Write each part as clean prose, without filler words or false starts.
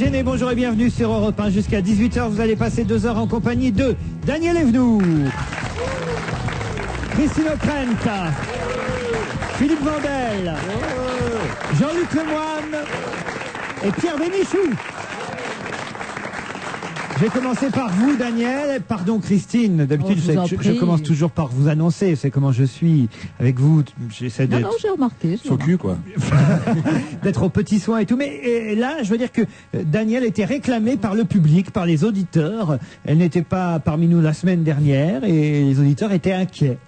Déjeuner, bonjour et bienvenue sur Europe 1. Jusqu'à 18h, vous allez passer 2 heures en compagnie de Daniel Evenou, Christine O'Krent, Philippe Vandel, Jean-Luc Lemoyne et Pierre Bénichou. Je vais commencer par vous, Daniel. Pardon, Christine. D'habitude, je commence toujours par vous annoncer. C'est comment je suis avec vous. J'essaie d'être... Non, j'ai remarqué. Sur le cul, quoi. D'être aux petits soins et tout. Mais là, je veux dire que Daniel était réclamée par le public, par les auditeurs. Elle n'était pas parmi nous la semaine dernière et les auditeurs étaient inquiets.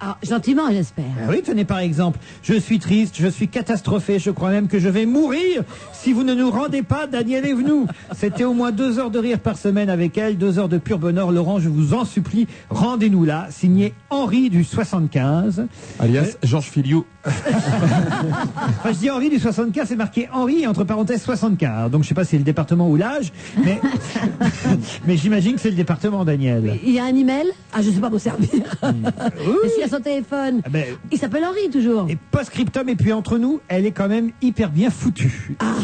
Ah, gentiment, j'espère. Ah oui, tenez par exemple, je suis triste, je suis catastrophé, je crois même que je vais mourir si vous ne nous rendez pas Daniel Evenou. C'était au moins 2 heures de rire par semaine avec elle, 2 heures de pur bonheur. Laurent, je vous en supplie, rendez-nous là, signé Henri du 75. Alias Georges Filiou. Enfin, je dis Henri du 75, c'est marqué Henri entre parenthèses 75. Donc je sais pas si c'est le département ou l'âge, mais, mais j'imagine que c'est le département, Daniel. Il y a un email? Ah, je sais pas m'en servir. Oui. Est-ce qu'il y a son téléphone? Ah ben, il s'appelle Henri, toujours. Et post-scriptum, et puis entre nous, elle est quand même hyper bien foutue. Ah,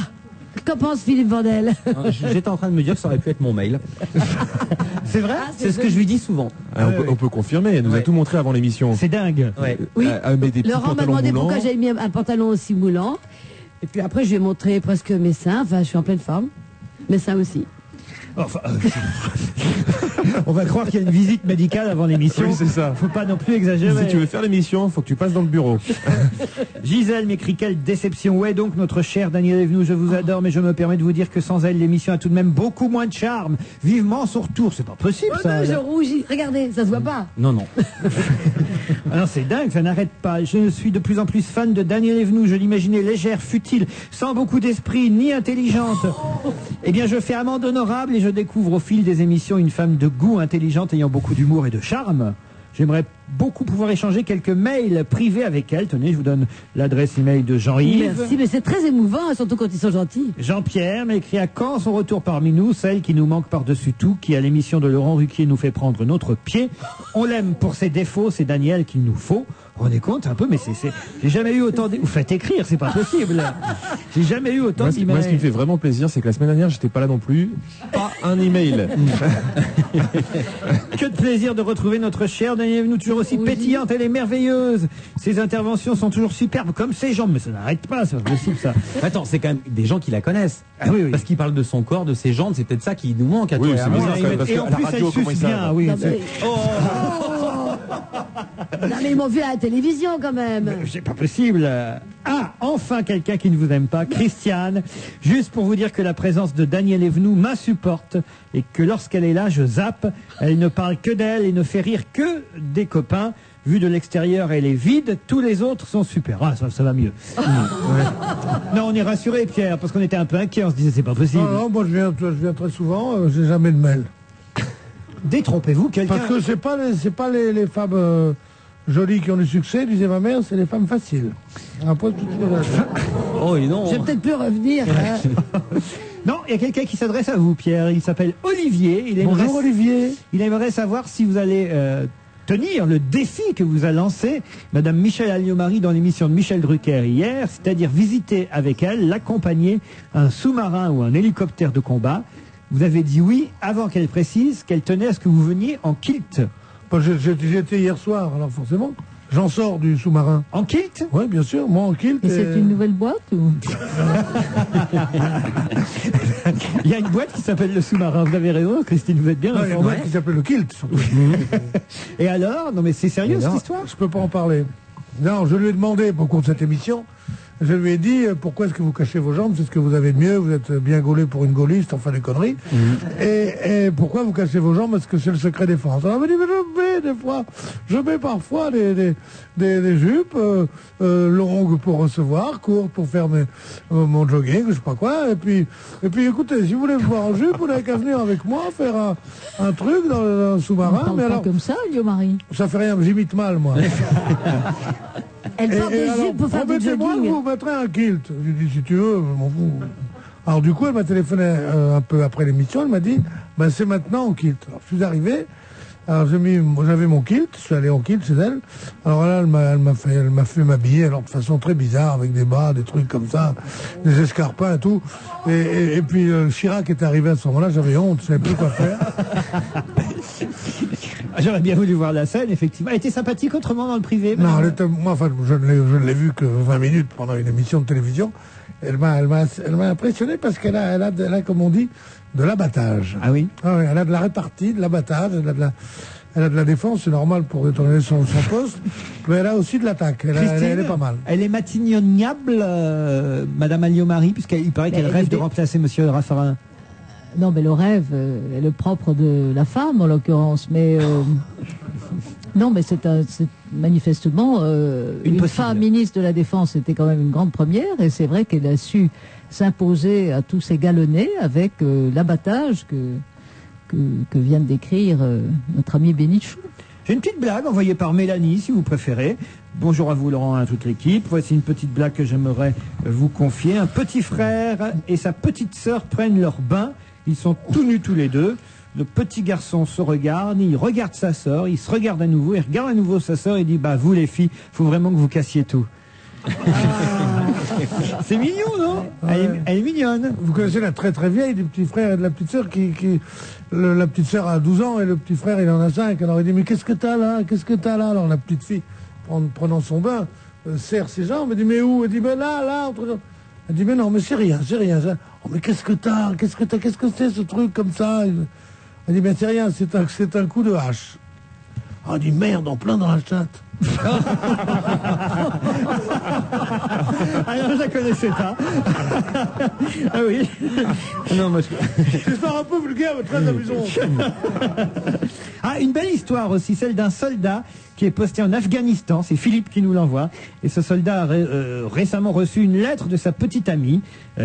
qu'en pense Philippe Vandel? J'étais en train de me dire que ça aurait pu être mon mail. C'est vrai? C'est ce que je lui dis souvent. On peut confirmer, elle nous a tout montré avant l'émission. C'est dingue. Ouais. Oui. Mais des petits Laurent m'a pantalons demandé moulants. pourquoi j'avais mis un pantalon aussi moulant. Et puis après, je lui ai montré presque mes seins. Enfin, je suis en pleine forme. Mes seins aussi. Enfin, on va croire qu'il y a une visite médicale avant l'émission. Oui, c'est ça. Faut pas non plus exagérer. Si tu veux faire l'émission, faut que tu passes dans le bureau. Gisèle m'écrit quelle déception. Ouais, donc notre cher Daniel Evenou, je vous adore, mais je me permets de vous dire que sans elle, l'émission a tout de même beaucoup moins de charme. Vivement son retour, c'est pas possible ça. Je rougis. Regardez, ça se voit pas. Non, non. Alors c'est dingue, ça n'arrête pas. Je suis de plus en plus fan de Daniel Evenou. Je l'imaginais légère, futile, sans beaucoup d'esprit, ni intelligente. Eh bien, je fais amende honorable et je découvre au fil des émissions une femme de goût, intelligente, ayant beaucoup d'humour et de charme. J'aimerais beaucoup pouvoir échanger quelques mails privés avec elle. Tenez, je vous donne l'adresse email de Jean-Yves. Merci, mais c'est très émouvant, surtout quand ils sont gentils. Jean-Pierre m'écrit à quand son retour parmi nous, celle qui nous manque par-dessus tout, qui à l'émission de Laurent Ruquier nous fait prendre notre pied. On l'aime pour ses défauts, c'est Daniel qu'il nous faut. Vous vous rendez compte un peu, mais j'ai jamais eu autant de... Vous faites écrire, c'est pas possible. J'ai jamais eu autant d'emails. Moi, ce qui me fait vraiment plaisir, c'est que la semaine dernière, j'étais pas là non plus. Pas un email. Que de plaisir de retrouver notre chère Daniel Evenou, toujours aussi pétillante, elle est merveilleuse. Ses interventions sont toujours superbes, comme ses jambes, mais ça n'arrête pas, c'est pas possible ça. Attends, c'est quand même des gens qui la connaissent. Ah oui, oui. Parce qu'ils parlent de son corps, de ses jambes, c'est peut-être ça qui nous manque à Oui, toi et c'est à moi. bizarre, quand même, parce Et que en à la plus, radio, elle comment suce ils bien, savent oui. Non, c'est- mais... non, mais ils m'ont vu à la télévision quand même. C'est pas possible. Ah, enfin quelqu'un qui ne vous aime pas, Christiane. Juste pour vous dire que la présence de Daniel Evenou m'insupporte et que lorsqu'elle est là, je zappe. Elle ne parle que d'elle et ne fait rire que des copains. Vu de l'extérieur, elle est vide. Tous les autres sont super. Ah, ça va mieux. Ouais. Non, on est rassuré, Pierre, parce qu'on était un peu inquiets. On se disait, c'est pas possible. Non, non, moi je viens très souvent, j'ai jamais de mail. Détrompez-vous, quelqu'un. Parce que c'est pas les femmes jolies qui ont du succès, disait ma mère, c'est les femmes faciles. Après, tout Oh, et non. Je vais peut-être plus revenir. Hein. Non, il y a quelqu'un qui s'adresse à vous, Pierre. Il s'appelle Olivier. Bonjour Olivier. Il aimerait savoir si vous allez tenir le défi que vous a lancé Madame Michèle Alliot-Marie dans l'émission de Michel Drucker hier, c'est-à-dire visiter avec elle, l'accompagner un sous-marin ou un hélicoptère de combat. Vous avez dit oui avant qu'elle précise qu'elle tenait à ce que vous veniez en kilt. Bon, j'étais hier soir, alors forcément. J'en sors du sous-marin. En kilt? Oui, bien sûr, moi en kilt. Et c'est une nouvelle boîte ou... Il y a une boîte qui s'appelle le sous-marin. Vous avez raison, Christine, vous êtes bien Non, il y a une informée. boîte qui s'appelle le kilt, surtout. Et alors? Non mais c'est sérieux cette histoire? Je peux pas en parler. Non, je lui ai demandé au cours de cette émission, je lui ai dit pourquoi est-ce que vous cachez vos jambes, c'est ce que vous avez de mieux, vous êtes bien gaulé pour une gaulliste, enfin des conneries. Et pourquoi vous cachez vos jambes, parce que c'est le secret défense. Alors elle m'a dit, mais je mets parfois des jupes longues pour recevoir, courtes pour faire mon jogging, je sais pas quoi. Et puis écoutez, si vous voulez me voir en jupe, vous n'avez qu'à venir avec moi faire un truc dans un sous-marin. Mais alors, comme ça, Alliot-Marie. ça fait rien, j'imite mal moi. Elle porte des jupes pour faire du moi, jogging. vous mettrez un kilt. Je lui ai dit, si tu veux, je m'en fous. Alors du coup, elle m'a téléphoné un peu après l'émission, elle m'a dit, ben c'est maintenant en kilt. Alors je suis arrivé, Alors j'avais mon kilt, je suis allé en kilt chez elle. Alors là, elle m'a fait m'habiller, alors de façon très bizarre, avec des bas, des trucs comme ça, des escarpins et tout. Et puis Chirac est arrivé à ce moment-là, j'avais honte, je savais plus quoi faire. J'aurais bien voulu voir la scène, effectivement. Elle était sympathique autrement dans le privé? Non, moi, enfin, je ne l'ai vue que 20 minutes pendant une émission de télévision. Elle m'a impressionné parce qu'elle a, comme on dit, de l'abattage. Ah oui? Ah oui, elle a de la répartie, de l'abattage, elle a de la défense, c'est normal pour détourner son poste, mais elle a aussi de l'attaque, elle est pas mal. Elle est matignonnable, Madame Alliot-Marie, puisqu'il paraît qu'elle rêve de remplacer Monsieur Raffarin. Non, mais le rêve est le propre de la femme, en l'occurrence. Mais non, mais c'est manifestement une femme ministre de la Défense. C'était quand même une grande première, et c'est vrai qu'elle a su s'imposer à tous ces galonnés avec l'abattage que vient de décrire notre ami Bénichou. J'ai une petite blague envoyée par Mélanie, si vous préférez. Bonjour à vous, Laurent, et à toute l'équipe. Voici une petite blague que j'aimerais vous confier. Un petit frère et sa petite sœur prennent leur bain. Ils sont tout nus tous les deux. Le petit garçon se regarde, il regarde sa sœur, il se regarde à nouveau, il regarde à nouveau sa sœur et dit « Bah, vous les filles, faut vraiment que vous cassiez tout. » C'est mignon, non? Elle est mignonne. Vous connaissez la très très vieille du petit frère et de la petite sœur la petite sœur a 12 ans et le petit frère il en a 5. Alors il dit « Mais qu'est-ce que t'as là? Qu'est-ce que t'as là ?» Alors la petite fille, prenant son bain, serre ses jambes, elle dit « Mais où ?» Elle dit « Ben là, entre... » Elle dit « Mais non, mais c'est rien. Oh, mais qu'est-ce que t'as? Qu'est-ce que c'est ce truc comme ça? » Elle dit « Mais c'est rien, c'est un coup de hache. » Oh, elle dit « Merde, en plein dans la chatte. » Alors, je la connaissais pas. Ah oui. Non, moi, C'est un peu vulgaire, mais très amusant. Ah, une belle histoire aussi, celle d'un soldat qui est posté en Afghanistan. C'est Philippe qui nous l'envoie. Et ce soldat a récemment reçu une lettre de sa petite amie,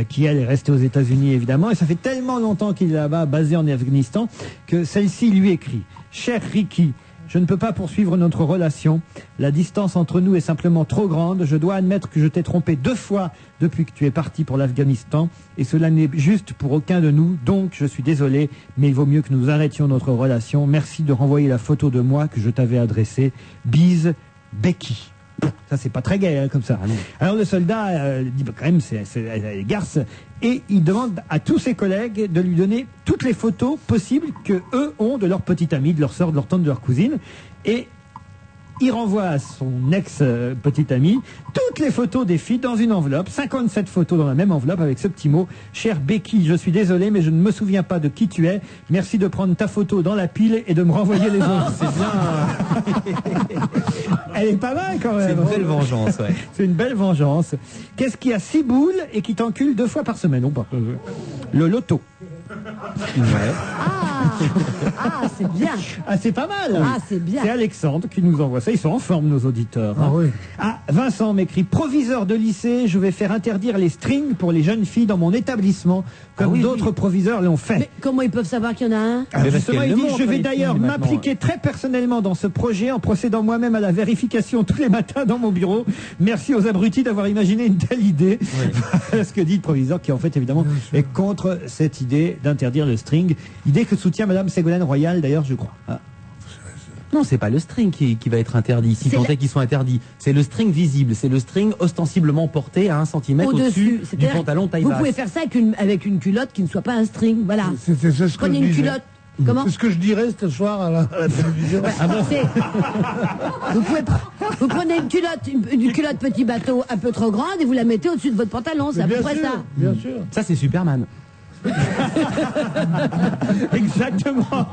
qui elle est restée aux États-Unis évidemment. Et ça fait tellement longtemps qu'il est là-bas, basé en Afghanistan, que celle-ci lui écrit: Cher Ricky, je ne peux pas poursuivre notre relation. La distance entre nous est simplement trop grande. Je dois admettre que je t'ai trompé 2 fois depuis que tu es parti pour l'Afghanistan. Et cela n'est juste pour aucun de nous. Donc, je suis désolé, mais il vaut mieux que nous arrêtions notre relation. Merci de renvoyer la photo de moi que je t'avais adressée. Bise, Becky. Ça, c'est pas très gai, hein, comme ça. Alors, le soldat dit, bah, quand même, elle est garce. Et il demande à tous ses collègues de lui donner toutes les photos possibles que eux ont de leur petite amie, de leur sœur, de leur tante, de leur cousine. Et il renvoie à son ex-petite amie toutes les photos des filles dans une enveloppe, 57 photos dans la même enveloppe avec ce petit mot: Cher Becky, je suis désolé, mais je ne me souviens pas de qui tu es. Merci de prendre ta photo dans la pile et de me renvoyer les autres. C'est bien. Elle est pas mal quand même. C'est une belle vengeance, ouais. C'est une belle vengeance. Qu'est-ce qui a 6 boules et qui t'encule 2 fois par semaine? Le loto. Ouais. Ah, c'est bien. Ah, c'est pas mal. Ah, c'est bien. C'est Alexandre qui nous envoie ça. Ils sont en forme, nos auditeurs. Ah oui. Ah, Vincent m'écrit: proviseur de lycée, je vais faire interdire les strings pour les jeunes filles dans mon établissement, comme d'autres proviseurs l'ont fait. Mais comment ils peuvent savoir qu'il y en a un? Alors, Mais parce justement, qu'elle il le dit: montre, je vais les d'ailleurs filles, maintenant. m'impliquer très personnellement dans ce projet en procédant moi-même à la vérification tous les matins dans mon bureau. Merci aux abrutis d'avoir imaginé une telle idée. Voilà ce que dit le proviseur, qui en fait évidemment est contre cette idée d'interdire le string. Idée que soutient Madame Ségolène Royal d'ailleurs, je crois. Ah. Non, c'est pas le string qui va être interdit, si tant est qu'ils sont interdits. C'est le string visible, c'est le string ostensiblement porté à 1 centimètre au-dessus du C'est-à-dire, pantalon taille vous basse. pouvez faire ça avec une culotte qui ne soit pas un string. Voilà. C'est ce que Prenez je une disais. culotte. Comment? C'est ce que je dirais ce soir à la télévision. Vous prenez une culotte petit bateau un peu trop grande et vous la mettez au-dessus de votre pantalon. C'est à peu près ça. Bien sûr. Ça, c'est Superman. Exactement.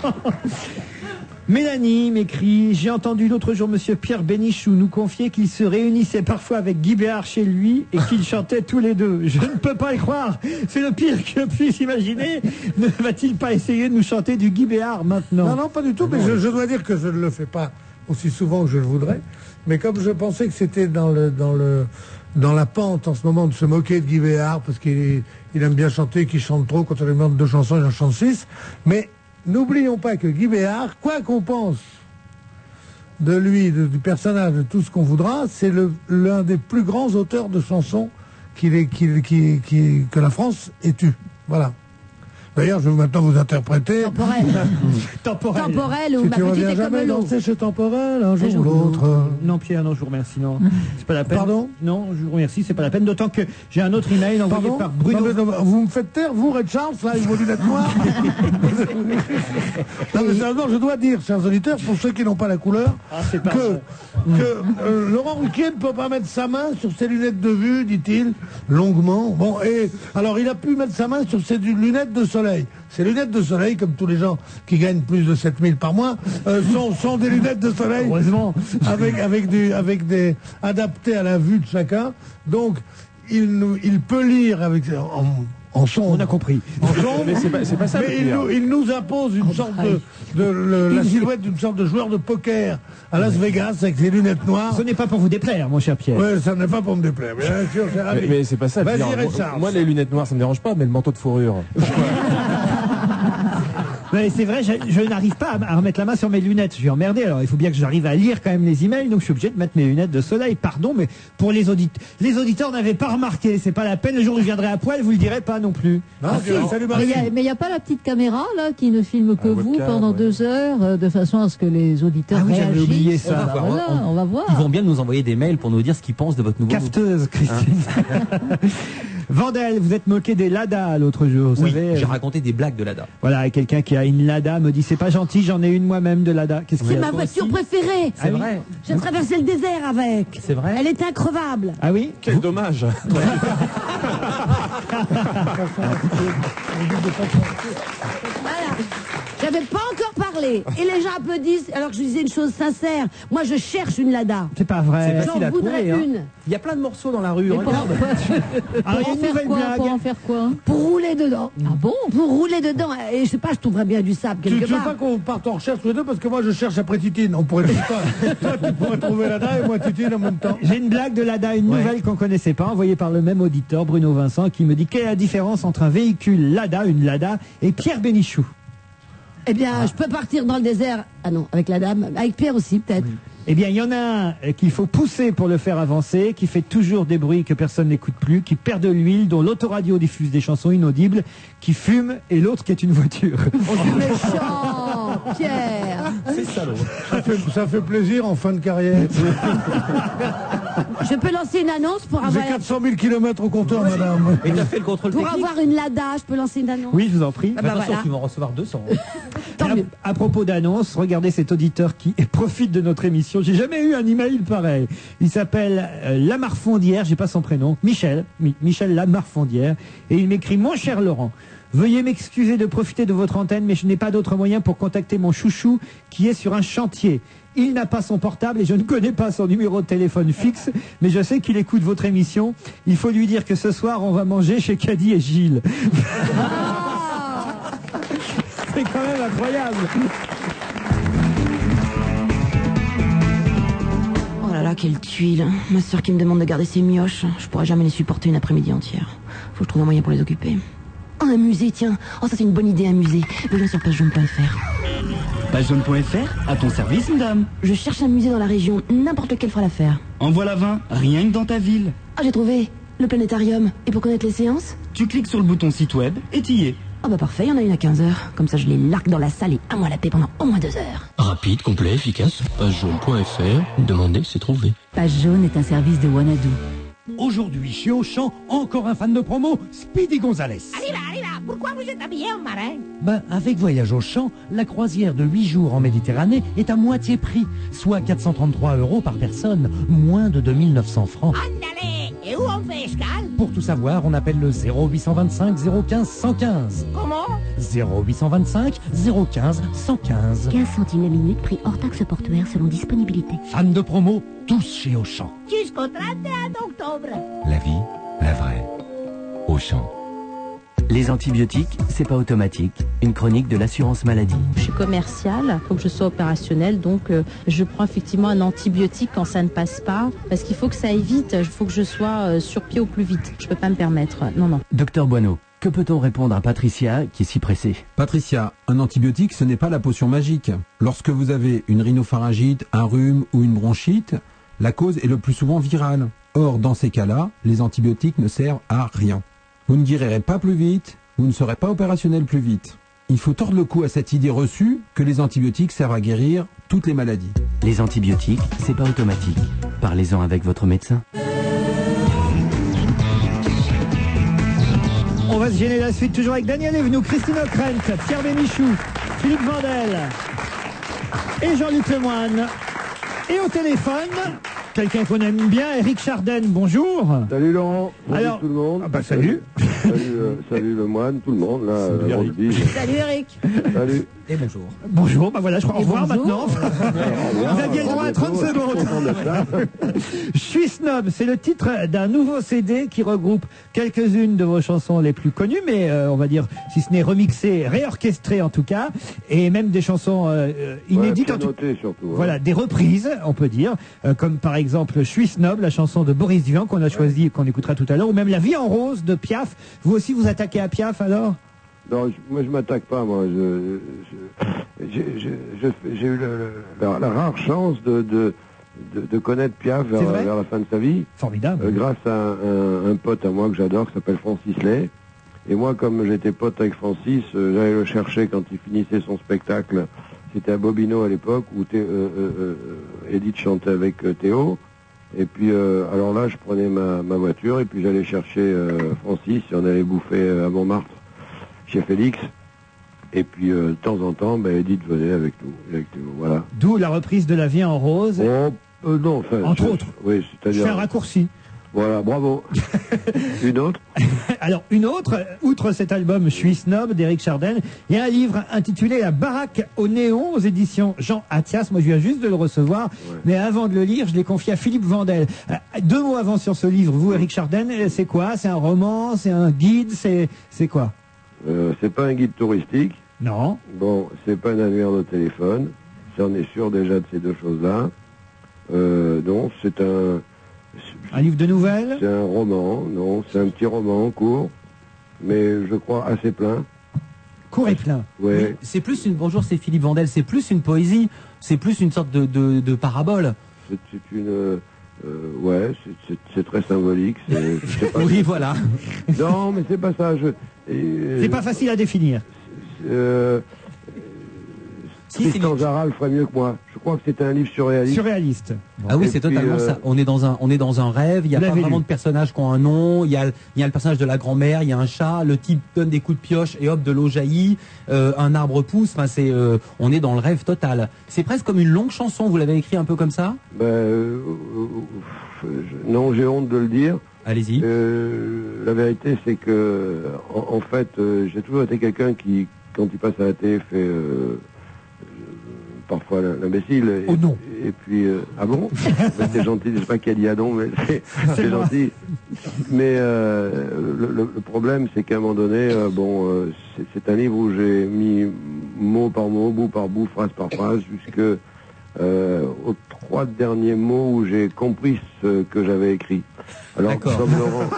Mélanie m'écrit: j'ai entendu l'autre jour Monsieur Pierre Bénichou nous confier qu'il se réunissait parfois avec Guy Béard chez lui et qu'ils chantaient tous les deux. Je ne peux pas y croire. C'est le pire que je puisse imaginer. Ne va-t-il pas essayer de nous chanter du Guy Béard maintenant? Non, non, pas du tout. Mais je dois dire que je ne le fais pas aussi souvent que je le voudrais. Mais comme je pensais que c'était dans la pente en ce moment de se moquer de Guy Béard parce qu'il aime bien chanter, qu'il chante trop, quand on lui demande 2 chansons, il en chante 6. Mais n'oublions pas que Guy Béard, quoi qu'on pense de lui, du personnage, de tout ce qu'on voudra, c'est l'un des plus grands auteurs de chansons que la France ait eu. Voilà. D'ailleurs, je vais maintenant vous interpréter. Temporel ou si ma tu petite reviens est comme jamais l'eau. danser chez Temporel, un jour ou l'autre. Non, Pierre, non, je vous remercie, non. C'est pas la peine. Pardon? Non, je vous remercie, c'est pas la peine, d'autant que j'ai un autre email envoyé Pardon? par Bruno. Non, mais vous me faites taire, vous, Red Charles, là, avec vos lunettes noires. Non, mais sérieusement, je dois dire, chers auditeurs, pour ceux qui n'ont pas la couleur, c'est pas que Laurent Ruquier ne peut pas mettre sa main sur ses lunettes de vue, dit-il, longuement. Bon, et alors il a pu mettre sa main sur ses lunettes de soleil. Ces lunettes de soleil, comme tous les gens qui gagnent plus de 7000 par mois, sont des lunettes de soleil. Heureusement. Avec des adaptées à la vue de chacun. Donc, il peut lire avec en son. On a compris. En son, Mais c'est pas ça. mais il nous impose une sorte la silhouette d'une sorte de joueur de poker à Las Vegas avec ses lunettes noires. Ce n'est pas pour vous déplaire, mon cher Pierre. Ouais, ça n'est pas pour me déplaire. Bien sûr, c'est ravi. Mais c'est pas ça. Vas-y, Pierre. Richard. Moi, les lunettes noires, ça me dérange pas, mais le manteau de fourrure. Mais c'est vrai, je n'arrive pas à remettre la main sur mes lunettes. Je suis emmerdé. Alors, il faut bien que j'arrive à lire quand même les emails. Donc, je suis obligé de mettre mes lunettes de soleil. Pardon, mais pour les auditeurs n'avaient pas remarqué. C'est pas la peine. Le jour où je viendrai à poil, vous le direz pas non plus. Non, salut Marie. Mais il n'y a pas la petite caméra là qui ne filme que vous webcam, pendant ouais. 2 heures, de façon à ce que les auditeurs Ah oui, j'avais réagissent. oublié ça. Eh ben voilà, on va voir. Ils vont bien nous envoyer des mails pour nous dire ce qu'ils pensent de votre nouveau. Cafeteuse, Christine. Vandel, vous êtes moqué des Lada l'autre jour, vous Oui, savez. j'ai raconté des blagues de Lada. Voilà, et quelqu'un qui a une Lada me dit c'est pas gentil, j'en ai une moi-même de Lada. Qu'est-ce C'est qu'il y a ma toi voiture aussi préférée. Ah oui J'ai traversé le désert avec. C'est vrai Elle est increvable. Ah oui Quel dommage. Voilà. J'avais pas encore parlé. Et les gens applaudissent alors que je disais une chose sincère. Moi, je cherche une Lada. C'est pas vrai. C'est facile J'en à voudrais trouver, hein. une. Il y a plein de morceaux dans la rue. Et pour, Regarde. Ah, il y a en une faire nouvelle quoi, blague. pour en faire quoi? Pour rouler dedans. Ah bon? Pour rouler dedans. Et je sais pas, je trouverais bien du sable Tu quelque veux part. pas qu'on parte en recherche tous les deux parce que moi je cherche après Titine. On pourrait faire ça. Toi tu pourrais trouver Lada et moi Titine en même temps. J'ai une blague de Lada, une nouvelle qu'on connaissait pas, envoyée par le même auditeur, Bruno Vincent, qui me dit quelle est la différence entre un véhicule Lada, une Lada, et Pierre Bénichou. Eh bien, je peux partir dans le désert. Ah non, avec la dame. Avec Pierre aussi, peut-être. Eh bien, il y en a un qu'il faut pousser pour le faire avancer, qui fait toujours des bruits que personne n'écoute plus, qui perd de l'huile, dont l'autoradio diffuse des chansons inaudibles, qui fume, et l'autre qui est une voiture. Méchant, Pierre. C'est salaud. Ça fait plaisir en fin de carrière. Je peux lancer une annonce pour J'ai avoir, 400 000 km au compteur, madame. Et tu as fait le contrôle pour technique. avoir une Lada. Je peux lancer une annonce. Oui, je vous en prie. Ah bah Attention, voilà. tu vas en recevoir 200. Tant Et mieux. à propos d'annonces, regardez cet auditeur qui profite de notre émission. J'ai jamais eu un email pareil. Il s'appelle Lamarfondière, j'ai pas son prénom, Michel Lamarfondière, et il m'écrit: mon cher Laurent, veuillez m'excuser de profiter de votre antenne, mais je n'ai pas d'autre moyen pour contacter mon chouchou qui est sur un chantier. Il n'a pas son portable et je ne connais pas son numéro de téléphone fixe, mais je sais qu'il écoute votre émission. Il faut lui dire que ce soir, on va manger chez Caddy et Gilles. C'est quand même incroyable. Oh là là, quelle tuile. Ma soeur qui me demande de garder ses mioches. Je pourrais jamais les supporter une après-midi entière. Faut que je trouve un moyen pour les occuper. Oh, un musée, tiens. Oh, ça c'est une bonne idée, un musée. Voyons sur pagejaune.fr. Pagejaune.fr, à ton service, madame. Je cherche un musée dans la région. N'importe lequel fera l'affaire. En voilà 20, rien que dans ta ville. Ah, j'ai trouvé. Le planétarium. Et pour connaître les séances? Tu cliques sur le bouton site web et t'y es. Ah bah parfait, il y en a une à 15h. Comme ça, je les largue dans la salle et à moi la paix pendant au moins 2 heures. Rapide, complet, efficace. Pagejaune.fr. Demandez, c'est trouvé. Page Jaune est un service de Wanadoo. Aujourd'hui, chez Auchan, encore un fan de promo, Speedy Gonzalez. Allez là, pourquoi vous êtes habillé en marin? Ben, avec Voyage Auchan, la croisière de 8 jours en Méditerranée est à moitié prix, soit 433 € par personne, moins de 2900 francs. Andale, et où on fait escale? Pour tout savoir, on appelle le 0825 015 115. Comment? 0825 015 115. 15 centimes la minute, prix hors taxe portuaire selon disponibilité. Fans de promo, tous chez Auchan. Jusqu'au 31 octobre. La vie, la vraie. Auchan. Les antibiotiques, c'est pas automatique. Une chronique de l'assurance maladie. Je suis commerciale, il faut que je sois opérationnelle, donc je prends effectivement un antibiotique quand ça ne passe pas, parce qu'il faut que ça aille vite, il faut que je sois sur pied au plus vite. Je peux pas me permettre, non. Docteur Boineau, que peut-on répondre à Patricia qui est si pressée? Patricia, un antibiotique, ce n'est pas la potion magique. Lorsque vous avez une rhinopharyngite, un rhume ou une bronchite, la cause est le plus souvent virale. Or, dans ces cas-là, les antibiotiques ne servent à rien. Vous ne guérirez pas plus vite, vous ne serez pas opérationnel plus vite. Il faut tordre le cou à cette idée reçue que les antibiotiques servent à guérir toutes les maladies. Les antibiotiques, c'est pas automatique. Parlez-en avec votre médecin. On va se gêner la suite, toujours avec Daniel Evenou, Christine O'Krent, Pierre Bénichou, Philippe Vandel et Jean-Luc Lemoyne. Et au téléphone, quelqu'un qu'on aime bien, Éric Chardin, bonjour. Salut Laurent, salut tout le monde. Salut. Salut Lemoyne, tout le monde, là. Salut Eric. Salut. Et bonjour. Bonjour, voilà, je crois au revoir bonjour. maintenant. Vous aviez le droit à 30 secondes. Je suis snob, c'est le titre d'un nouveau CD qui regroupe quelques-unes de vos chansons les plus connues, mais on va dire, si ce n'est remixées, réorchestrées en tout cas, et même des chansons inédites. Surtout, voilà, des reprises, on peut dire, comme par exemple Je suis snob, la chanson de Boris Vian qu'on a choisie et qu'on écoutera tout à l'heure, ou même La vie en rose de Piaf. Vous aussi vous attaquez à Piaf alors? Non, moi je m'attaque pas, moi. J'ai eu la rare chance de connaître Piaf vers la fin de sa vie. Formidable. Grâce à un pote à moi que j'adore, qui s'appelle Francis Lay. Et moi, comme j'étais pote avec Francis, j'allais le chercher quand il finissait son spectacle. C'était à Bobino à l'époque, où Edith chantait avec Théo. Et puis, alors là, je prenais ma voiture et puis j'allais chercher Francis et on allait bouffer à Montmartre chez Félix. Et puis, de temps en temps, Edith venait avec nous. Voilà. D'où la reprise de La vie en rose. Non, enfin... Entre autres. Oui, c'est-à-dire... Je fais un raccourci. Voilà, bravo. Une autre? Alors, une autre, outre cet album Je suis snob d'Éric Chardin, il y a un livre intitulé La baraque au néon aux éditions Jean Attias. Moi, je viens juste de le recevoir. Ouais. Mais avant de le lire, je l'ai confié à Philippe Vandel. 2 mots avant sur ce livre. Vous, Éric Chardin, c'est quoi? C'est un roman? C'est un guide? C'est quoi? C'est pas un guide touristique. Non. Bon, c'est pas un annuaire de téléphone. J'en ai sûr déjà de ces deux choses-là. Non, c'est un livre de nouvelles? C'est un roman, non, c'est un petit roman court, mais je crois assez plein. Court et plein. Ouais. Oui, c'est plus une... Bonjour, c'est Philippe Vandel, c'est plus une poésie, c'est plus une sorte de parabole. C'est une... ouais, c'est très symbolique. Oui, voilà. Non, mais c'est pas ça. C'est pas facile à définir. Tristan Zara le ferait mieux que moi. Je crois que c'était un livre surréaliste. Surréaliste. Ah oui, c'est totalement ça. On est dans un rêve. Il n'y a pas vraiment de personnages qui ont un nom. Il y a le personnage de la grand-mère. Il y a un chat. Le type donne des coups de pioche et hop, de l'eau jaillit. Un arbre pousse. Enfin, on est dans le rêve total. C'est presque comme une longue chanson. Vous l'avez écrit un peu comme ça? Non, j'ai honte de le dire. Allez-y. La vérité, c'est que, en fait, j'ai toujours été quelqu'un qui, quand il passe à la télé, fait parfois l'imbécile. Oh non. Et puis, ah bon? C'est gentil, je sais pas qui a dit ah non, mais c'est gentil. Mais le problème, c'est qu'à un moment donné, c'est un livre où j'ai mis mot par mot, bout par bout, phrase par phrase, jusque aux 3 derniers mots où j'ai compris ce que j'avais écrit. Alors, comme Laurent...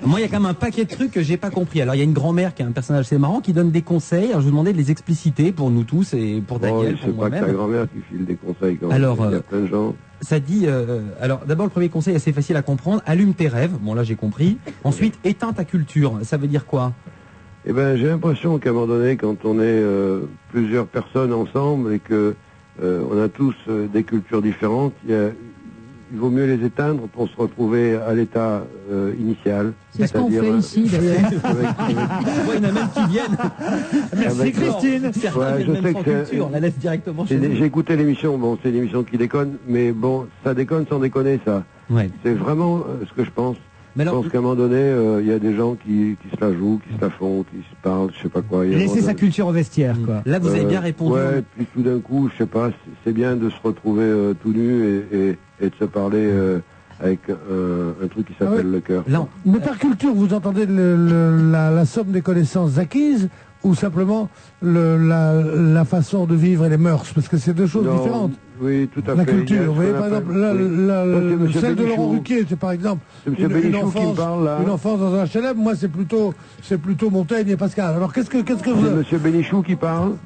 Moi, il y a quand même un paquet de trucs que j'ai pas compris. Alors, il y a une grand-mère qui est un personnage assez marrant qui donne des conseils. Alors, je vous demandais de les expliciter pour nous tous et pour Daniel, pour moi-même. C'est pas que ta grand-mère qui file des conseils quand même. Alors, il y a plein de gens. Ça dit... alors, d'abord, le premier conseil est assez facile à comprendre. Allume tes rêves. Bon, là, j'ai compris. Ensuite, éteins ta culture. Ça veut dire quoi? Eh ben, j'ai l'impression qu'à un moment donné, quand on est plusieurs personnes ensemble et que on a tous des cultures différentes, il vaut mieux les éteindre pour se retrouver à l'état initial. C'est ce qu'on fait ici, d'ailleurs. Il y en a même qui viennent. Merci Christine. Ouais, je sais que on la laisse directement chez nous. J'ai écouté l'émission, bon, c'est une émission qui déconne, mais bon, ça déconne sans déconner, ça. Ouais. C'est vraiment ce que je pense. Mais alors, je pense qu'à un moment donné, il y a des gens qui se la jouent, qui se la font, qui se parlent, je sais pas quoi. Laisser sa culture au vestiaire, quoi. Là, vous avez bien répondu. Ouais, puis tout d'un coup, je sais pas, c'est bien de se retrouver tout nu et de se parler avec un truc qui s'appelle le cœur. Mais par culture, vous entendez la somme des connaissances acquises ou simplement la façon de vivre et les mœurs? Parce que c'est deux choses différentes. Oui, tout à fait. La culture, vous voyez, par exemple, celle de Laurent Ruquier, c'est par exemple une enfance dans un HLM. Moi, c'est plutôt Montaigne et Pascal. Alors, qu'est-ce que vous... C'est Monsieur Bénichou qui parle?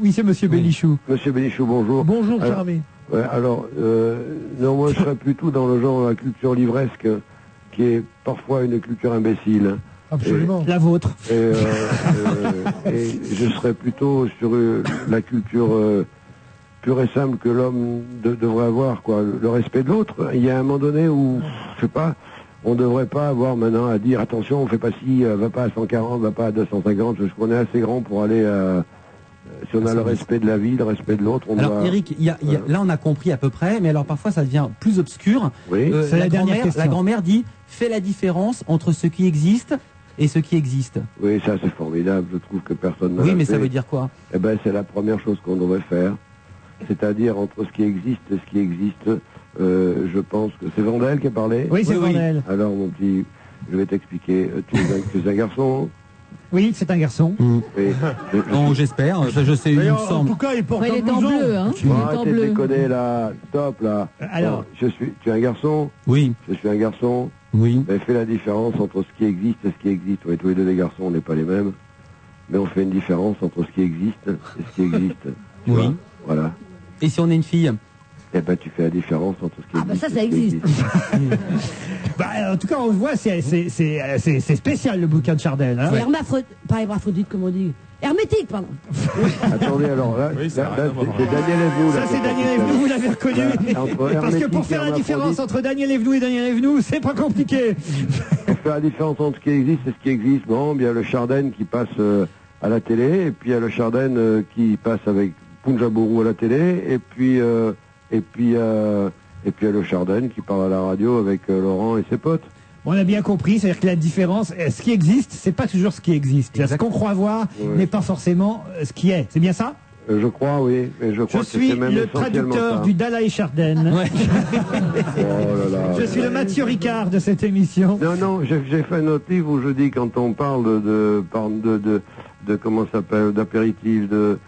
Oui, c'est Monsieur Bénichou. Monsieur Bénichou, bonjour. Bonjour, cher ami. Ouais, alors, non, moi, je serais plutôt dans le genre de la culture livresque, qui est parfois une culture imbécile. Absolument. La vôtre. Et je serais plutôt sur la culture pure et simple que l'homme devrait avoir, quoi. Le respect de l'autre. Il y a un moment donné où, je sais pas, on ne devrait pas avoir maintenant à dire attention, on fait pas ci, va pas à 140, va pas à 250, parce qu'on est assez grand pour aller si on a le respect de la vie, le respect de l'autre, on alors, doit... Eric, là on a compris à peu près, mais alors parfois ça devient plus obscur. Oui. C'est la dernière question. La grand-mère dit fais la différence entre ce qui existe et ce qui existe. Oui, ça c'est formidable, je trouve que personne n'a Oui, mais fait. ça veut dire quoi? Eh ben, c'est la première chose qu'on devrait faire. C'est-à-dire entre ce qui existe et ce qui existe, je pense que... C'est Vandel qui a parlé? Oui, c'est Vandel. Alors, mon petit, je vais t'expliquer. Tu es un garçon? Oui, c'est un garçon. Oui. Bon, j'espère, je sais, il me En semble. tout cas, il porte Il un est en blouson. bleu, hein. Il est en Arrêtez de bleu. déconner, là. Stop, là. Alors. Bon, tu es un garçon? Oui. Je suis un garçon. Oui. Ben, fais la différence entre ce qui existe et ce qui existe. Oui, tous les deux les garçons, on n'est pas les mêmes. Mais on fait une différence entre ce qui existe et ce qui existe. Tu Oui. vois, voilà. Et si on est une fille? Eh ben, tu fais la différence entre ce qui Ah, bah existe ça et ce qui existe. Bah, en tout cas, on le voit, c'est spécial le bouquin de Chardin. Hein. C'est pas hermaphrodite, comme on dit. Hermétique, pardon. Attendez, alors là, Oui, là, ça a là, rien à voir. c'est Daniel Evenou. Ça, là, c'est qui a Daniel sorti Evenou, ça. vous l'avez reconnu. Voilà, entre Parce que hermétique pour faire et la différence hermaphrodite, entre Daniel Evenou et Daniel Evenou, c'est pas compliqué. pour faire la différence entre ce qui existe et ce qui existe, bon, il y a le Chardin qui passe à la télé, et puis il y a le Chardin qui passe avec Punjabourou à la télé, et puis il y a le Chardin qui parle à la radio avec Laurent et ses potes. On a bien compris, c'est-à-dire que la différence, ce qui existe, c'est pas toujours ce qui existe. Ce qu'on croit voir Ouais. n'est pas forcément ce qui est. C'est bien ça? Je crois, oui, mais je crois Je que suis c'est même le essentiellement traducteur ça. du Dalai Chardin. Oh là là. Je suis le Mathieu Ricard de cette émission. Non, j'ai fait un autre livre où je dis quand on parle de comment ça s'appelle, d'apéritif, de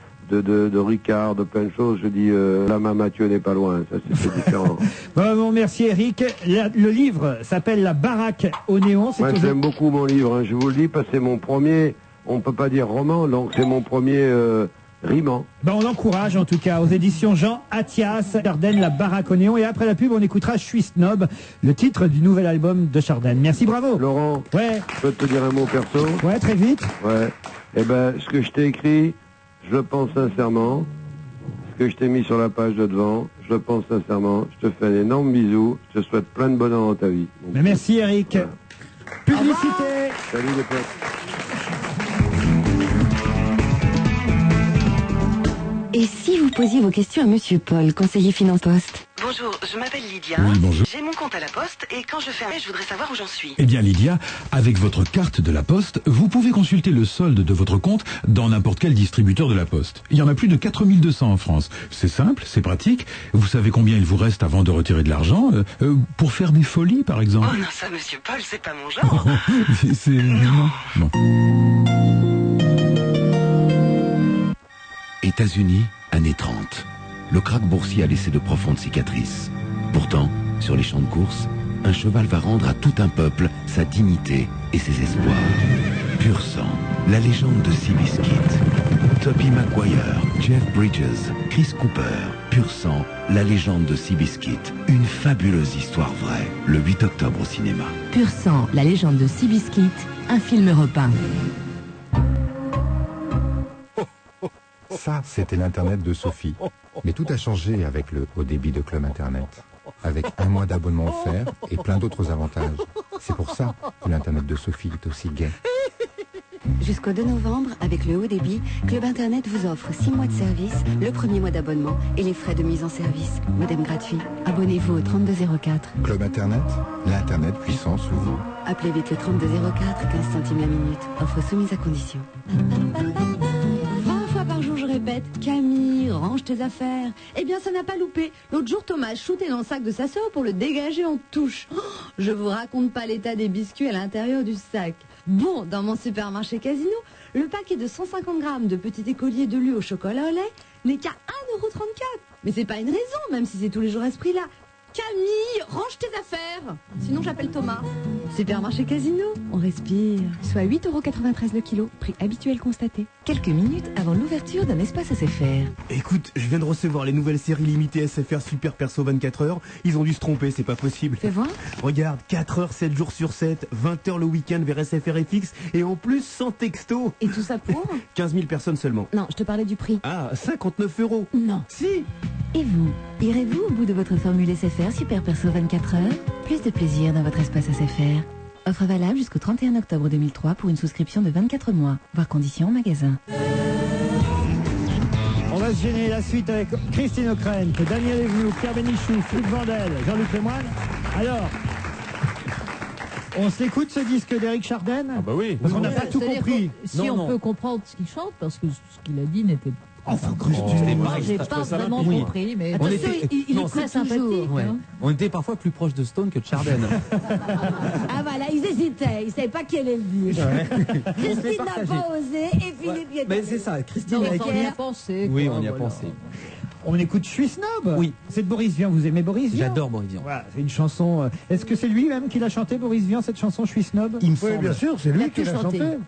Ricard, de plein de choses, je dis la main Mathieu n'est pas loin, ça c'est différent. Bon, merci Eric. Le livre s'appelle La baraque au néon. Moi j'aime beaucoup mon livre, hein, je vous le dis, parce que c'est mon premier, on peut pas dire roman, donc c'est mon premier riman. On l'encourage en tout cas aux éditions Jean Attias, Chardin, La baraque au néon. Et après la pub, on écoutera Je suis snob, le titre du nouvel album de Chardin. Merci, bravo. Laurent, ouais. Je peux te dire un mot perso? Ouais, très vite. Ouais. Eh ben, ce que je t'ai écrit, je le pense sincèrement. Ce que je t'ai mis sur la page de devant, je le pense sincèrement. Je te fais un énorme bisou. Je te souhaite plein de bonheur dans ta vie. Mais merci Eric. Voilà. Publicité. Salut les potes. Et si vous posiez vos questions à Monsieur Paul, conseiller Finance Poste? Bonjour, je m'appelle Lydia. Oui, bonjour. J'ai mon compte à la Poste et quand je fais un mail, je voudrais savoir où j'en suis. Eh bien Lydia, avec votre carte de la Poste, vous pouvez consulter le solde de votre compte dans n'importe quel distributeur de la Poste. Il y en a plus de 4200 en France. C'est simple, c'est pratique. Vous savez combien il vous reste avant de retirer de l'argent pour faire des folies par exemple. Oh non, ça Monsieur Paul, c'est pas mon genre. c'est... Non. Bon. États-Unis, années 30. Le krach boursier a laissé de profondes cicatrices. Pourtant, sur les champs de course, un cheval va rendre à tout un peuple sa dignité et ses espoirs. Pur sang, la légende de Seabiscuit. Tobey Maguire, Jeff Bridges, Chris Cooper. Pur sang, la légende de Seabiscuit. Une fabuleuse histoire vraie. Le 8 octobre au cinéma. Pur sang, la légende de Seabiscuit. Un film européen. Ça, c'était l'Internet de Sophie. Mais tout a changé avec le haut débit de Club Internet. Avec un mois d'abonnement offert et plein d'autres avantages. C'est pour ça que l'Internet de Sophie est aussi gai. Jusqu'au 2 novembre, avec le haut débit, Club Internet vous offre 6 mois de service, le premier mois d'abonnement et les frais de mise en service. Modem gratuit. Abonnez-vous au 3204. Club Internet, l'Internet puissant sous vous. Appelez vite le 3204, 15 centimes la minute. Offre soumise à condition. 20 fois par jour, je répète, Camille, range tes affaires. Eh bien, ça n'a pas loupé. L'autre jour, Thomas a shooté dans le sac de sa sœur pour le dégager en touche. Oh, je vous raconte pas l'état des biscuits à l'intérieur du sac. Bon, dans mon supermarché Casino, le paquet de 150 grammes de petits écoliers de lait au chocolat au lait n'est qu'à 1,34 €. Mais c'est pas une raison, même si c'est tous les jours à ce prix-là. Camille, range tes affaires. Sinon, j'appelle Thomas. Supermarché Casino, on respire. Soit 8,93 € le kilo, prix habituel constaté. Quelques minutes avant l'ouverture d'un espace SFR. Écoute, je viens de recevoir les nouvelles séries limitées SFR Super Perso 24 heures. Ils ont dû se tromper, c'est pas possible. Fais voir. Regarde, 4 heures, 7 jours sur 7, 20 heures le week-end vers SFR FX et en plus sans texto. Et tout ça pour 15 000 personnes seulement. Non, je te parlais du prix. Ah, 59 €. Non. Si. Et vous, irez-vous au bout de votre formule SFR Super Perso 24 heures? Plus de plaisir dans votre espace SFR. Offre valable jusqu'au 31 octobre 2003 pour une souscription de 24 mois. Voir conditions en magasin. On va se gêner la suite avec Christine O'Krent, Daniel Evenou, Pierre Bénichou, Philippe Vandel, Jean-Luc Lemoyne. Alors, on s'écoute ce disque d'Éric Chardin? Ah bah oui. Parce qu'on n'a pas tout compris. Si on peut comprendre ce qu'il chante, parce que ce qu'il a dit n'était pas... Enfin, moi, j'ai pas vraiment compris, mais On attention, était- il non, est très sympathique. Ouais. hein. On était parfois plus proche de Stone que de Chardin. Ah voilà, ils hésitaient, ils savaient pas qui allait le dire. Christine n'a pas osé et Philippe y était. Mais c'est ça, Christine Non, avec on y a pensé. Oui, quoi, on y a voilà. pensé. On écoute Je suis snob. Oui. C'est de Boris Vian. Vous aimez Boris Vian? J'adore Boris Vian. Voilà, c'est une chanson. Est-ce que c'est lui-même qui l'a chanté, Boris Vian, cette chanson Je suis snob? Il me Oui, semble. bien sûr, c'est Il a lui qui tout l'a chanté. chanté.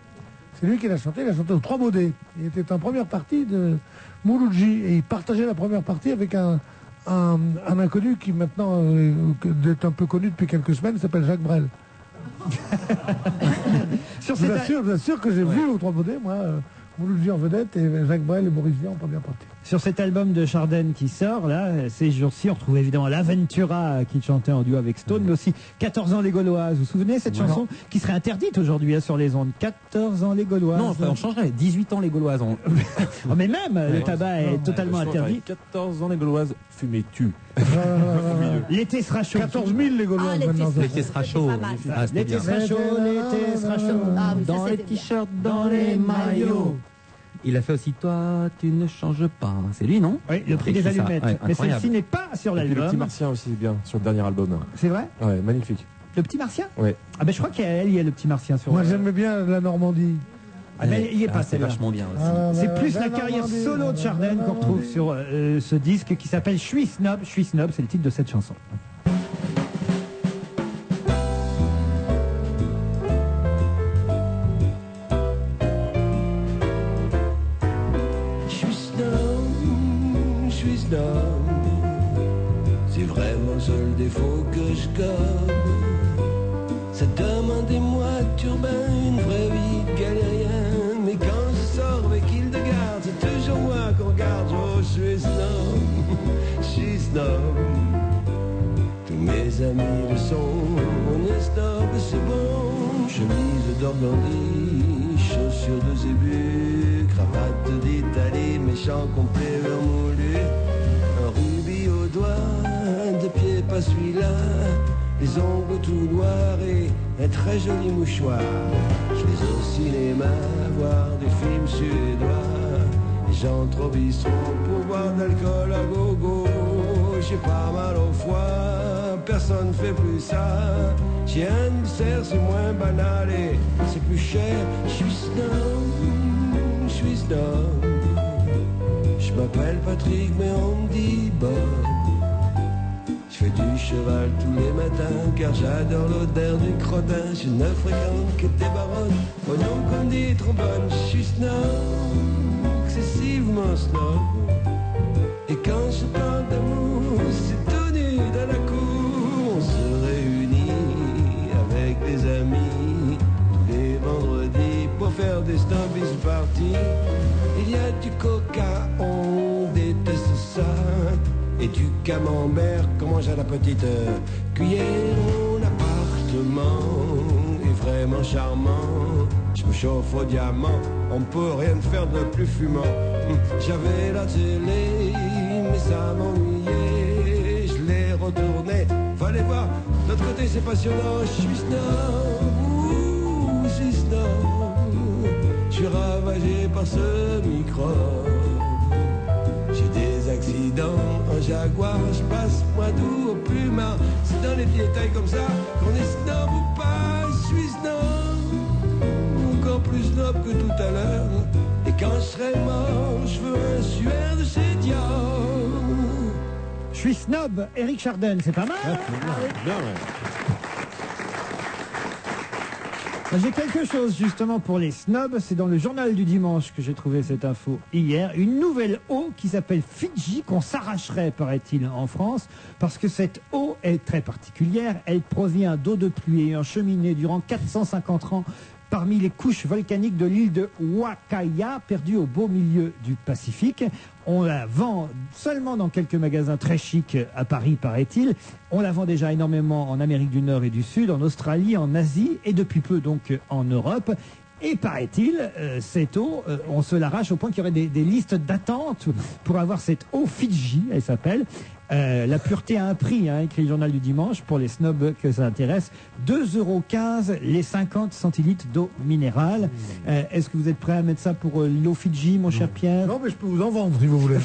C'est lui qui l'a chanté, il a chanté aux Trois Baudets. Il était en première partie de Mouloudji et il partageait la première partie avec un inconnu qui maintenant est un peu connu depuis quelques semaines, s'appelle Jacques Brel. Sur Je vous assure que j'ai vu aux Trois Baudets, moi, Mouloudji en vedette et Jacques Brel et Boris Vian en première partie. Sur cet album de Chardin qui sort, là, ces jours-ci, on retrouve évidemment l'Aventura qui chantait en duo avec Stone, mais aussi 14 ans les Gauloises. Vous vous souvenez cette chanson qui serait interdite aujourd'hui hein, sur les ondes? 14 ans les Gauloises. Non, on changerait. 18 ans les Gauloises. Oh, mais même, le tabac est totalement interdit. 14 ans les Gauloises, fumez-tu. L'été sera chaud. 14 000 les Gauloises maintenant. L'été sera chaud. Ah, c'était L'été bien. sera chaud, l'été sera chaud. Ah, mais ça, Dans les c'était bien. t-shirts, dans les maillots. Il a fait aussi Toi, tu ne changes pas. C'est lui, non? Oui, le prix des C'est ça, allumettes. ouais, Mais incroyable. celle-ci n'est pas sur Et puis le Petit l'album. Martien aussi, bien, sur le dernier album. C'est vrai? Ouais, magnifique. Le petit Martien? Ouais. Ah ben je crois qu'il y a le petit Martien sur. Moi j'aimais bien la Normandie. Ah ben il y est pas c'est celle-là. vachement bien aussi. C'est plus la carrière solo de Chardin qu'on retrouve sur ce disque qui s'appelle Je suis snob. Je suis snob, c'est le titre de cette chanson. Je suis snob, c'est vraiment le seul défaut que je gobe. Ça demande des mois de turbin, une vraie vie de galérien. Mais quand je sors avec Hildegarde, c'est toujours moi qu'on regarde. Oh, je suis snob, je suis snob. Tous mes amis le sont, on est snob, c'est bon. Chemise d'organdie, chaussures de zébu, cravate d'Italie, méchant complet vermoulu. Un rubis au doigt, de pied pas celui-là, les ongles tout noirs et un très joli mouchoir. Je vais au cinéma voir des films suédois, les gens trop bistrot pour boire d'alcool à gogo. J'ai pas mal au foie, personne fait plus ça. J'ai un ulcère, c'est moins banal et c'est plus cher. Je suis snob, je suis snob. Je m'appelle Patrick mais on me dit Bob. Je fais du cheval tous les matins car j'adore l'odeur du crottin. Je ne fréquente que des baronnes, au nom qu'on dit trombone. Je suis snob, excessivement snob. Et quand je parle d'amour, c'est tout nu dans la cour. On se réunit avec des amis tous les vendredis pour faire des snobbies parties. Il y a du coca, on déteste ça, et du camembert qu'on mange à la petite cuillère. Mon appartement est vraiment charmant. Je me chauffe au diamant, on peut rien faire de plus fumant. J'avais la télé, mais ça m'ennuyait. Je l'ai retourné, fallait voir, de l'autre côté c'est passionnant. Je suis snob, je suis snob. Je suis ravagé par ce microbe. J'ai des accidents en Jaguar, je passe moins doux au plumard. C'est dans les détails comme ça qu'on est snob ou pas. Je suis snob, encore plus snob que tout à l'heure. Et quand je serai mort, je veux un suaire de chez Dior. Je Je suis snob, Eric Chardin, c'est pas mal. Bien, ouais. J'ai quelque chose justement pour les snobs, c'est dans le journal du dimanche que j'ai trouvé cette info hier. Une nouvelle eau qui s'appelle Fidji, qu'on s'arracherait, paraît-il, en France, parce que cette eau est très particulière. Elle provient d'eau de pluie ayant cheminé durant 450 ans parmi les couches volcaniques de l'île de Wakaya, perdue au beau milieu du Pacifique. On la vend seulement dans quelques magasins très chics à Paris, paraît-il. On la vend déjà énormément en Amérique du Nord et du Sud, en Australie, en Asie et depuis peu donc en Europe. Et paraît-il, cette eau, on se l'arrache au point qu'il y aurait des listes d'attente pour avoir cette eau Fidji, elle s'appelle. La pureté a un prix, hein, écrit le journal du dimanche, pour les snobs que ça intéresse. 2,15 € les 50 centilitres d'eau minérale. Est-ce que vous êtes prêt à mettre ça pour l'eau Fidji, mon cher Pierre? Non, mais je peux vous en vendre si vous voulez.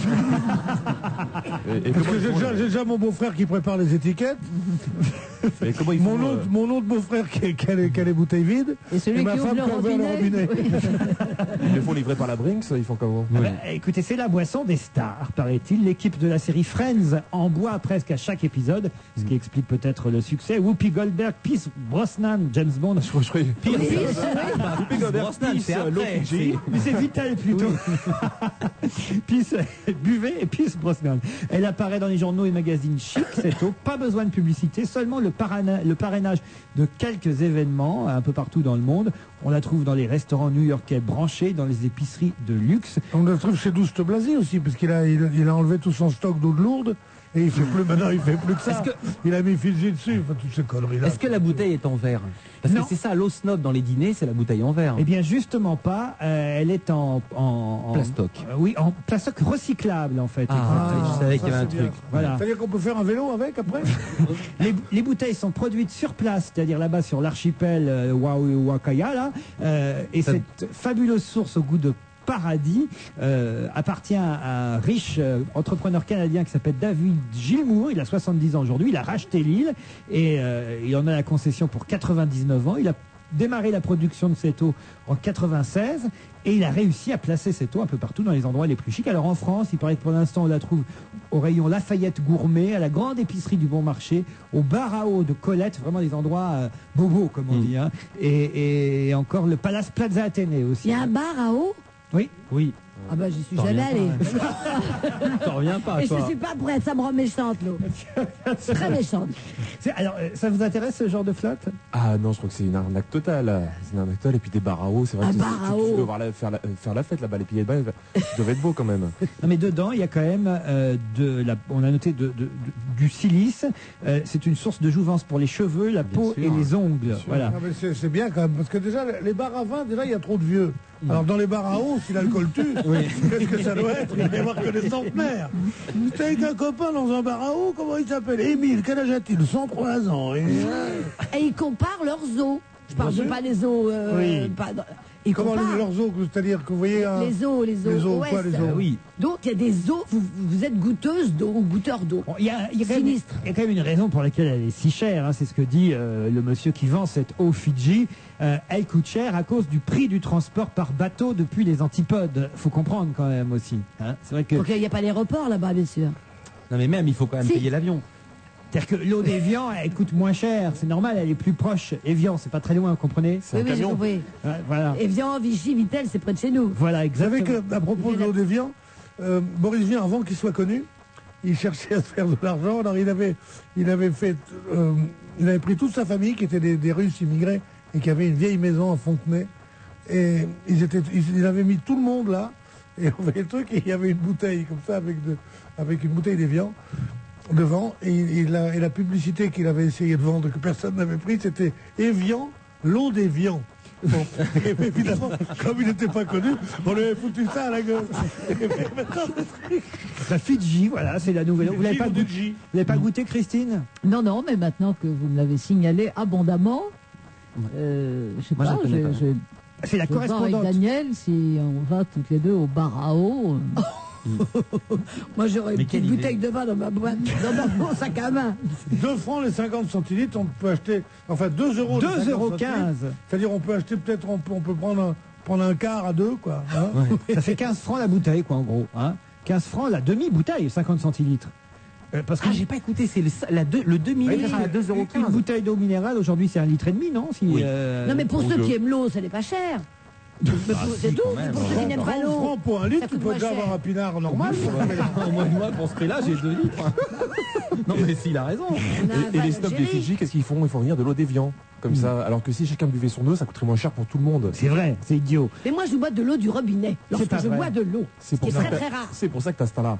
Parce que j'ai déjà mon beau-frère qui prépare les étiquettes. Mon autre beau-frère qui a les bouteilles vides. Et celui ma qui femme ouvre qui a ouvert le robinet. Ils les font livrer par la Brinks, ils font comment? Écoutez, c'est la boisson des stars, paraît-il. L'équipe de la série Friends en boit presque à chaque épisode, ce qui explique peut-être le succès. Whoopi Goldberg, Pierce Brosnan, James Bond. Whoopi Goldberg, mais c'est Vital plutôt. Pierce Buvez et Pierce Brosnan. Elle apparaît dans les journaux et magazines chics, cette eau. Pas besoin de publicité, seulement le parrainage de quelques événements un peu partout dans le monde. On la trouve dans les restaurants new-yorkais branchés, dans les épiceries de luxe. On la trouve chez Douste Blasi aussi, parce qu'il a enlevé tout son stock d'eau de Lourdes. Et il fait plus, maintenant il fait plus que ça. Il a mis Fidji dessus, enfin, toutes ces conneries-là. Est-ce que la bouteille est en verre? Parce que c'est ça, l'eau snob dans les dîners, c'est la bouteille en verre. Eh bien, justement pas. Elle est en plastoc. Oui, en plastoc recyclable, en fait. Je savais qu'il y avait un truc. Voilà. C'est-à-dire qu'on peut faire un vélo avec, après? Les bouteilles sont produites sur place, c'est-à-dire là-bas sur l'archipel Wakaya, là. Et cette fabuleuse source au goût de paradis appartient à un riche entrepreneur canadien qui s'appelle David Gilmour. Il a 70 ans aujourd'hui, il a racheté l'île et il en a la concession pour 99 ans. Il a démarré la production de cette eau en 96 et il a réussi à placer cette eau un peu partout dans les endroits les plus chics. Alors en France, il paraît que pour l'instant on la trouve au rayon Lafayette Gourmet, à la grande épicerie du Bon Marché, au bar à eau de Colette, vraiment des endroits bobos comme on dit, hein. Et encore le Palace Plaza Athénée aussi. Il y a un bar à eau? Oui, oui. Ah bah j'y suis jamais allée. T'en reviens pas, et toi. je suis pas prête, ça me rend méchante l'eau. Très méchante. Alors, ça vous intéresse ce genre de flotte? Ah non, je crois que c'est une arnaque totale. C'est une arnaque totale. Et puis des bars à eau, c'est vrai que tu dois faire la fête là-bas, les piliers de bain, ça devait être beau quand même. Non mais dedans, il y a quand même on a noté du silice. C'est une source de jouvence pour les cheveux, la peau et les ongles. Voilà. Ah, mais c'est bien quand même, parce que déjà, les bars à vin, déjà, il y a trop de vieux. Alors dans les bars à eau, si l'alcool tue, qu'est-ce que ça doit être? Il va y avoir que des centenaires. J'étais avec un copain dans un bar à eau, comment il s'appelle? Émile, quel âge a-t-il? 103 ans. Et ils comparent leurs os. Je parle pas des os. Comment leurs os? C'est-à-dire que vous voyez... Les os. Les os, quoi, les os? Oui. Donc il y a des os, vous êtes goûteuse d'eau, goûteur d'eau. Il y a quand même une raison pour laquelle elle est si chère, hein, c'est ce que dit le monsieur qui vend cette eau Fidji. Elle coûte cher à cause du prix du transport par bateau depuis les antipodes. Faut comprendre quand même aussi. Hein. C'est vrai que... Donc il n'y a pas d'aéroport là-bas, bien sûr. Non mais même, il faut quand même payer l'avion. C'est-à-dire que l'eau d'Évian, elle coûte moins cher, c'est normal, elle est plus proche. Évian, c'est pas très loin, vous comprenez? Oui, j'ai compris. Voilà. Évian, Vichy, Vitel, c'est près de chez nous. Voilà, exactement. Vous savez qu'à propos de l'eau d'Évian, Boris Vian, avant qu'il soit connu, il cherchait à se faire de l'argent. Alors il avait pris toute sa famille qui étaient des Russes immigrés et qui avaient une vieille maison à Fontenay. Et il avait mis tout le monde là, et on voyait le truc, et il y avait une bouteille comme ça avec une bouteille d'Évian devant, et la publicité qu'il avait essayé de vendre, que personne n'avait pris, c'était Évian, l'eau d'Évian. Bon, et évidemment, comme il n'était pas connu, on lui avait foutu ça à la gueule. La Fidji, voilà, c'est la nouvelle. Vous l'avez pas goûté, Christine? Non, mais maintenant que vous me l'avez signalé abondamment, je sais pas, c'est la correspondante. Avec Daniel, si on va toutes les deux au bar à eau. Moi j'aurais une petite bouteille de vin dans ma boîte, dans mon sac à main. 2 francs les 50 centilitres, on peut acheter, enfin 2 euros. 2,15 €. C'est-à-dire on peut acheter peut-être, on peut prendre un quart à 2, quoi. Hein. Ça fait 15 francs la bouteille, quoi, en gros. Hein. 15 francs la demi-bouteille, 50 centilitres. Parce que j'ai pas écouté, c'est le 2 millilitres à 2,15 €. Une bouteille d'eau minérale, aujourd'hui, c'est 1,5 litre, non Non, mais pour ceux qui aiment l'eau, ça n'est pas cher. C'est tout, pour ceux qui n'aiment pas l'eau. Francs pour un litre, ça tu coûte peux moins déjà cher. avoir un pinard normal. Moi, pour ce prix-là, j'ai 2 litres. Non, mais s'il a raison. Et les stocks des Fidji, qu'est-ce qu'ils font? Ils font venir de l'eau d'évian. Comme ça, alors que si chacun buvait son eau, ça coûterait moins cher pour tout le monde. C'est vrai, c'est idiot. Mais moi, je bois de l'eau du robinet. Lorsque je bois de l'eau. C'est pour, très très rare. C'est pour ça que t'as ce là.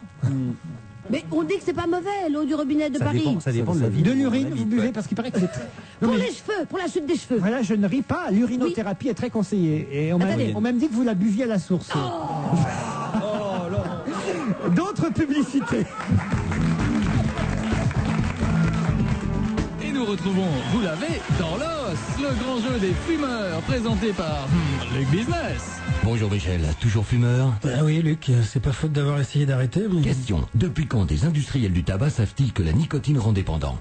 Mais on dit que c'est pas mauvais, l'eau du robinet de Paris. Ça dépend de la vie. De l'urine, vous buvez, parce qu'il paraît que c'est très... Pour les cheveux, pour la chute des cheveux. Voilà, je ne ris pas, l'urinothérapie est très conseillée. Et on m'a même dit que vous la buviez à la source. D'autres publicités. Et nous retrouvons Vous l'avez dans l'os, le grand jeu des fumeurs, présenté par Luc Business. Bonjour Michel, toujours fumeur? Oui Luc, c'est pas faute d'avoir essayé d'arrêter. Mais... Question, depuis quand des industriels du tabac savent-ils que la nicotine rend dépendant?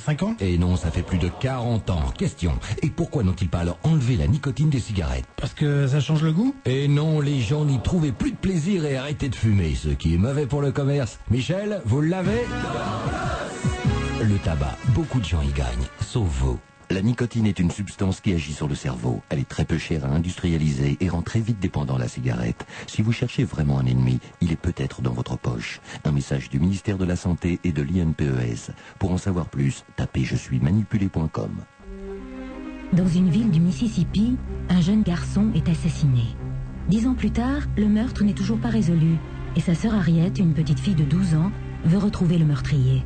5 ans? Et non, ça fait plus de 40 ans. Question, et pourquoi n'ont-ils pas alors enlevé la nicotine des cigarettes? Parce que ça change le goût? Et non, les gens n'y trouvaient plus de plaisir et arrêtaient de fumer, ce qui est mauvais pour le commerce. Michel, vous l'avez? Le tabac, beaucoup de gens y gagnent, sauf vous. La nicotine est une substance qui agit sur le cerveau. Elle est très peu chère à industrialiser et rend très vite dépendant la cigarette. Si vous cherchez vraiment un ennemi, il est peut-être dans votre poche. Un message du ministère de la Santé et de l'INPES. Pour en savoir plus, tapez je suis manipulé.com. Dans une ville du Mississippi, un jeune garçon est assassiné. 10 ans plus tard, le meurtre n'est toujours pas résolu. Et sa sœur Harriet, une petite fille de 12 ans, veut retrouver le meurtrier.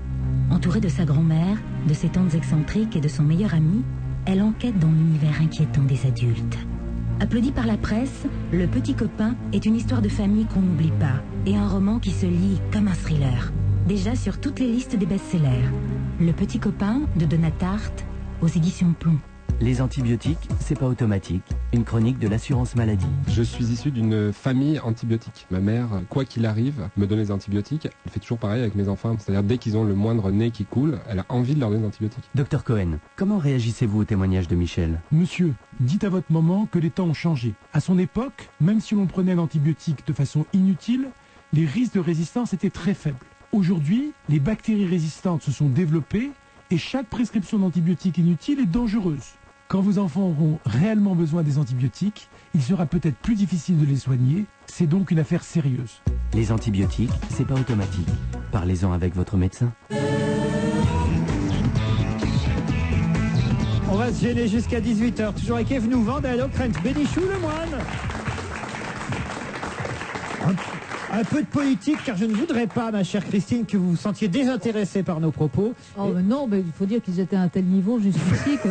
Entourée de sa grand-mère, de ses tantes excentriques et de son meilleur ami, elle enquête dans l'univers inquiétant des adultes. Applaudi par la presse, Le Petit Copain est une histoire de famille qu'on n'oublie pas et un roman qui se lit comme un thriller. Déjà sur toutes les listes des best-sellers. Le Petit Copain de Donna Tartt aux éditions Plomb. Les antibiotiques, c'est pas automatique. Une chronique de l'assurance maladie. Je suis issu d'une famille antibiotique. Ma mère, quoi qu'il arrive, me donne les antibiotiques. Elle fait toujours pareil avec mes enfants. C'est-à-dire, dès qu'ils ont le moindre nez qui coule, elle a envie de leur donner des antibiotiques. Docteur Cohen, comment réagissez-vous au témoignage de Michel? Monsieur, dites à votre maman que les temps ont changé. À son époque, même si l'on prenait l'antibiotique de façon inutile, les risques de résistance étaient très faibles. Aujourd'hui, les bactéries résistantes se sont développées et chaque prescription d'antibiotiques inutile est dangereuse. Quand vos enfants auront réellement besoin des antibiotiques, il sera peut-être plus difficile de les soigner. C'est donc une affaire sérieuse. Les antibiotiques, c'est pas automatique. Parlez-en avec votre médecin. On va se gêner jusqu'à 18h. Toujours avec Evenou, Vandel, Ockrent, Bénichou, Lemoine. Un peu de politique, car je ne voudrais pas, ma chère Christine, que vous vous sentiez désintéressée par nos propos. Oh, mais non, mais il faut dire qu'ils étaient à un tel niveau jusqu'ici que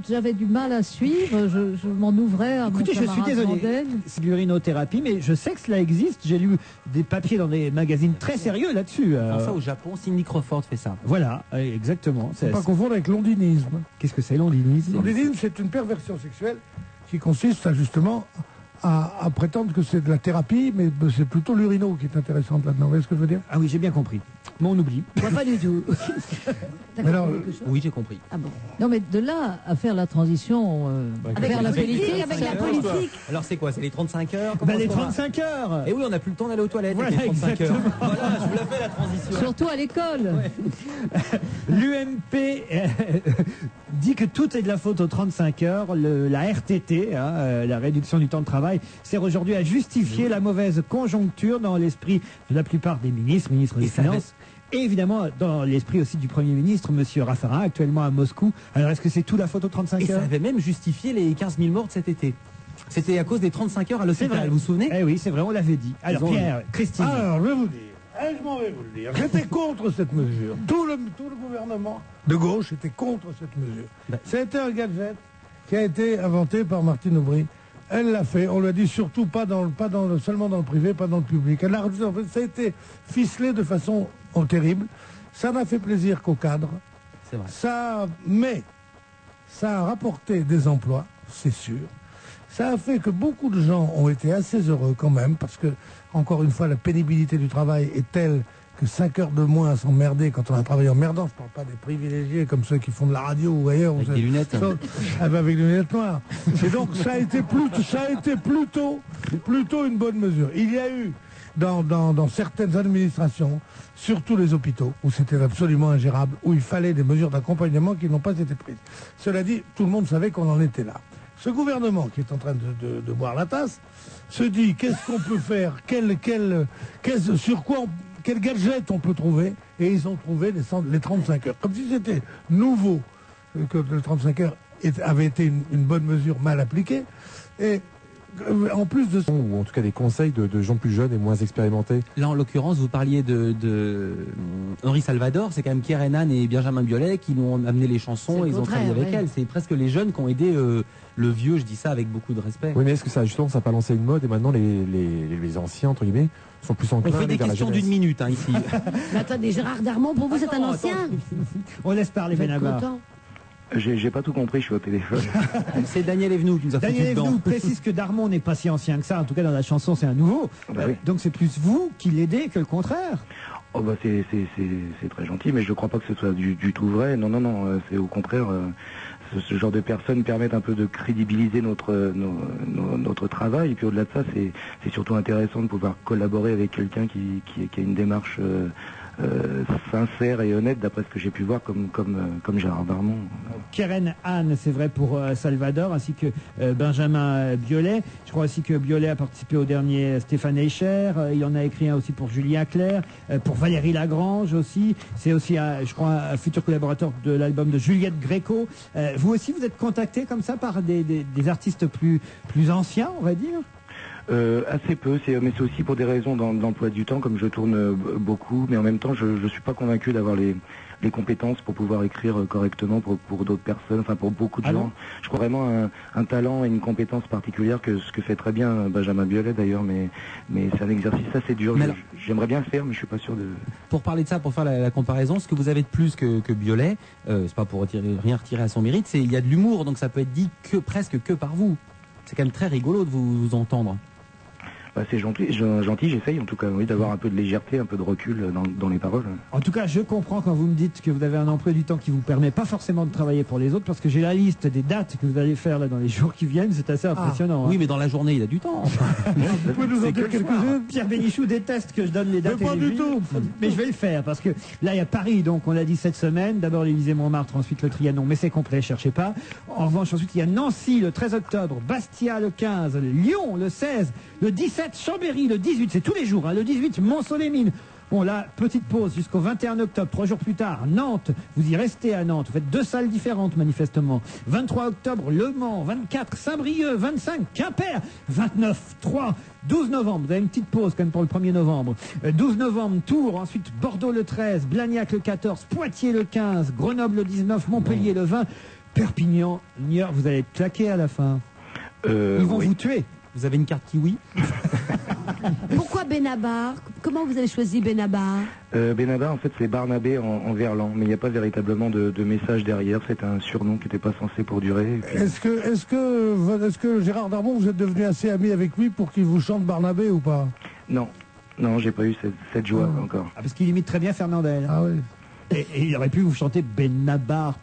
j'avais du mal à suivre. Je m'en ouvrais à Écoutez, mon je suis camarade désolé, Mandel. c'est de l'urinothérapie, mais je sais que cela existe. J'ai lu des papiers dans des magazines très sérieux là-dessus. Ça, au Japon, Cindy Crawford fait ça. Voilà, exactement. Faut pas confondre avec l'ondinisme. Qu'est-ce que c'est l'ondinisme? L'ondinisme, c'est une perversion sexuelle qui consiste à justement à prétendre que c'est de la thérapie, mais c'est plutôt l'urino qui est intéressante là-dedans. Vous voyez ce que je veux dire? Ah oui, j'ai bien compris. Mais on oublie. Moi, pas du tout. Mais alors, oui, j'ai compris. Ah bon. Non, mais de là à faire la transition vers la politique, avec la politique. Alors c'est quoi? C'est les 35 heures? Les 35 heures. Et oui, on n'a plus le temps d'aller aux toilettes Voilà, avec les 35 heures. exactement. Voilà, je vous la fais la transition. surtout à l'école. L'UMP dit que tout est de la faute aux 35 heures. La RTT, la réduction du temps de travail, sert aujourd'hui à justifier la mauvaise conjoncture dans l'esprit de la plupart des ministres des Finances. Et évidemment, dans l'esprit aussi du Premier ministre, M. Raffarin, actuellement à Moscou. Alors, est-ce que c'est tout la faute aux 35 Et heures? ça avait même justifié les 15 000 morts de cet été. C'était à cause des 35 heures à l'hôpital, vous vous souvenez? Eh oui, c'est vrai, on l'avait dit. Alors, Pierre, Christine. Alors, je vais vous dire, je m'en vais vous le dire, j'étais contre cette mesure. Tout le gouvernement de gauche était contre cette mesure. Ça a été un gadget qui a été inventé par Martine Aubry. Elle l'a fait, on lui a dit surtout seulement dans le privé, pas dans le public. Elle l'a refusé, en fait, ça a été ficelé de façon terrible. Ça n'a fait plaisir qu'aux cadres. C'est vrai. Mais ça a rapporté des emplois, c'est sûr. Ça a fait que beaucoup de gens ont été assez heureux quand même, parce que, encore une fois, la pénibilité du travail est telle que 5 heures de moins à s'emmerder quand on a un travail emmerdant. Je ne parle pas des privilégiés comme ceux qui font de la radio ou ailleurs. Avec des lunettes. Avec des lunettes noires. Et donc ça a été plutôt une bonne mesure. Il y a eu dans certaines administrations, surtout les hôpitaux, où c'était absolument ingérable, où il fallait des mesures d'accompagnement qui n'ont pas été prises. Cela dit, tout le monde savait qu'on en était là. Ce gouvernement qui est en train de boire la tasse se dit qu'est-ce qu'on peut faire, quel gadget on peut trouver, et ils ont trouvé les 35 heures. Comme si c'était nouveau que le 35 heures avait été une bonne mesure mal appliquée. Et en plus de ça, ou en tout cas des conseils de gens plus jeunes et moins expérimentés. Là, en l'occurrence, vous parliez de Henri Salvador, c'est quand même Pierre Hénan et Benjamin Biolay qui nous ont amené les chansons et ils ont travaillé avec elle. C'est presque les jeunes qui ont aidé le vieux, je dis ça avec beaucoup de respect. Oui, mais est-ce que ça, justement, ça n'a pas lancé une mode et maintenant les anciens, entre guillemets, sont plus enclins on fait des questions d'une minute ici. Mais attendez, Gérard Darmon, pour vous, c'est un ancien. On laisse parler Benabar. J'ai pas tout compris, je suis au téléphone. C'est Daniel Evenou qui nous a foutu dedans. Daniel Evenou précise que Darmon n'est pas si ancien que ça, en tout cas dans la chanson c'est un nouveau. Bah oui. Donc c'est plus vous qui l'aidez que le contraire. Oh bah c'est très gentil, mais je ne crois pas que ce soit du tout vrai. Non, c'est au contraire, ce genre de personnes permettent un peu de crédibiliser notre travail. Et puis au-delà de ça, c'est surtout intéressant de pouvoir collaborer avec quelqu'un qui a une démarche sincère et honnête, d'après ce que j'ai pu voir, comme Gérard Darmon. Keren Anne, c'est vrai pour Salvador, ainsi que Benjamin Biolay. Je crois aussi que Biolay a participé au dernier Stéphane Eicher. Il en a écrit un aussi pour Julien Clerc, pour Valérie Lagrange aussi. C'est aussi, je crois, un futur collaborateur de l'album de Juliette Gréco. Vous aussi, vous êtes contacté comme ça par des artistes plus anciens, on va dire? Assez peu, mais c'est aussi pour des raisons d'emploi du temps, comme je tourne beaucoup, mais en même temps je suis pas convaincu d'avoir les compétences pour pouvoir écrire correctement pour d'autres personnes, enfin pour beaucoup de gens. Non. Je crois vraiment à un talent et une compétence particulière ce que fait très bien Benjamin Biolay d'ailleurs, mais c'est un exercice assez dur. J'aimerais bien le faire, mais je suis pas sûr de... Pour parler de ça, pour faire la comparaison, ce que vous avez de plus que Biolay, c'est pas pour rien retirer à son mérite, il y a de l'humour, donc ça peut être dit presque que par vous. C'est quand même très rigolo de vous entendre. C'est gentil, j'essaye en tout cas, oui, d'avoir un peu de légèreté, un peu de recul dans les paroles. En tout cas, je comprends quand vous me dites que vous avez un emploi du temps qui vous permet pas forcément de travailler pour les autres, parce que j'ai la liste des dates que vous allez faire là dans les jours qui viennent, c'est assez impressionnant. Oui, mais dans la journée, il a du temps. Vous pouvez nous en dire quelques-unes? Pierre Bénichou déteste que je donne les dates. Mais pas du tout. Mais je vais le faire, parce que là, il y a Paris, donc on l'a dit cette semaine, d'abord l'Élysée-Montmartre, ensuite le Trianon, mais c'est complet, cherchez pas. En revanche, ensuite, il y a Nancy le 13 octobre, Bastia le 15, Lyon le 16, le 17, Chambéry le 18, c'est tous les jours, le 18, Mont-Soleil-Mines. Bon, là, petite pause jusqu'au 21 octobre, 3 jours plus tard, Nantes, vous y restez à Nantes, vous faites 2 salles différentes manifestement. 23 octobre, Le Mans, 24, Saint-Brieuc, 25, Quimper, 29, 3, 12 novembre, vous avez une petite pause quand même pour le 1er novembre. 12 novembre, Tours, ensuite Bordeaux le 13, Blagnac le 14, Poitiers le 15, Grenoble le 19, Montpellier le 20, Perpignan, Niort, vous allez être claqué à la fin. Ils vont vous tuer. Vous avez une carte kiwi? Pourquoi Benabar? Comment vous avez choisi Benabar? Benabar, en fait, c'est Barnabé en verlan, mais il n'y a pas véritablement de message derrière. C'est un surnom qui n'était pas censé pour durer. Puis... Est-ce que Gérard Darmon, vous êtes devenu assez ami avec lui pour qu'il vous chante Barnabé ou pas? Non, j'ai pas eu cette joie encore. Parce qu'il imite très bien Fernandel. Ah oui. Et il aurait pu vous chanter Benabar.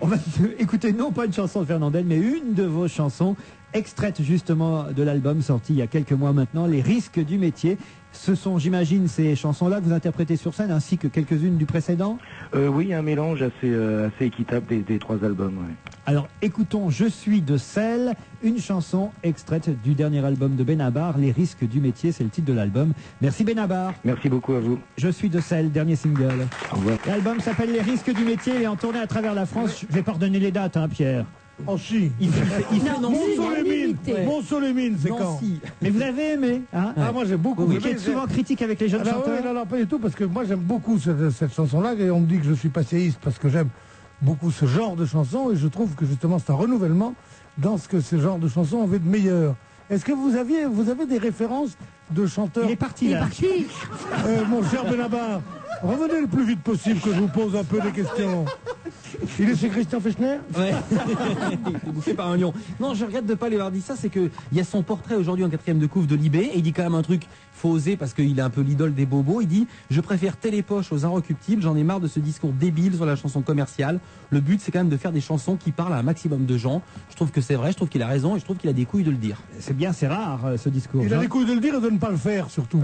On va écouter non pas une chanson de Fernandel, mais une de vos chansons, extraite justement de l'album sorti il y a quelques mois maintenant, Les risques du métier. Ce sont, j'imagine, ces chansons-là que vous interprétez sur scène, ainsi que quelques-unes du précédent? Oui, il y a un mélange assez équitable des 3 albums. Ouais. Alors écoutons Je suis de Celle, une chanson extraite du dernier album de Benabar, Les risques du métier, c'est le titre de l'album. Merci Benabar. Merci beaucoup à vous. Je suis de Celle, dernier single. Au revoir. L'album s'appelle Les risques du métier et en tournée à travers la France. Je vais pas redonner les dates, Pierre. Oh si. Il fait Mont-Soleil-Mines, c'est quand? Mais vous avez aimé, hein? Ah, moi j'ai beaucoup aimé. Vous êtes souvent critique avec les jeunes chanteurs? Non, pas du tout, parce que moi j'aime beaucoup cette chanson-là, et on me dit que je suis passéiste parce que j'aime beaucoup ce genre de chanson, et je trouve que justement c'est un renouvellement dans ce que ce genre de chanson avait de meilleur. Est-ce que vous avez des références de chanteurs? Il est parti là. Mon cher Benabar, revenez le plus vite possible que je vous pose un peu des questions. Il est chez Christian Fechner? Ouais. Il est bouffé par un lion. Non, je regrette de pas lui avoir dit ça, c'est que il y a son portrait aujourd'hui en 4e de couve de Libé, et il dit quand même un truc, faut oser parce qu'il est un peu l'idole des bobos. Il dit: je préfère Télépoche aux Inrecuptibles, j'en ai marre de ce discours débile sur la chanson commerciale. Le but, c'est quand même de faire des chansons qui parlent à un maximum de gens. Je trouve que c'est vrai, je trouve qu'il a raison, et je trouve qu'il a des couilles de le dire. C'est bien, c'est rare ce discours. Il a des couilles de le dire et de ne pas le faire, surtout.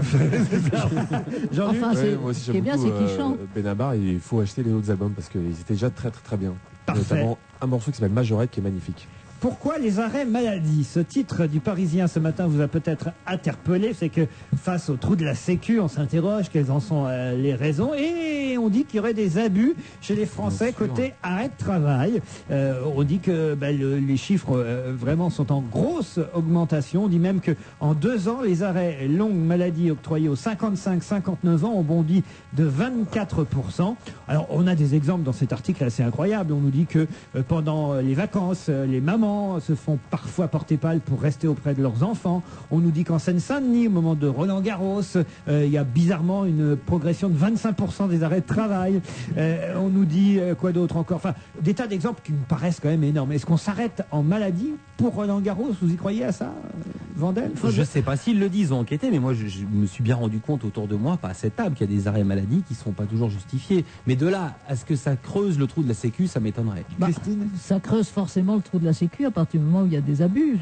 Enfin, moi aussi, ce qui est j'aime bien, beaucoup c'est qu'il chante. Benabar, il faut acheter les autres albums parce qu'ils étaient déjà très très très bien. Parfait. Notamment un morceau qui s'appelle Majorette qui est magnifique. Pourquoi les arrêts maladie? Ce titre du Parisien ce matin vous a peut-être interpellé. C'est que face au trou de la Sécu, on s'interroge quelles en sont les raisons. Et on dit qu'il y aurait des abus chez les Français côté arrêt de travail. On dit que les chiffres vraiment sont en grosse augmentation. On dit même qu'en 2 ans, les arrêts longue maladie octroyés aux 55-59 ans ont bondi de 24%. Alors on a des exemples dans cet article assez incroyables. On nous dit que pendant les vacances, les mamans se font parfois porter pâle pour rester auprès de leurs enfants. On nous dit qu'en Seine-Saint-Denis, au moment de Roland-Garros, il y a bizarrement une progression de 25% des arrêts de travail. On nous dit quoi d'autre encore? Enfin, des tas d'exemples qui me paraissent quand même énormes. Est-ce qu'on s'arrête en maladie pour Roland-Garros? Vous y croyez à ça, Vandel? Je sais pas s'ils le disent ou enquêté, mais moi je me suis bien rendu compte autour de moi, pas à cette table, qu'il y a des arrêts maladie qui sont pas toujours justifiés. Mais de là à ce que ça creuse le trou de la Sécu, ça m'étonnerait. Christine, ça creuse forcément le trou de la Sécu à partir du moment où il y a des abus.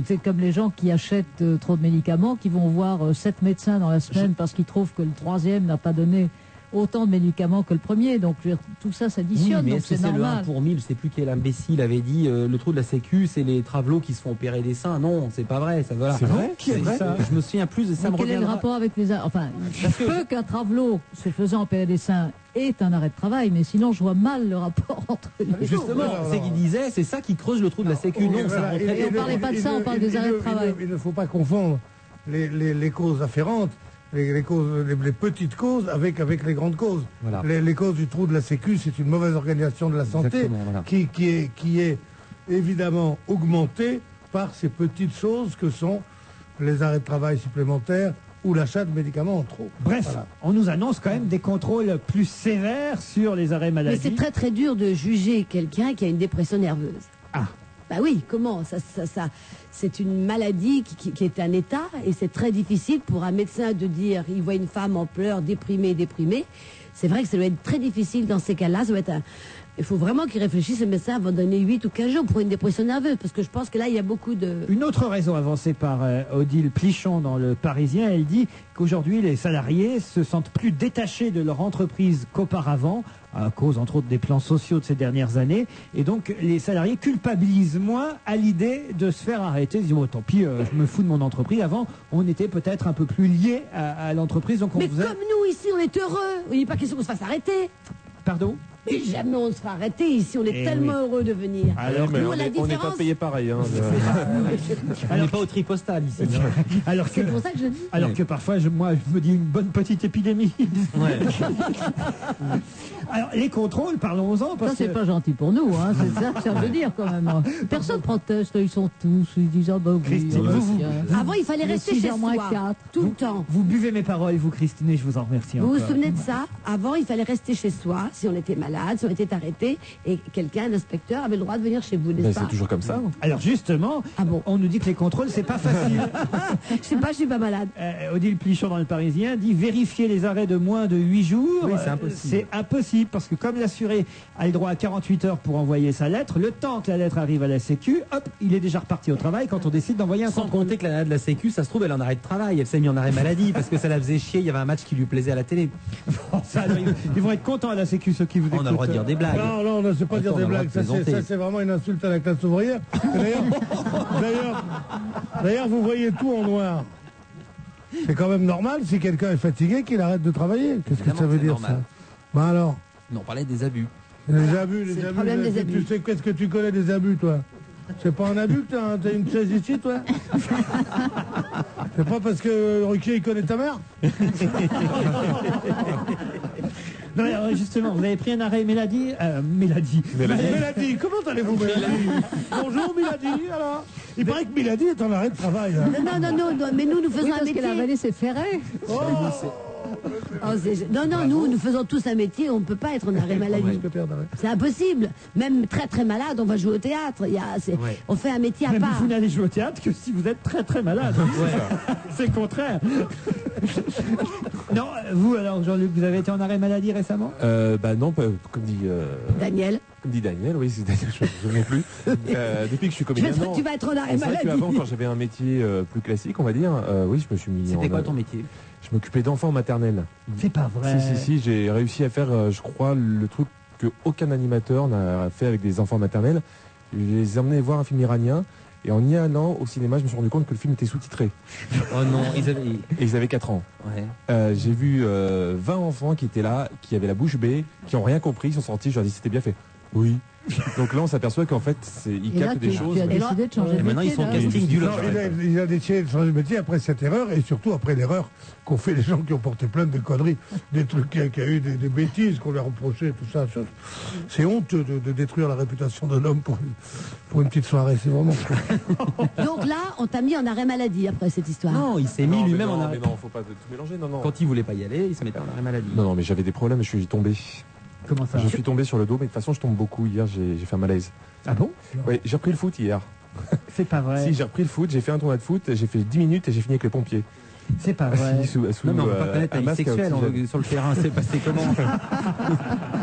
C'est comme les gens qui achètent trop de médicaments, qui vont voir 7 médecins dans la semaine parce qu'ils trouvent que le 3e n'a pas donné autant de médicaments que le premier. Donc je veux dire, tout ça s'additionne. Oui, mais donc c'est le 1 normal. pour 1000, je sais plus quel imbécile avait dit le trou de la Sécu, c'est les travelots qui se font opérer des seins. Non, c'est pas vrai. Ça, voilà. C'est vrai? Qui est vrai? Ça, je me souviens plus de ça. Mais quel est le rapport avec les enfin, il peut qu'un travelot se faisant opérer des seins est un arrêt de travail, mais sinon je vois mal le rapport entre les deux. Justement, c'est qu'il disait, c'est ça qui creuse le trou de la Sécu. Non, ça rentrait. Et on parlait pas de ça, on parle des arrêts de travail. Il ne faut pas confondre les causes afférentes, les petites causes avec les grandes causes. Voilà. Les causes du trou de la Sécu, c'est une mauvaise organisation de la santé voilà. qui est évidemment augmentée par ces petites choses que sont les arrêts de travail supplémentaires ou l'achat de médicaments en trop. Bref, voilà. On nous annonce quand même des contrôles plus sévères sur les arrêts maladie. Mais c'est très très dur de juger quelqu'un qui a une dépression nerveuse. Ah. Bah oui, comment ça c'est une maladie qui est un état, et c'est très difficile pour un médecin de dire, il voit une femme en pleurs, déprimée. C'est vrai que ça doit être très difficile dans ces cas-là. Ça doit être il faut vraiment qu'il réfléchisse, le médecin, avant de donner 8 ou 15 jours pour une dépression nerveuse, parce que je pense que là, il y a beaucoup de... Une autre raison avancée par Odile Plichon dans Le Parisien, elle dit qu'aujourd'hui, les salariés se sentent plus détachés de leur entreprise qu'auparavant, à cause, entre autres, des plans sociaux de ces dernières années. Et donc, les salariés culpabilisent moins à l'idée de se faire arrêter. Ils disent, oh, tant pis, je me fous de mon entreprise. Avant, on était peut-être un peu plus liés à l'entreprise. Donc Mais comme nous, ici, on est heureux. Il n'est pas question qu'on se fasse arrêter. Pardon? Mais jamais on ne sera arrêté ici, on est tellement heureux de venir. Alors nous, on n'est pas payé pareil. Hein, on n'est pas au tripostal ici. C'est pour ça que je dis. Alors que parfois, moi, je me dis une bonne petite épidémie. Ouais. Alors, les contrôles, parlons-en. Ça, c'est pas gentil pour nous, hein, c'est ça que ça veut dire quand même. Personne proteste, ils sont tous, ils disent, ah bah oui. Christine, avant, il fallait rester chez soi, tout le temps. Vous buvez mes paroles, vous, Christine, et je vous en remercie encore. Vous vous souvenez de ça? Avant, il fallait rester chez soi, si on était malade, si on était arrêté, et quelqu'un, un inspecteur, avait le droit de venir chez vous, n'est-ce pas? C'est toujours comme ça. Alors justement, on nous dit que les contrôles, c'est pas facile. Je sais pas, je suis pas malade. Odile Plichon dans Le Parisien dit vérifier les arrêts de moins de 8 jours. Oui, c'est impossible. C'est impossible parce que comme l'assuré a le droit à 48 heures pour envoyer sa lettre, le temps que la lettre arrive à la Sécu, hop, il est déjà reparti au travail quand on décide d'envoyer un Sans contrôle. compter que la nana de la Sécu, ça se trouve, elle en arrêt de travail. Elle s'est mise en arrêt maladie parce que ça la faisait chier. Il y avait un match qui lui plaisait à la télé. Ça, alors, ils vont être contents à la Sécu, ceux qui vous écoutent. On a le droit de dire des blagues. Non, on ne sait pas dire des blagues. Ça, c'est vraiment une insulte à la classe ouvrière. D'ailleurs, vous voyez tout en noir. C'est quand même normal, si quelqu'un est fatigué, qu'il arrête de travailler. Qu'est-ce que ça veut dire, ça? Ben alors? Non, on parlait des abus. Les abus. Tu sais, qu'est-ce que tu connais des abus, toi? C'est pas un abus que t'as une chaise ici, toi? C'est pas parce que Ruquier, il connaît ta mère? Non, alors, justement, vous avez pris un arrêt Mélodie. Mélodie, comment allez-vous, Mélodie? Bonjour, Mélodie, alors. Il paraît que Mélodie est en arrêt de travail. Hein. Non, mais nous faisons un métier. Qu'elle a avalé ses ferrets. Non, nous faisons tous un métier, on ne peut pas être en arrêt maladie. C'est impossible. Même très très malade, on va jouer au théâtre. On fait un métier à part. Vous n'allez jouer au théâtre que si vous êtes très très malade. C'est le contraire. Non, vous alors Jean-Luc, vous avez été en arrêt maladie récemment? Non, comme dit Daniel. Comme dit Daniel, oui, c'est Daniel, je ne sais plus. Depuis que je suis comédien, tu vas être en arrêt maladie. Avant, quand j'avais un métier plus classique, on va dire, oui, je me suis mis. C'était quoi ton métier? Je m'occupais d'enfants maternels. C'est pas vrai. Si, j'ai réussi à faire, je crois, le truc que aucun animateur n'a fait avec des enfants maternels. Je les ai emmenés voir un film iranien. Et en y allant au cinéma, je me suis rendu compte que le film était sous-titré. Oh non, ils avaient 4 ans. Ouais. J'ai vu 20 enfants qui étaient là, qui avaient la bouche bée, qui n'ont rien compris, ils sont sortis, je leur ai dit c'était bien fait. Oui. Donc là, on s'aperçoit qu'en fait, ils captent des choses. Tu as décidé de changer de métier. Maintenant, ils sont au casting du lodge. Il a décidé de changer de métier après cette erreur et surtout après l'erreur qu'ont fait les gens qui ont porté plainte des conneries, des trucs qu'il y a eu, des bêtises qu'on leur reprochait, tout ça. C'est honteux de détruire la réputation d'un homme pour une petite soirée, c'est vraiment. Donc là, on t'a mis en arrêt maladie après cette histoire. Non, il s'est mis lui-même en arrêt. Mais non, faut pas tout mélanger, non. Quand il voulait pas y aller, il se mettait en arrêt maladie. Non, mais j'avais des problèmes, je suis tombé. Comment ça? Je suis tombé sur le dos, mais de toute façon, je tombe beaucoup. Hier, j'ai fait un malaise. Ah bon? Oui, j'ai repris le foot hier. C'est pas vrai. Si, j'ai repris le foot, j'ai fait un tournoi de foot, j'ai fait 10 minutes et j'ai fini avec les pompiers. C'est pas vrai. Non, mais on peut pas connaître la vie sexuelle sur le terrain, c'est passé comment?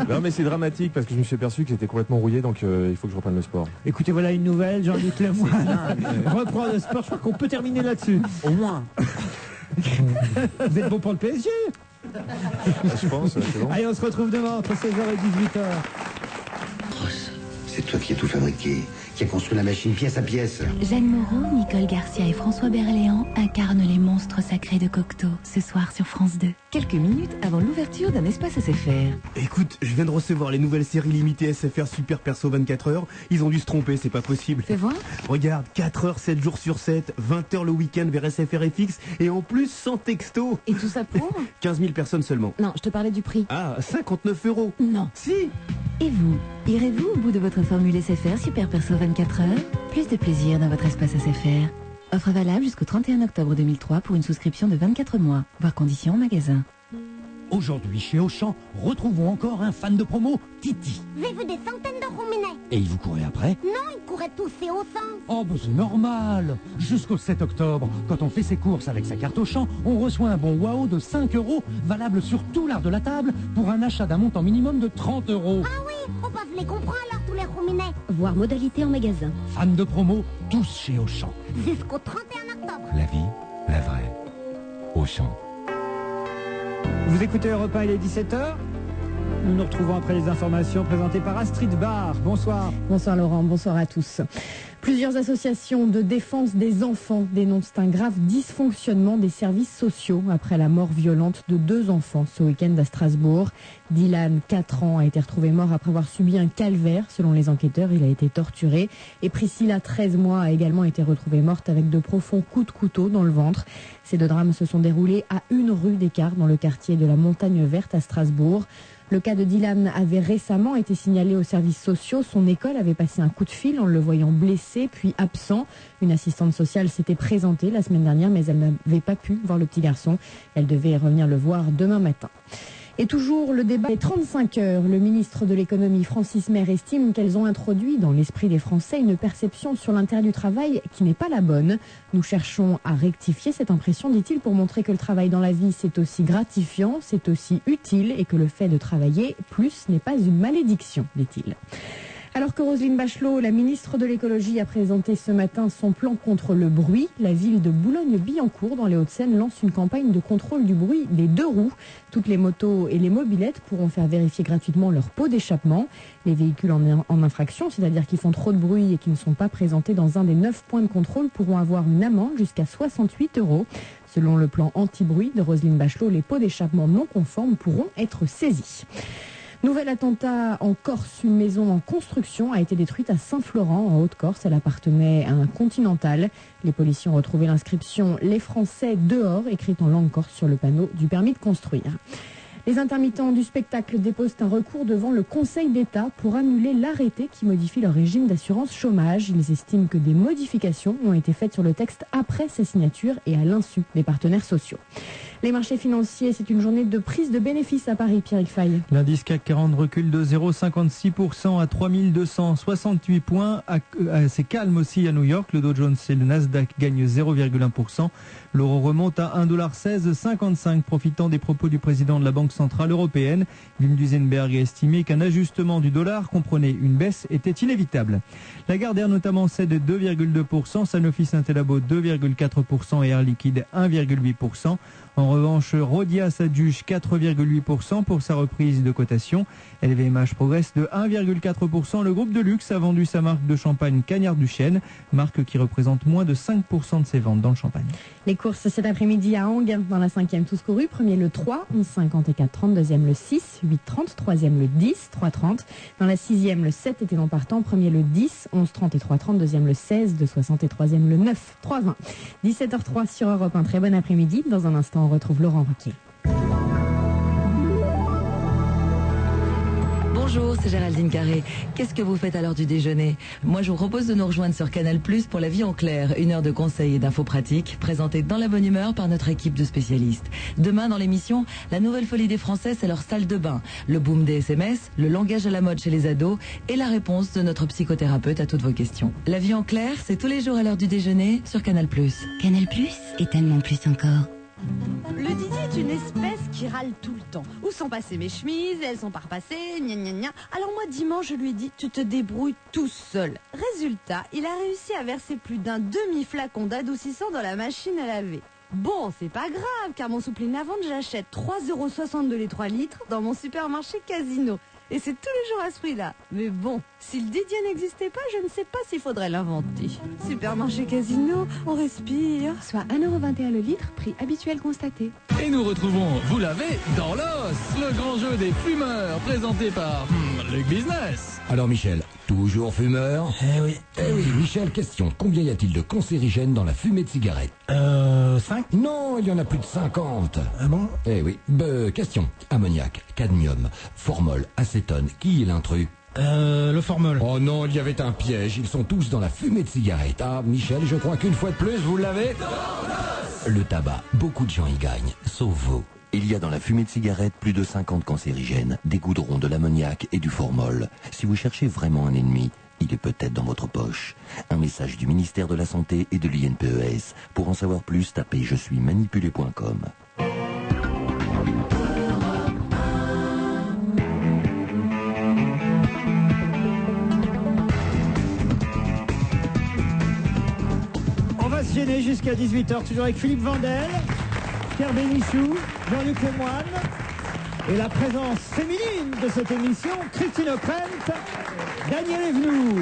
Non, mais c'est dramatique parce que je me suis aperçu que j'étais complètement rouillé, donc il faut que je reprenne le sport. Écoutez, voilà une nouvelle, Jean-Luc Lemoyne reprend le sport, je crois qu'on peut terminer là-dessus. Au moins. Vous êtes bon pour le PSG? Je pense, c'est bon. Allez, on se retrouve demain entre 16h et 18h. C'est toi qui as tout fabriqué, qui a construit la machine pièce à pièce. Jeanne Moreau, Nicole Garcia et François Berléand incarnent les monstres sacrés de Cocteau, ce soir sur France 2. Quelques minutes avant l'ouverture d'un espace SFR. Écoute, je viens de recevoir les nouvelles séries limitées SFR Super Perso 24 heures. Ils ont dû se tromper, c'est pas possible. Fais voir. Regarde, 4 heures, 7 jours sur 7, 20 heures le week-end vers SFR FX et en plus sans texto. Et tout ça pour 15 000 personnes seulement. Non, je te parlais du prix. Ah, 59 €. Non. Si. Et vous, irez-vous au bout de votre formule SFR Super Perso 24 heures? Plus de plaisir dans votre espace SFR. Offre valable jusqu'au 31 octobre 2003 pour une souscription de 24 mois. Voir conditions en magasin. Aujourd'hui, chez Auchan, retrouvons encore un fan de promo, Titi. J'ai vu des centaines de rominets. Et il vous courait après? Non, ils couraient tous et au sens. Oh, bah c'est normal. Jusqu'au 7 octobre, quand on fait ses courses avec sa carte Auchan, on reçoit un bon Waouh de 5 €, valable sur tout l'art de la table, pour un achat d'un montant minimum de 30 €. Ah oui, on peut les comprendre alors tous les rominets. Voir modalité en magasin. Fan de promo, tous chez Auchan. Jusqu'au 31 octobre. La vie, la vraie. Auchan. Vous écoutez Europe 1, il est 17h. Nous nous retrouvons après les informations présentées par Astrid Barr. Bonsoir. Bonsoir Laurent, bonsoir à tous. Plusieurs associations de défense des enfants dénoncent un grave dysfonctionnement des services sociaux après la mort violente de 2 enfants ce week-end à Strasbourg. Dylan, 4 ans, a été retrouvé mort après avoir subi un calvaire. Selon les enquêteurs, il a été torturé. Et Priscilla, 13 mois, a également été retrouvée morte avec de profonds coups de couteau dans le ventre. Ces 2 drames se sont déroulés à 1 rue d'écart dans le quartier de la Montagne Verte à Strasbourg. Le cas de Dylan avait récemment été signalé aux services sociaux. Son école avait passé un coup de fil en le voyant blessé puis absent. Une assistante sociale s'était présentée la semaine dernière, mais elle n'avait pas pu voir le petit garçon. Elle devait revenir le voir demain matin. Et toujours le débat des 35 heures. Le ministre de l'économie, Francis Maire, estime qu'elles ont introduit dans l'esprit des Français une perception sur l'intérêt du travail qui n'est pas la bonne. Nous cherchons à rectifier cette impression, dit-il, pour montrer que le travail dans la vie, c'est aussi gratifiant, c'est aussi utile et que le fait de travailler plus n'est pas une malédiction, dit-il. Alors que Roselyne Bachelot, la ministre de l'écologie, a présenté ce matin son plan contre le bruit, la ville de Boulogne-Billancourt, dans les Hauts-de-Seine, lance une campagne de contrôle du bruit des 2 roues. Toutes les motos et les mobylettes pourront faire vérifier gratuitement leur pot d'échappement. Les véhicules en infraction, c'est-à-dire qui font trop de bruit et qui ne sont pas présentés dans un des 9 points de contrôle, pourront avoir une amende jusqu'à 68 €. Selon le plan anti-bruit de Roselyne Bachelot, les pots d'échappement non conformes pourront être saisis. Nouvel attentat en Corse, une maison en construction a été détruite à Saint-Florent, en Haute-Corse. Elle appartenait à un Continental. Les policiers ont retrouvé l'inscription « Les Français dehors » écrite en langue corse sur le panneau du permis de construire. Les intermittents du spectacle déposent un recours devant le Conseil d'État pour annuler l'arrêté qui modifie leur régime d'assurance chômage. Ils estiment que des modifications ont été faites sur le texte après sa signature et à l'insu des partenaires sociaux. Les marchés financiers, c'est une journée de prise de bénéfices à Paris, Pierre Fay. L'indice CAC 40 recule de 0,56% à 3268 points. C'est calme aussi à New York. Le Dow Jones et le Nasdaq gagnent 0,1%. L'euro remonte à 1,1655 profitant des propos du président de la Banque Centrale Européenne. Wim Duisenberg a estimé qu'un ajustement du dollar comprenait une baisse était inévitable. Lagardère notamment cède 2,2%, Sanofi Saint-Elabo 2,4% et Air Liquide 1,8%. En revanche, Rhodia s'adjuge 4,8% pour sa reprise de cotation. LVMH progresse de 1,4%. Le groupe de luxe a vendu sa marque de champagne Cagnard du Chêne, marque qui représente moins de 5% de ses ventes dans le champagne. Les courses cet après-midi à Angers, dans la 5e tous courus. Premier le 3, 11,50 et 4,30. Deuxième le 6, 8,30. Troisième le 10, 3,30. Dans la 6e, le 7 était non partant. Premier le 10, 11,30 et 3,30. Deuxième le 16, 2,60 et troisième le 9, 3,20. 17h03 sur Europe 1. Très bon après-midi. Dans un instant, on retrouve Laurent Ruquier. Bonjour, c'est Géraldine Carré. Qu'est-ce que vous faites à l'heure du déjeuner? Moi, je vous propose de nous rejoindre sur Canal+ pour La Vie en clair, 1 heure de conseils et d'infos pratiques, présentée dans la bonne humeur par notre équipe de spécialistes. Demain, dans l'émission, la nouvelle folie des Français, c'est leur salle de bain, le boom des SMS, le langage à la mode chez les ados et la réponse de notre psychothérapeute à toutes vos questions. La Vie en clair, c'est tous les jours à l'heure du déjeuner sur Canal+. Canal+ est tellement plus encore. Le Didi est une espèce qui râle tout le temps. Où sont passées mes chemises? Elles sont pas repassées, gna gna gna. Alors moi, dimanche, je lui ai dit, tu te débrouilles tout seul. Résultat, il a réussi à verser plus d'un demi-flacon d'adoucissant dans la machine à laver. Bon, c'est pas grave, car mon soupline à vendre, j'achète 3,62 € les 3 litres dans mon supermarché Casino. Et c'est tous les jours à ce prix-là. Mais bon, si le Didier n'existait pas, je ne sais pas s'il faudrait l'inventer. Supermarché Casino, on respire. Soit 1,21 € le litre, prix habituel constaté. Et nous retrouvons Vous l'avez dans l'os, le grand jeu des fumeurs, présenté par Luc Business. Alors Michel, toujours fumeur? Eh oui. Eh oui, Michel, question. Combien y a-t-il de cancérigènes dans la fumée de cigarette? 5? Non, il y en a plus de 50. Ah bon? Eh oui. Question. Ammoniac, cadmium, formol, acétone. Qui est l'intrus? Le formol. Oh non, il y avait un piège. Ils sont tous dans la fumée de cigarette. Ah, Michel, je crois qu'une fois de plus, vous l'avez? Le tabac, beaucoup de gens y gagnent, sauf vous. Il y a dans la fumée de cigarette plus de 50 cancérigènes, des goudrons, de l'ammoniac et du formol. Si vous cherchez vraiment un ennemi, il est peut-être dans votre poche. Un message du ministère de la Santé et de l'INPES. Pour en savoir plus, tapez je suis manipulé.com. On va se gêner jusqu'à 18h, toujours avec Philippe Vandel, Pierre Bénichou, Jean-Luc Lemoyne et la présence féminine de cette émission, Christine O'Krent, Daniel Evenou.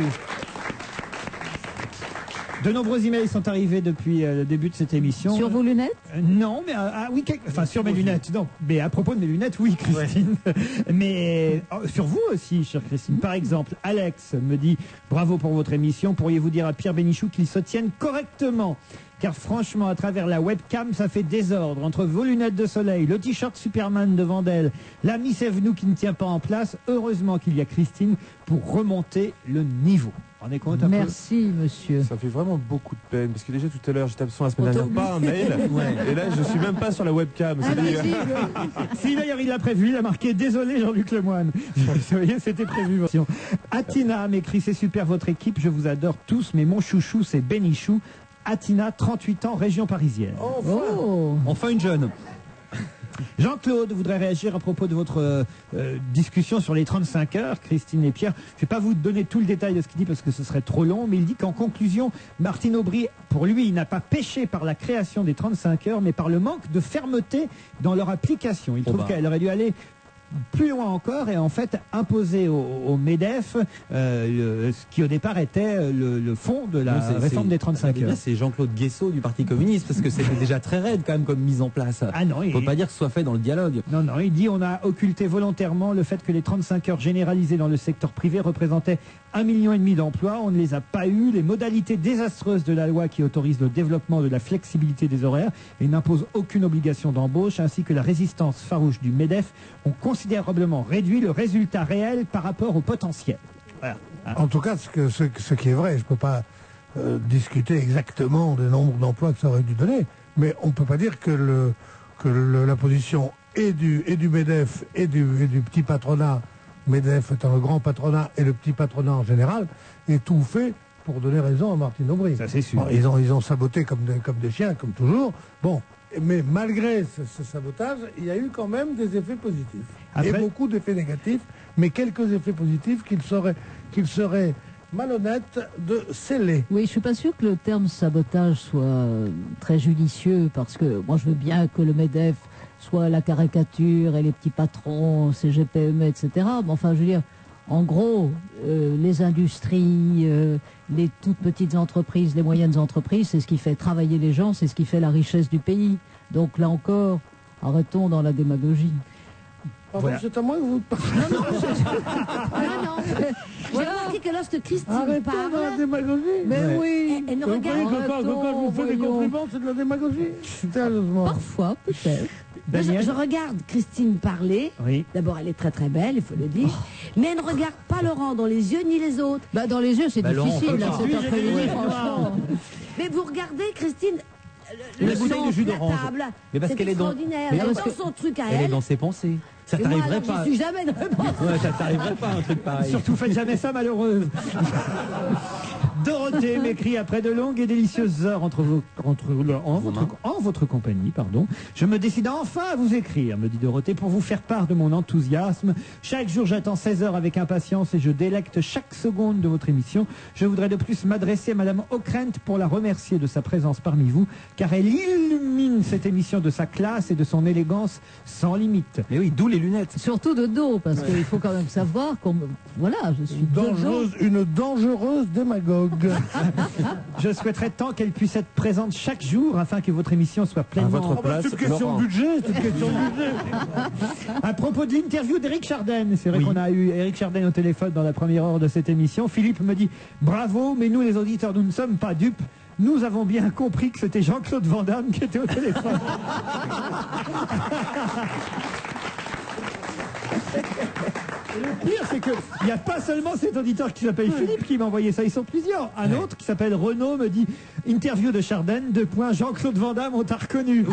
De nombreux emails sont arrivés depuis le début de cette émission. Sur vos lunettes? Non, mais oui, enfin sur mes lunettes, non. Mais à propos de mes lunettes, oui, Christine. Ouais. Mais sur vous aussi, chère Christine. Par exemple, Alex me dit « Bravo pour votre émission. Pourriez-vous dire à Pierre Bénichou qu'il se tienne correctement ?» Car franchement, à travers la webcam, ça fait désordre. Entre vos lunettes de soleil, le t-shirt Superman de Vandel, la Miss Evenou qui ne tient pas en place, heureusement qu'il y a Christine pour remonter le niveau. On est compte un Merci, monsieur. Ça fait vraiment beaucoup de peine, parce que déjà tout à l'heure, j'étais absent la semaine dernière, pas un mail, et là je suis même pas sur la webcam. Si d'ailleurs il l'a prévu, il a marqué « Désolé Jean-Luc Lemoyne ». Vous voyez, c'était prévu. Atina m'écrit « C'est super votre équipe, je vous adore tous, mais mon chouchou c'est Bénichou ». Atina, 38 ans, région parisienne. Enfin une jeune. Jean-Claude voudrait réagir à propos de votre discussion sur les 35 heures, Christine et Pierre. Je ne vais pas vous donner tout le détail de ce qu'il dit parce que ce serait trop long, mais il dit qu'en conclusion, Martine Aubry, pour lui, il n'a pas péché par la création des 35 heures, mais par le manque de fermeté dans leur application. Il trouve qu'elle aurait dû aller plus loin encore et en fait imposer au MEDEF ce qui au départ était le fond de la réforme des 35 heures. C'est Jean-Claude Guessot du Parti communiste parce que c'était déjà très raide quand même comme mise en place. Ah non, il ne faut pas dire que ce soit fait dans le dialogue. Non, non, il dit on a occulté volontairement le fait que les 35 heures généralisées dans le secteur privé représentaient 1,5 million d'emplois. On ne les a pas eus. Les modalités désastreuses de la loi qui autorise le développement de la flexibilité des horaires et n'impose aucune obligation d'embauche ainsi que la résistance farouche du MEDEF ont considérablement réduit le résultat réel par rapport au potentiel. Voilà. En tout cas, ce qui est vrai, je ne peux pas discuter exactement du nombre d'emplois que ça aurait dû donner, mais on ne peut pas dire que la position et du MEDEF et du petit patronat, MEDEF étant le grand patronat et le petit patronat en général, est tout fait pour donner raison à Martine Aubry. Ça, c'est sûr. Bon, ils ont saboté comme des chiens, comme toujours. Bon, mais malgré ce sabotage, il y a eu quand même des effets positifs. Et beaucoup d'effets négatifs, mais quelques effets positifs qu'il serait malhonnête de sceller. Oui, je suis pas sûr que le terme sabotage soit très judicieux, parce que moi je veux bien que le MEDEF soit la caricature et les petits patrons, CGPME, etc. Mais enfin, je veux dire, en gros, les industries, les toutes petites entreprises, les moyennes entreprises, c'est ce qui fait travailler les gens, c'est ce qui fait la richesse du pays. Donc là encore, arrêtons dans la démagogie. Pardon, voilà. C'est à moi que vous parlez. Non. J'ai remarqué que lorsque Christine arrêtons parle... dans la démagogie. Mais oui. Elle ne vous regarde quand je vous fais des compliments, c'est de la démagogie. Sérieusement. Parfois, peut-être. Je regarde Christine parler. Oui. D'abord, elle est très très belle, il faut le dire. Mais elle ne regarde pas Laurent dans les yeux ni les autres. Bah, dans les yeux, c'est difficile, là, cet après-midi, franchement. Mais vous regardez, Christine... Le bouteille de jus d'orange. Mais parce qu'elle est dans son truc à elle. Elle est dans ses pensées. Ça t'arriverait pas. Je suis jamais dans le pensée. Ouais, ça t'arriverait pas un truc pareil. Surtout faites jamais ça, malheureuse. Dorothée m'écrit après de longues et délicieuses heures en votre compagnie, pardon. Je me décide enfin à vous écrire, me dit Dorothée, pour vous faire part de mon enthousiasme. Chaque jour, j'attends 16 heures avec impatience et je délecte chaque seconde de votre émission. Je voudrais de plus m'adresser à Madame Ockrent pour la remercier de sa présence parmi vous, car elle illumine cette émission de sa classe et de son élégance sans limite. Mais oui, d'où les lunettes. Surtout de dos, parce qu'il faut quand même savoir voilà, je suis une dangereuse démagogue. Je souhaiterais tant qu'elle puisse être présente chaque jour afin que votre émission soit pleinement... À votre place, c'est une question de budget, c'est une question de budget. À propos de l'interview d'Éric Chardin, c'est vrai qu'on a eu Éric Chardin au téléphone dans la première heure de cette émission. Philippe me dit bravo, mais nous les auditeurs, nous ne sommes pas dupes. Nous avons bien compris que c'était Jean-Claude Van Damme qui était au téléphone. Et le pire, c'est qu'il n'y a pas seulement cet auditeur qui s'appelle Philippe qui m'a envoyé ça, ils sont plusieurs. Un autre qui s'appelle Renaud me dit interview de Chardin, Jean-Claude Van Damme, on t'a reconnu.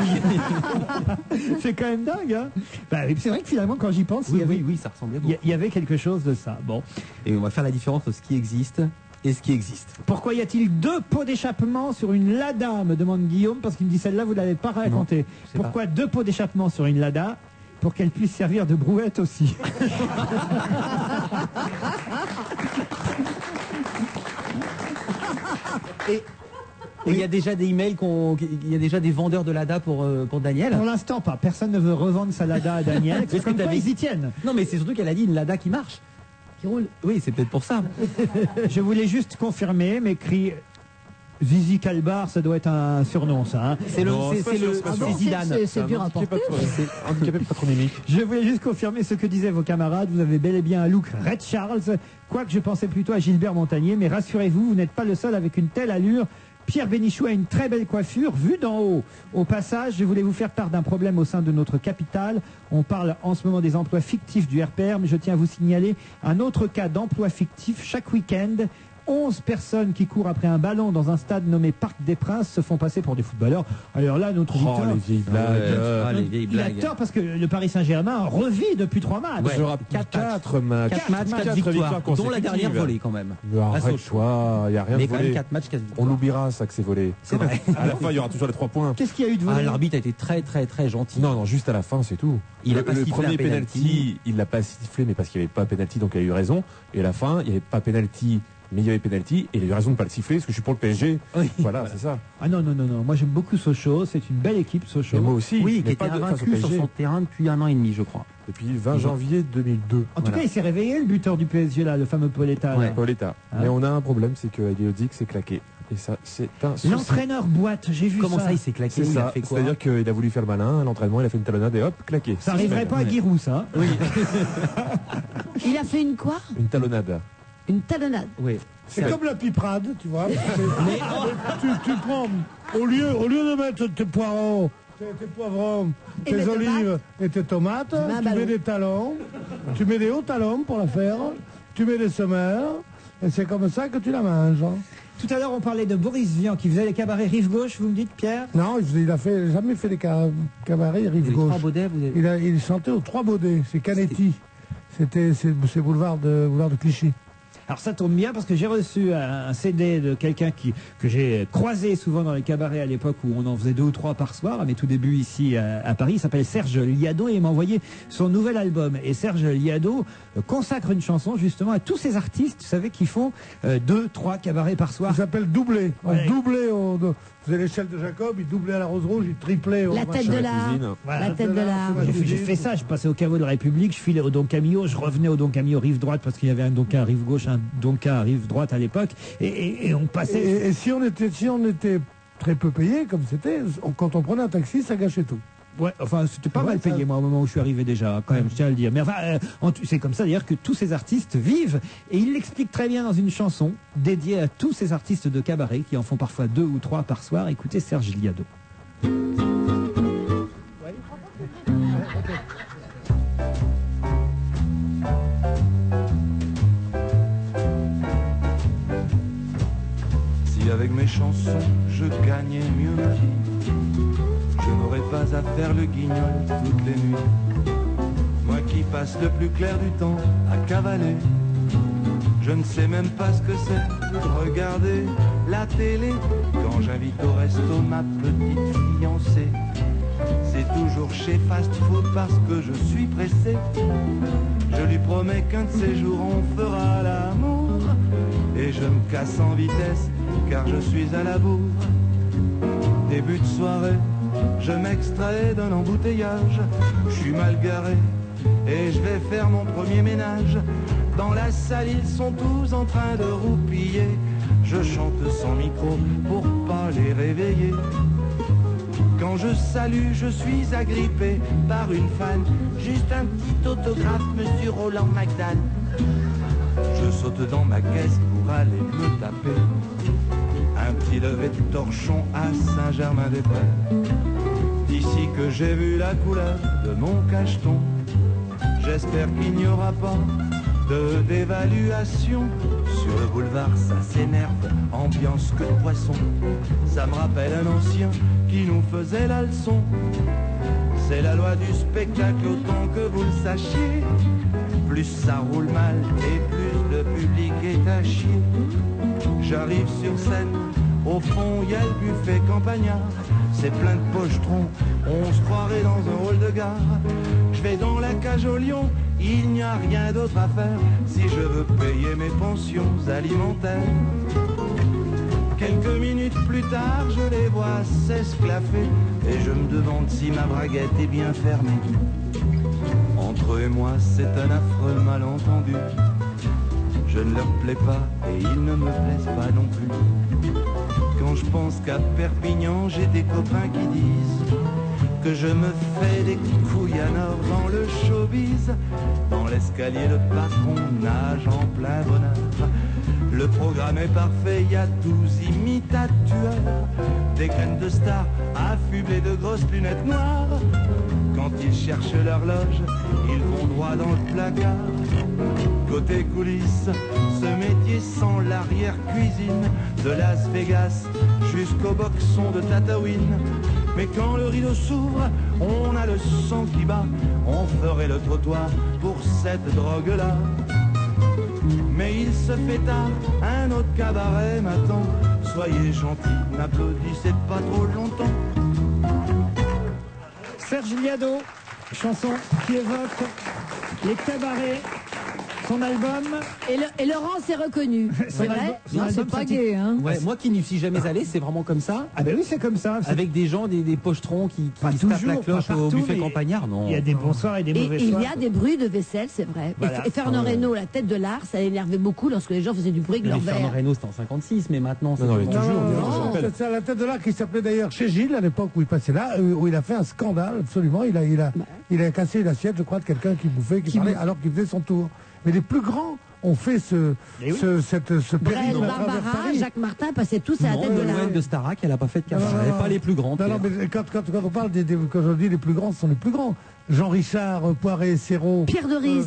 C'est quand même dingue, hein. Bah, c'est vrai que finalement, quand j'y pense, oui, ça ressemblait beaucoup. Il y avait quelque chose de ça. Bon. Et on va faire la différence entre ce qui existe et ce qui existe. Pourquoi y a-t-il 2 pots d'échappement sur une Lada, me demande Guillaume, parce qu'il me dit celle-là, vous ne l'avez pas racontée. Pourquoi 2 pots d'échappement sur une Lada? Pour qu'elle puisse servir de brouette aussi. Et il y a déjà des emails, il y a déjà des vendeurs de Lada pour Daniel. Pour l'instant pas. Personne ne veut revendre sa Lada à Daniel. Est-ce que ils y tiennent. Non, mais c'est surtout qu'elle a dit une Lada qui marche. Qui roule. Oui, c'est peut-être pour ça. Je voulais juste confirmer, m'écrit Zizi Kalbar, ça doit être un surnom, ça. Hein. C'est Zidane. C'est dur à porter. C'est handicapé patronymique. Je voulais juste confirmer ce que disaient vos camarades. Vous avez bel et bien un look Red Charles, quoique je pensais plutôt à Gilbert Montagnier. Mais rassurez-vous, vous n'êtes pas le seul avec une telle allure. Pierre Bénichou a une très belle coiffure, vue d'en haut. Au passage, je voulais vous faire part d'un problème au sein de notre capitale. On parle en ce moment des emplois fictifs du RPR, mais je tiens à vous signaler un autre cas d'emploi fictif chaque week-end. 11 personnes qui courent après un ballon dans un stade nommé Parc des Princes se font passer pour des footballeurs. Alors là, notre auditeur, les vieilles blagues. Il a tort parce que le Paris Saint-Germain revit depuis 3 matchs. Je rappelle 4 matchs, 4 victoires, dont la dernière volée quand même. Arrête-toi, il n'y a rien de volé. Mais quand même 4 matchs, 4 victoires. On oubliera ça que c'est volé. C'est vrai. À la fin, il y aura toujours les 3 points. Qu'est-ce qu'il y a eu de volé? L'arbitre a été très très très gentil. Non, juste à la fin, c'est tout. Il a pas le sifflé premier un penalty. il l'a pas sifflé, mais parce qu'il n'y avait pas penalty, donc il a eu raison. Et à la fin, il n'y avait pas penalty, mais il y avait penalty, et il a eu raison de ne pas le siffler, parce que je suis pour le PSG. Oui. Voilà, c'est ça. Ah non, moi j'aime beaucoup Sochaux, c'est une belle équipe Sochaux. Et moi aussi. Oui, qui était face au invaincu sur PSG. son terrain depuis 1 an et demi, je crois. Depuis 20 janvier 2002. En tout cas, il s'est réveillé, le buteur du PSG, là, le fameux Pauletta. Ouais. Pauletta. Hein? Mais on a un problème, c'est que Eliodik s'est claqué. Et ça, c'est un souci. L'entraîneur boite, j'ai vu Comment ça. ça, il s'est claqué? C'est Il a ça. fait quoi? C'est-à-dire qu'il a voulu faire le malin, à l'entraînement, il a fait une talonnade et hop, claqué. Ça n'arriverait pas à Giroud, ça. Oui. Il a fait une quoi? Une talonnade. Une talonnade. Oui. C'est comme la piperade, tu vois. tu prends, au lieu de mettre tes poireaux, tes poivrons, tes olives et tes tomates, tu mets des talons, tu mets des hauts talons pour la faire, tu mets des semelles, et c'est comme ça que tu la manges. Tout à l'heure, on parlait de Boris Vian qui faisait les cabarets rive gauche, vous me dites, Pierre? Non, il a jamais fait les cabarets rive gauche. Trois Baudets, il chantait aux Trois Baudets, c'est Canetti. C'est boulevard de Clichy. Alors ça tombe bien parce que j'ai reçu un CD de quelqu'un que j'ai croisé souvent dans les cabarets à l'époque où on en faisait 2 ou 3 par soir, à mes tout débuts ici à Paris. Il s'appelle Serge Liado et il m'a envoyé son nouvel album. Et Serge Liado consacre une chanson justement à tous ces artistes, vous savez, qui font 2, 3 cabarets par soir. Il s'appelle Doublé. Ouais. Doublé, vous avez l'échelle de Jacob, il doublait à la Rose Rouge, il triplait au La tête de l'art. Voilà. La tête de l'art. J'ai fait ça, je passais au caveau de la République, je filais au Don Camillo, je revenais au Don Camillo rive droite parce qu'il y avait un Donca à rive gauche, un Donca à rive droite à l'époque, et on passait... Et si on était très peu payé, comme c'était, quand on prenait un taxi, ça gâchait tout. Ouais, enfin, c'était pas mal payé, moi, au moment où je suis arrivé déjà, quand même, je tiens à le dire. Mais enfin, c'est comme ça, d'ailleurs, que tous ces artistes vivent. Et il l'explique très bien dans une chanson dédiée à tous ces artistes de cabaret qui en font parfois 2 ou 3 par soir. Écoutez Serge Liado. Si avec mes chansons, je gagnais mieux ma vie, je n'aurais pas à faire le guignol toutes les nuits. Moi qui passe le plus clair du temps à cavaler, je ne sais même pas ce que c'est de regarder la télé quand j'invite au resto ma petite fiancée. C'est toujours chez Fast Food parce que je suis pressé. Je lui promets qu'un de ces jours on fera l'amour et je me casse en vitesse car je suis à la bourre. Début de soirée, je m'extrais d'un embouteillage, je suis mal garé et je vais faire mon premier ménage. Dans la salle ils sont tous en train de roupiller, je chante sans micro pour pas les réveiller. Quand je salue, je suis agrippé par une fan, juste un petit autographe, monsieur Roland McDan. Je saute dans ma caisse pour aller me taper un petit lever de torchon à Saint-Germain-des-Prés. D'ici que j'ai vu la couleur de mon cacheton, j'espère qu'il n'y aura pas de dévaluation. Sur le boulevard ça s'énerve, ambiance que de poisson. Ça me rappelle un ancien qui nous faisait la leçon. C'est la loi du spectacle autant que vous le sachiez. Plus ça roule mal et plus le public est à chier. J'arrive sur scène, au fond y a le buffet campagnard. C'est plein de pochetrons, on se croirait dans un rôle de gare. Je vais dans la cage au lion, il n'y a rien d'autre à faire si je veux payer mes pensions alimentaires. Quelques minutes plus tard, je les vois s'esclaffer et je me demande si ma braguette est bien fermée. Entre eux et moi, c'est un affreux malentendu. Je ne leur plais pas et ils ne me plaisent pas non plus. Quand je pense qu'à Perpignan, j'ai des copains qui disent que je me fais des couilles à nord dans le showbiz. Dans l'escalier, le patron nage en plein bonheur. Le programme est parfait, y a 12 imitateurs, des graines de stars affublées de grosses lunettes noires. Quand ils cherchent leur loge, ils vont droit dans le placard. Côté coulisses, ce métier sent l'arrière-cuisine, de Las Vegas jusqu'au boxon de Tataouine. Mais quand le rideau s'ouvre, on a le sang qui bat, on ferait le trottoir pour cette drogue-là. Mais il se fait tard, un autre cabaret m'attend. Soyez gentils, n'applaudissez pas trop longtemps. Serge Liado, chanson qui évoque les cabarets. Son album. Et Laurent s'est reconnu. C'est vrai? Non, c'est pas gay, hein. Ouais, moi qui n'y suis jamais allé, c'est vraiment comme ça. Ah ben oui, c'est comme ça. Avec des gens, des pochetrons qui se tapent la cloche au buffet campagnard, non. Il y a des bons soirs et des mauvais soirs. Il y a des bruits de vaisselle, c'est vrai. Voilà. Et Fernand Reynaud, la tête de l'art, ça l'énervait beaucoup lorsque les gens faisaient du bruit avec leur verre. Fernand Reynaud, c'était en 56, mais maintenant, c'est toujours. C'est la tête de l'art qui s'appelait d'ailleurs chez Gilles, à l'époque où il passait là, où il a fait un scandale, absolument. Il a cassé une assiette, je crois, de quelqu'un qui bouffait, qui parlait, alors qu'il faisait son tour. Mais les plus grands ont fait ce Brel, périple à travers Barbara, Paris. Jacques Martin passaient tous à la tête de la de Starac, elle n'a pas fait de cabaret. Elle n'est pas les plus grandes. Non, mais quand on parle quand je dis les plus grands, ce sont les plus grands. Jean Richard, Poiret, Serrault, Pierre Doris,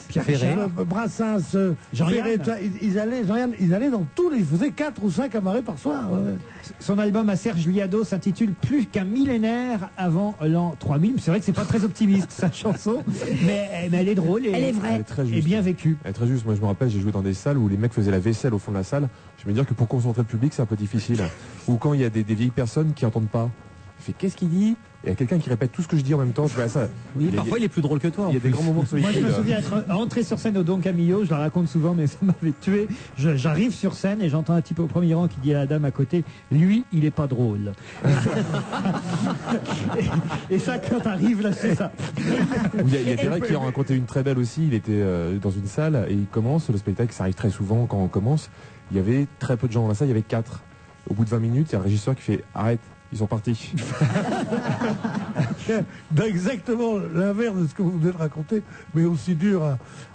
Pierre Ferré, Brassens, Jean-Yann. ils allaient dans tous les, ils faisaient 4 ou 5 cabarets par soir. Son album à Serge Liado s'intitule Plus qu'un millénaire avant l'an 3000. C'est vrai que c'est pas très optimiste sa chanson, mais elle est drôle et elle est vraie. Elle est très juste. Et bien vécue. Elle est très juste. Moi, je me rappelle, j'ai joué dans des salles où les mecs faisaient la vaisselle au fond de la salle. Je vais me dire que pour concentrer le public, c'est un peu difficile. Ou quand il y a des vieilles personnes qui n'entendent pas. Je fais qu'est-ce qu'il dit? Il y a quelqu'un qui répète tout ce que je dis en même temps. Je fais ça. Oui, parfois il est plus drôle que toi. Il y a des grands moments de solitude. Moi, je me souviens être rentré sur scène au Don Camillo, je la raconte souvent, mais ça m'avait tué. J'arrive sur scène et j'entends un type au premier rang qui dit à la dame à côté, lui, il est pas drôle. et ça, quand t'arrives là, c'est ça. Il y a Derek qui en racontait une très belle aussi. Il était dans une salle et il commence. Le spectacle, ça arrive très souvent quand on commence. Il y avait très peu de gens dans la salle, il y avait 4. Au bout de 20 minutes, il y a un régisseur qui fait arrête. Ils sont partis. Exactement l'inverse de ce que vous venez de raconter, mais aussi dur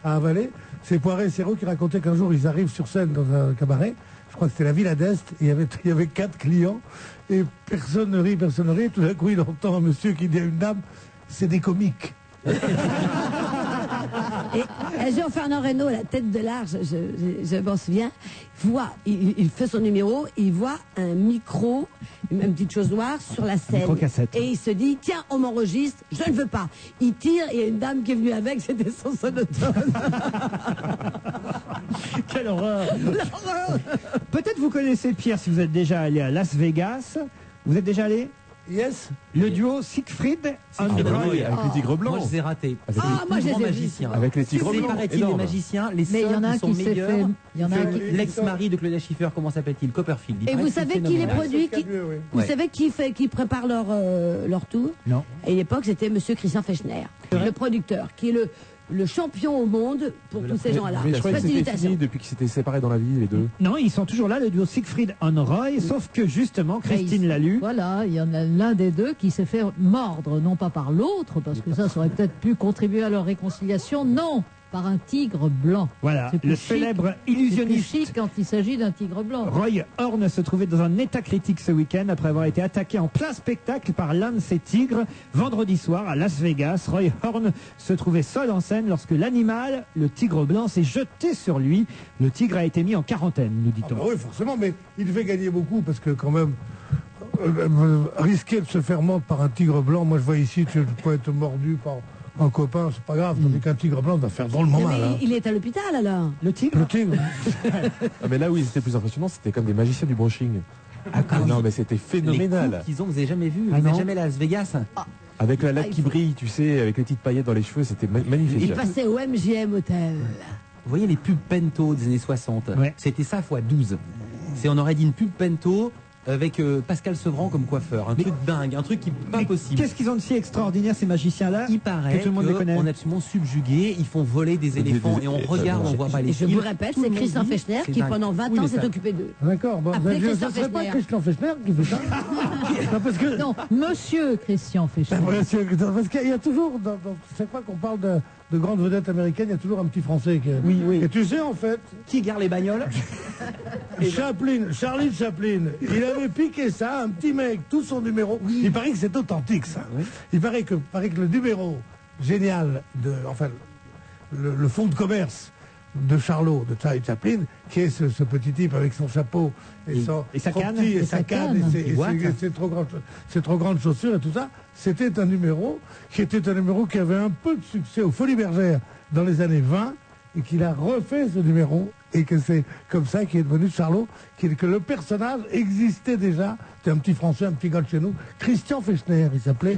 à avaler. C'est Poiret et Serrault qui racontaient qu'un jour ils arrivent sur scène dans un cabaret. Je crois que c'était la Villa d'Est. Et il y avait 4 clients et personne ne rit. Et tout d'un coup, il entend un monsieur qui dit à une dame, c'est des comiques. Et Jean-Fernand Reynaud, la tête de l'art, je m'en souviens, il fait son numéro, il voit un micro, une petite chose noire sur la scène. Et il se dit, tiens, on m'enregistre, je ne veux pas. Il tire, et il y a une dame qui est venue avec, c'était son sonotone. Quelle horreur. Peut-être vous connaissez Pierre si vous êtes déjà allé à Las Vegas. Vous êtes déjà allé? Yes. Le duo Siegfried and Roy. Avec les tigres blancs. Moi, je les ai ratés. Moi, je les ai vus. magiciens. Avec les tigres C'est blancs. paraît-il les magiciens, les Mais il y seuls en a un qui sont qui s'est meilleurs. fait. Il y en a un qui. L'ex-mari de Claudia Schiffer, comment s'appelle-t-il? Copperfield. Il Et paraît vous que c'est savez qui les phénoménal. produit, vous savez qui prépare leur tour? Non. À l'époque, c'était Monsieur Christian Fechner, le producteur, qui est le champion au monde pour tous ces gens-là. Mais je croyais que c'était fini depuis qu'ils s'étaient séparés dans la vie, les deux. Non, ils sont toujours là, le duo Siegfried and Roy, sauf que justement, Christine l'a lu. Voilà, il y en a l'un des deux qui s'est fait mordre, non pas par l'autre, parce que ça aurait peut-être pu contribuer à leur réconciliation, non, par un tigre blanc. Voilà, C'est plus le chic. célèbre C'est plus illusionniste chic quand il s'agit d'un tigre blanc. Roy Horn se trouvait dans un état critique ce week-end après avoir été attaqué en plein spectacle par l'un de ses tigres. Vendredi soir à Las Vegas, Roy Horn se trouvait seul en scène lorsque l'animal, le tigre blanc, s'est jeté sur lui. Le tigre a été mis en quarantaine, nous dit-on. Oui, forcément, mais il devait gagner beaucoup parce que quand même, risquer de se faire mordre par un tigre blanc, moi je vois ici, tu peux être mordu par un copain, c'est pas grave, tandis qu'un tigre blanc va faire drôlement mal. Mais il est à l'hôpital alors. Le tigre. Mais là où ils étaient plus impressionnants, c'était comme des magiciens du brushing. Non, mais c'était Les phénoménal. coupes qu'ils ont, vous avez jamais vu? Ah Vous non. n'avez jamais allé à Las Vegas? Avec la laque qui brille, tu sais, avec les petites paillettes dans les cheveux, c'était magnifique. Il passait au MGM Hotel. Vous voyez les pubs Pento des années 60? Ouais. C'était ça x 12. On aurait dit une pub Pento avec Pascal Sevran comme coiffeur. Un truc dingue, un truc qui n'est pas Mais possible. qu'est-ce qu'ils ont de si extraordinaire, ces magiciens-là? Il paraît que tout le monde les connaît. qu'on est absolument subjugué, ils font voler des éléphants et on regarde, on voit pas les Et je vous répète, c'est Christian Fechner qui pendant 20 ans s'est occupé d'eux. D'accord, bon, Après je ne Christian serait pas Fechner. Christian Fechner qui fait ça. Non, parce que, Non, monsieur Christian Fechner. parce qu'il y a toujours, chaque fois qu'on parle de grandes vedettes américaines, il y a toujours un petit Français. Oui. Et tu sais, en fait, Qui garde les bagnoles? Charlie Chaplin, il avait piqué ça, un petit mec, tout son numéro. Il paraît que c'est authentique, ça. Il paraît que le numéro génial le fonds de commerce de Charlot, de Charlie Chaplin, qui est ce petit type avec son chapeau et sa trop canne. petit, Et sa canne. et ses trop grandes chaussures et tout ça. C'était un numéro qui avait un peu de succès aux Folies Bergères dans les années 20 et qu'il a refait ce numéro et que c'est comme ça qu'il est devenu Charlot, que le personnage existait déjà. C'était un petit Français, un petit gars de chez nous, Christian Fechner, il s'appelait.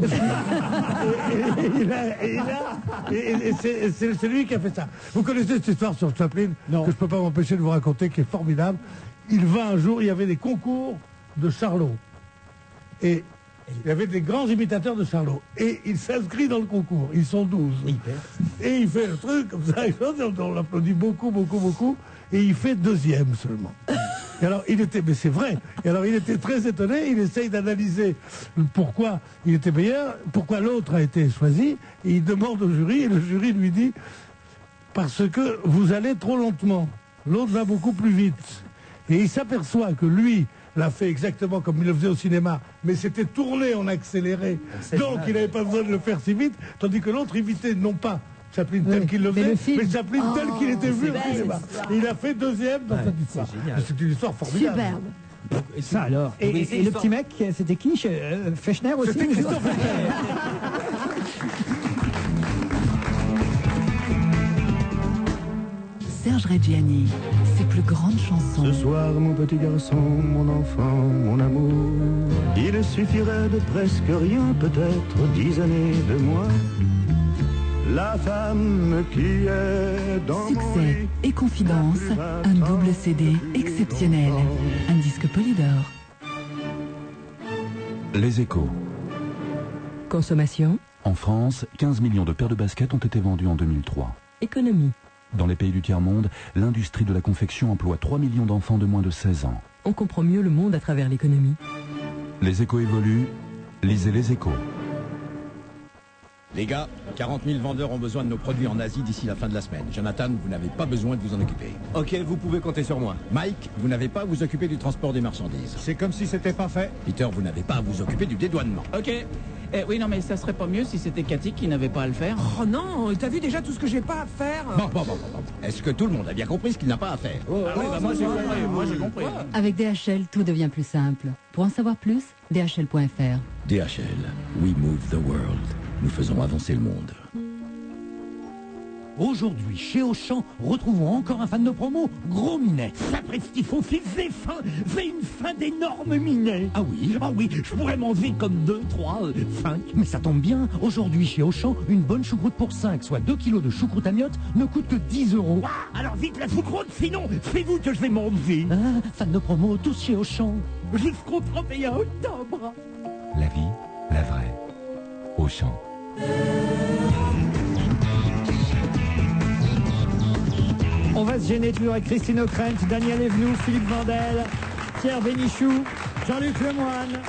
et c'est lui qui a fait ça. Vous connaissez cette histoire sur Chaplin que je ne peux pas m'empêcher de vous raconter, qui est formidable. Il va un jour, il y avait des concours de Charlot. Et il y avait des grands imitateurs de Charlot. Et il s'inscrit dans le concours. Ils sont 12. Et il fait le truc comme ça. On l'applaudit beaucoup. Et il fait deuxième seulement. Et alors, mais c'est vrai. Et alors, il était très étonné. Il essaye d'analyser pourquoi il était meilleur, pourquoi l'autre a été choisi. Et il demande au jury. Et le jury lui dit, parce que vous allez trop lentement. L'autre va beaucoup plus vite. Et il s'aperçoit que lui l'a fait exactement comme il le faisait au cinéma, mais c'était tourné en accéléré. Donc il n'avait pas besoin de le faire si vite, tandis que l'autre imitait non pas Chaplin tel qu'il le faisait, mais Chaplin tel qu'il était vu au cinéma. Et il a fait deuxième dans cette histoire. C'est une histoire formidable. Superbe. Ça alors. Et le petit mec, c'était qui Fechner aussi. C'était Christophe Fechner. Serge Reggiani, ses plus grandes chansons. Ce soir, mon petit garçon, mon enfant, mon amour, il suffirait de presque rien, peut-être 10 années de moi. La femme qui est dans Succès et confidence, un double CD exceptionnel, un disque Polydor. Les Échos. Consommation. En France, 15 millions de paires de baskets ont été vendues en 2003. Économie. Dans les pays du tiers-monde, l'industrie de la confection emploie 3 millions d'enfants de moins de 16 ans. On comprend mieux le monde à travers l'économie. Les Échos évoluent, lisez Les Échos. Les gars, 40 000 vendeurs ont besoin de nos produits en Asie d'ici la fin de la semaine. Jonathan, vous n'avez pas besoin de vous en occuper. Ok, vous pouvez compter sur moi. Mike, vous n'avez pas à vous occuper du transport des marchandises. C'est comme si c'était pas fait. Peter, vous n'avez pas à vous occuper du dédouanement. Ok. Oui, non, mais ça serait pas mieux si c'était Cathy qui n'avait pas à le faire. Oh non, t'as vu déjà tout ce que j'ai pas à faire? Bon. Est-ce que tout le monde a bien compris ce qu'il n'a pas à faire? Moi j'ai compris. Avec DHL, tout devient plus simple. Pour en savoir plus, dhl.fr. DHL, we move the world. Nous faisons avancer le monde. Aujourd'hui, chez Auchan, retrouvons encore un fan de promo, Gros Minet. Sapristi, son fils Zéphine fait une fin d'énorme minet. Ah oui, je pourrais manger comme 2, 3, 5. Mais ça tombe bien, aujourd'hui chez Auchan, une bonne choucroute pour 5, soit 2 kilos de choucroute à miotte, ne coûte que 10 €. Alors vite la choucroute, sinon c'est vous que je vais manger. Fan de promo, tous chez Auchan, jusqu'au 31 octobre. La vie, la vraie. Auchan. On va se gêner toujours avec Christine O'Krent, Daniel Evenou, Philippe Vandel, Pierre Bénichou, Jean-Luc Lemoine.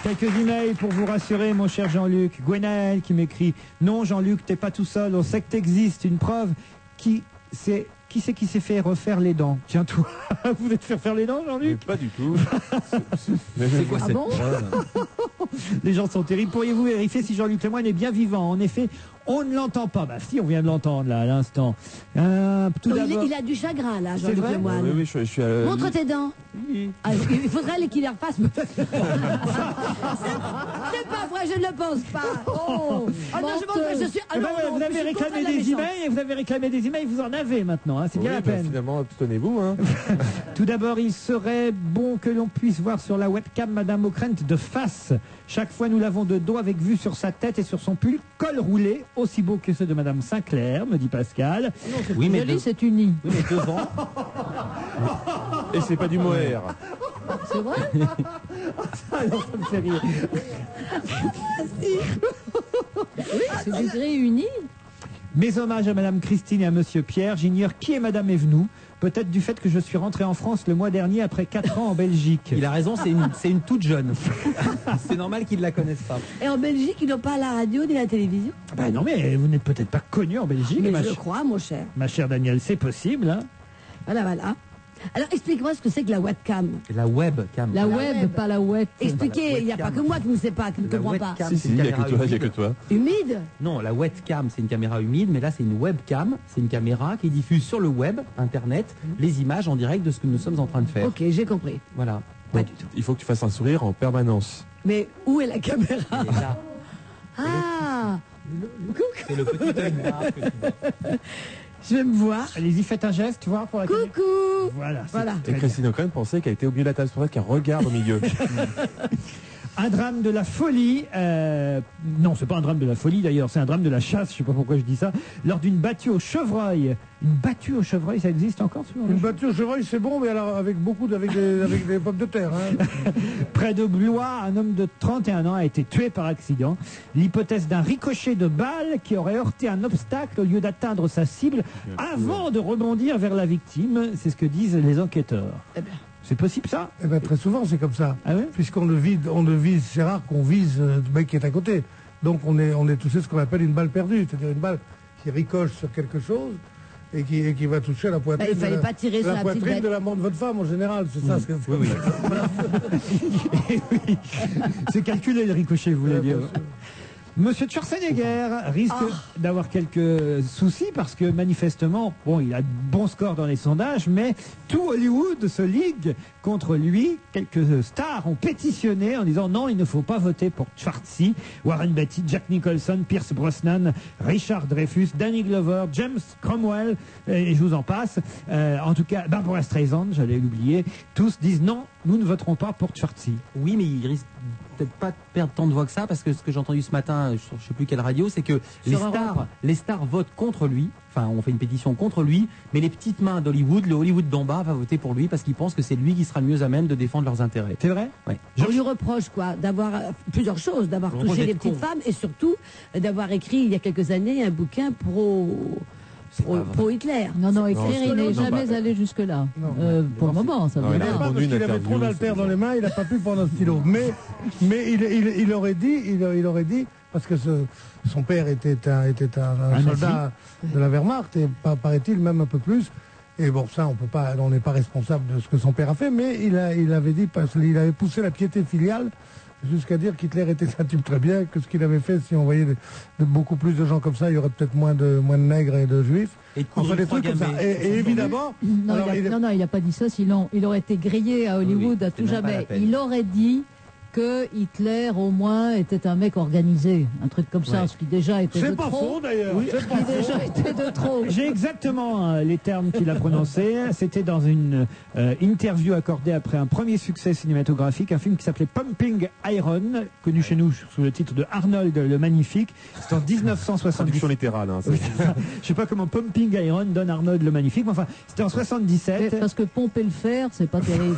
Quelques emails pour vous rassurer, mon cher Jean-Luc. Gwenaël qui m'écrit « Non, Jean-Luc, t'es pas tout seul, on sait que t'existes. Une preuve qui c'est qui s'est fait refaire les dents? Tiens, toi, vous êtes fait refaire les dents, Jean-Luc? Pas du tout. C'est quoi cette Les gens sont terribles. Pourriez-vous vérifier si Jean-Luc Lemoine est bien vivant? En effet, on ne l'entend pas. Bah si, on vient de l'entendre là, à l'instant. Il a du chagrin là, Jean-Luc Lemoine. Oui, je suis Montre tes dents. Ah, il faudrait qu'il les refasse peut-être. C'est pas vrai, je ne le pense pas. Oh, non, je pense que je suis... vous avez réclamé des emails, et vous avez réclamé des emails, vous en avez maintenant, hein, c'est bien la peine. Finalement, abstenez-vous. Hein. Tout d'abord, il serait bon que l'on puisse voir sur la webcam Madame O'Krent de face. Chaque fois, nous l'avons de dos avec vue sur sa tête et sur son pull, col roulé, aussi beau que ceux de Madame Sinclair, me dit Pascal. Non, oui, mais c'est uni. Oui, mais devant. Et c'est pas du mohair. C'est vrai? Ah non, ça me fait rire. Oui, c'est du gris uni. Mes hommages à Madame Christine et à Monsieur Pierre. J'ignore qui est Madame Evenou. Peut-être du fait que je suis rentré en France le mois dernier après 4 ans en Belgique. Il a raison, c'est une toute jeune. C'est normal qu'ils ne la connaissent pas. Et en Belgique, ils n'ont pas la radio ni la télévision? Bah non, mais vous n'êtes peut-être pas connu en Belgique. Mais je le crois, mon cher. Ma chère Danielle, c'est possible. Hein. Voilà. Alors, explique-moi ce que c'est que la webcam. La webcam. La web, pas la web. Expliquez, il n'y a pas que moi qui ne sais pas, qui ne comprend pas. Si, il n'y a que toi. Humide? Non, la webcam, c'est une caméra humide, mais là, c'est une webcam. C'est une caméra qui diffuse sur le web, Internet, les images en direct de ce que nous sommes en train de faire. Ok, j'ai compris. Voilà. Pas du tout. Il faut que tu fasses un sourire en permanence. Mais où est la caméra? Là. Ah! C'est le petit œil noir que tu vois. Je vais me voir. Allez-y, faites un geste, tu vois, pour la caméra. Coucou! Voilà. Et Christine O'Krent pensait qu'elle était au milieu de la table, c'est pour ça qu'elle regarde au milieu. Un drame de la folie, non, c'est pas un drame de la folie d'ailleurs, c'est un drame de la chasse, je sais pas pourquoi je dis ça, lors d'une battue au chevreuil. Une battue au chevreuil, ça existe encore? Une battue au chevreuil, c'est bon, mais alors avec des pommes de terre. Hein. Près de Blois, un homme de 31 ans a été tué par accident. L'hypothèse d'un ricochet de balle qui aurait heurté un obstacle au lieu d'atteindre sa cible avant de rebondir vers la victime, c'est ce que disent les enquêteurs. C'est possible ça? Eh ben, très souvent c'est comme ça. Ah ouais? Puisqu'on le vise, c'est rare qu'on vise le mec qui est à côté. Donc on est touché ce qu'on appelle une balle perdue, c'est-à-dire une balle qui ricoche sur quelque chose et qui va toucher la poitrine. Il fallait pas tirer sur la petite poitrine bête. de l'amant de votre femme en général, c'est ça. Oui. C'est calculé le ricochet, vous voulez dire. Monsieur Schwarzenegger risque d'avoir quelques soucis parce que manifestement, bon, il a de bons scores dans les sondages, mais tout Hollywood se ligue contre lui. Quelques stars ont pétitionné en disant non, il ne faut pas voter pour Schwarzenegger. Warren Beatty, Jack Nicholson, Pierce Brosnan, Richard Dreyfuss, Danny Glover, James Cromwell, et je vous en passe. En tout cas, Barbara Streisand, j'allais l'oublier. Tous disent non, nous ne voterons pas pour Schwarzenegger. Oui, mais il risque peut-être pas de perdre tant de voix que ça, parce que ce que j'ai entendu ce matin, je ne sais plus quelle radio, c'est que les stars votent contre lui. Enfin, on fait une pétition contre lui, mais les petites mains d'Hollywood, le Hollywood d'en bas va voter pour lui parce qu'ils pensent que c'est lui qui sera le mieux à même de défendre leurs intérêts. C'est vrai ? Oui. On lui reproche quoi, d'avoir plusieurs choses, d'avoir touché les petites femmes et surtout d'avoir écrit il y a quelques années un bouquin pro-Hitler. Non, écrire, il n'est jamais allé jusque-là. Pour le moment, ça veut dire. Parce qu'il avait trop d'haltères dans les mains, il n'a pas pu prendre un stylo. Mais il aurait dit, parce que son père était un soldat de la Wehrmacht, et paraît-il même un peu plus. Et bon, ça, on n'est pas responsable de ce que son père a fait, mais il avait dit, parce qu'il avait poussé la piété filiale jusqu'à dire qu'Hitler était un type très bien, que ce qu'il avait fait, si on voyait beaucoup plus de gens comme ça, il y aurait peut-être moins de nègres et de juifs. Enfin, des trucs comme ça. Et évidemment... Non, il n'a pas dit ça, sinon il aurait été grillé à Hollywood à tout jamais. Il aurait dit que Hitler, au moins, était un mec organisé. Un truc comme ça, ce qui déjà était de trop. C'est pas faux, d'ailleurs. Oui, ce qui déjà était de trop. J'ai exactement les termes qu'il a prononcés. C'était dans une interview accordée après un premier succès cinématographique, un film qui s'appelait Pumping Iron, connu chez nous sous le titre de Arnold le Magnifique. C'est en 1970. Traduction littérale. Hein, je sais pas comment Pumping Iron donne Arnold le Magnifique, mais enfin, c'était en 77. Parce que pomper le fer, c'est pas terrible.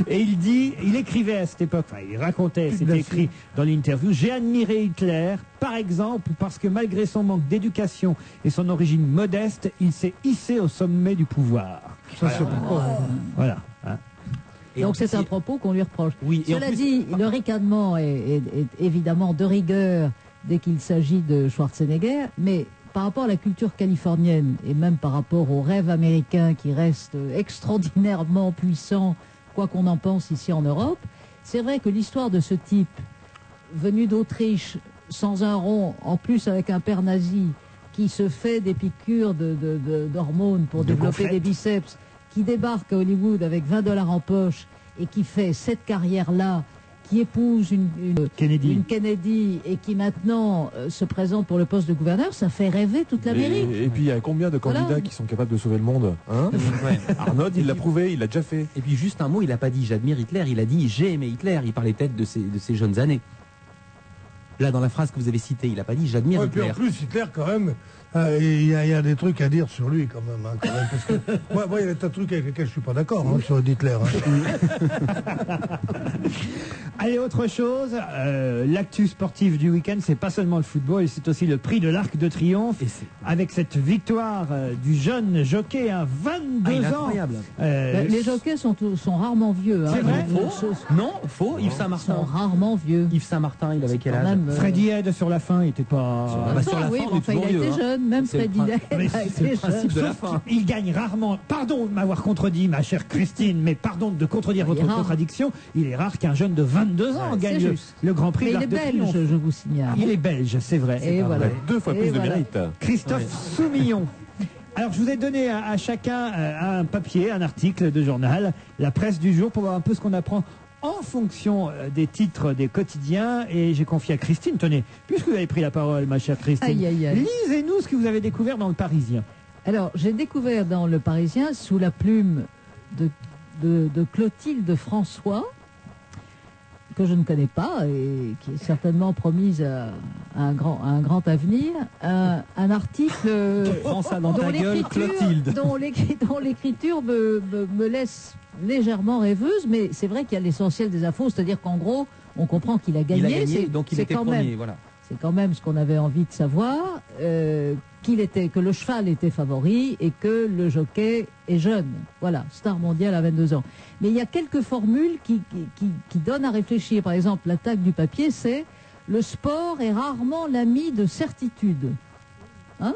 Et il écrivait à cette époque, enfin, il racontait, c'était écrit dans l'interview, j'ai admiré Hitler, par exemple, parce que malgré son manque d'éducation et son origine modeste, il s'est hissé au sommet du pouvoir. Ça, c'est voilà. Hein. Et donc c'est un propos qu'on lui reproche. Oui, Cela dit, le ricanement est évidemment de rigueur dès qu'il s'agit de Schwarzenegger, mais par rapport à la culture californienne et même par rapport au rêve américain qui reste extraordinairement puissant, quoi qu'on en pense ici en Europe, c'est vrai que l'histoire de ce type, venu d'Autriche, sans un rond, en plus avec un père nazi, qui se fait des piqûres d'hormones pour développer des biceps, qui débarque à Hollywood avec $20 en poche et qui fait cette carrière-là, qui épouse une Kennedy et qui maintenant se présente pour le poste de gouverneur, ça fait rêver toute l'Amérique. Et puis il y a combien de candidats qui sont capables de sauver le monde, hein? Arnold, il l'a prouvé, il l'a déjà fait. Et puis juste un mot, il n'a pas dit j'admire Hitler, il a dit j'ai aimé Hitler. Il parlait peut-être de ses jeunes années. Là, dans la phrase que vous avez citée, il n'a pas dit j'admire Hitler. Puis en plus, Hitler, quand même, il y a des trucs à dire sur lui, quand même. Hein, parce que, moi, il y a des trucs avec lesquels je ne suis pas d'accord sur Hitler. Hein. Allez, autre chose, l'actu sportive du week-end, c'est pas seulement le football, c'est aussi le prix de l'Arc de Triomphe, avec cette victoire du jeune jockey à 22 ans. Incroyable. Les jockeys sont rarement vieux. C'est vrai? Non, faux. Yves Saint-Martin. Ils sont rarement vieux. Yves Saint-Martin, il avait quel âge? Freddy Head sur la fin, il était pas... Sur la fin, oui, il a été jeune, même Freddy Head a été jeune. De la fin. Il gagne rarement. Pardon de m'avoir contredit, ma chère Christine, mais pardon de contredire votre contradiction. Il est rare qu'un jeune de 22 ans gagne le Grand Prix de l'Arc de Triomphe. Mais il est belge, je vous signale. Il est belge, c'est vrai. Et voilà. 2 fois plus de mérite. Christophe Soumillon. Alors, je vous ai donné à chacun un papier, un article de journal, la presse du jour, pour voir un peu ce qu'on apprend en fonction des titres des quotidiens. Et j'ai confié à Christine. Tenez, puisque vous avez pris la parole, ma chère Christine, lisez-nous ce que vous avez découvert dans le Parisien. Alors, j'ai découvert dans le Parisien, sous la plume de Clotilde François, que je ne connais pas et qui est certainement promise à un grand avenir, un article dont l'écriture me laisse légèrement rêveuse, mais c'est vrai qu'il y a l'essentiel des infos, c'est-à-dire qu'en gros, on comprend qu'il a gagné. Donc il était premier, voilà. C'est quand même ce qu'on avait envie de savoir, que le cheval était favori et que le jockey est jeune. Voilà, star mondial à 22 ans. Mais il y a quelques formules qui donnent à réfléchir. Par exemple, l'attaque du papier, c'est « Le sport est rarement l'ami de certitude ». Hein,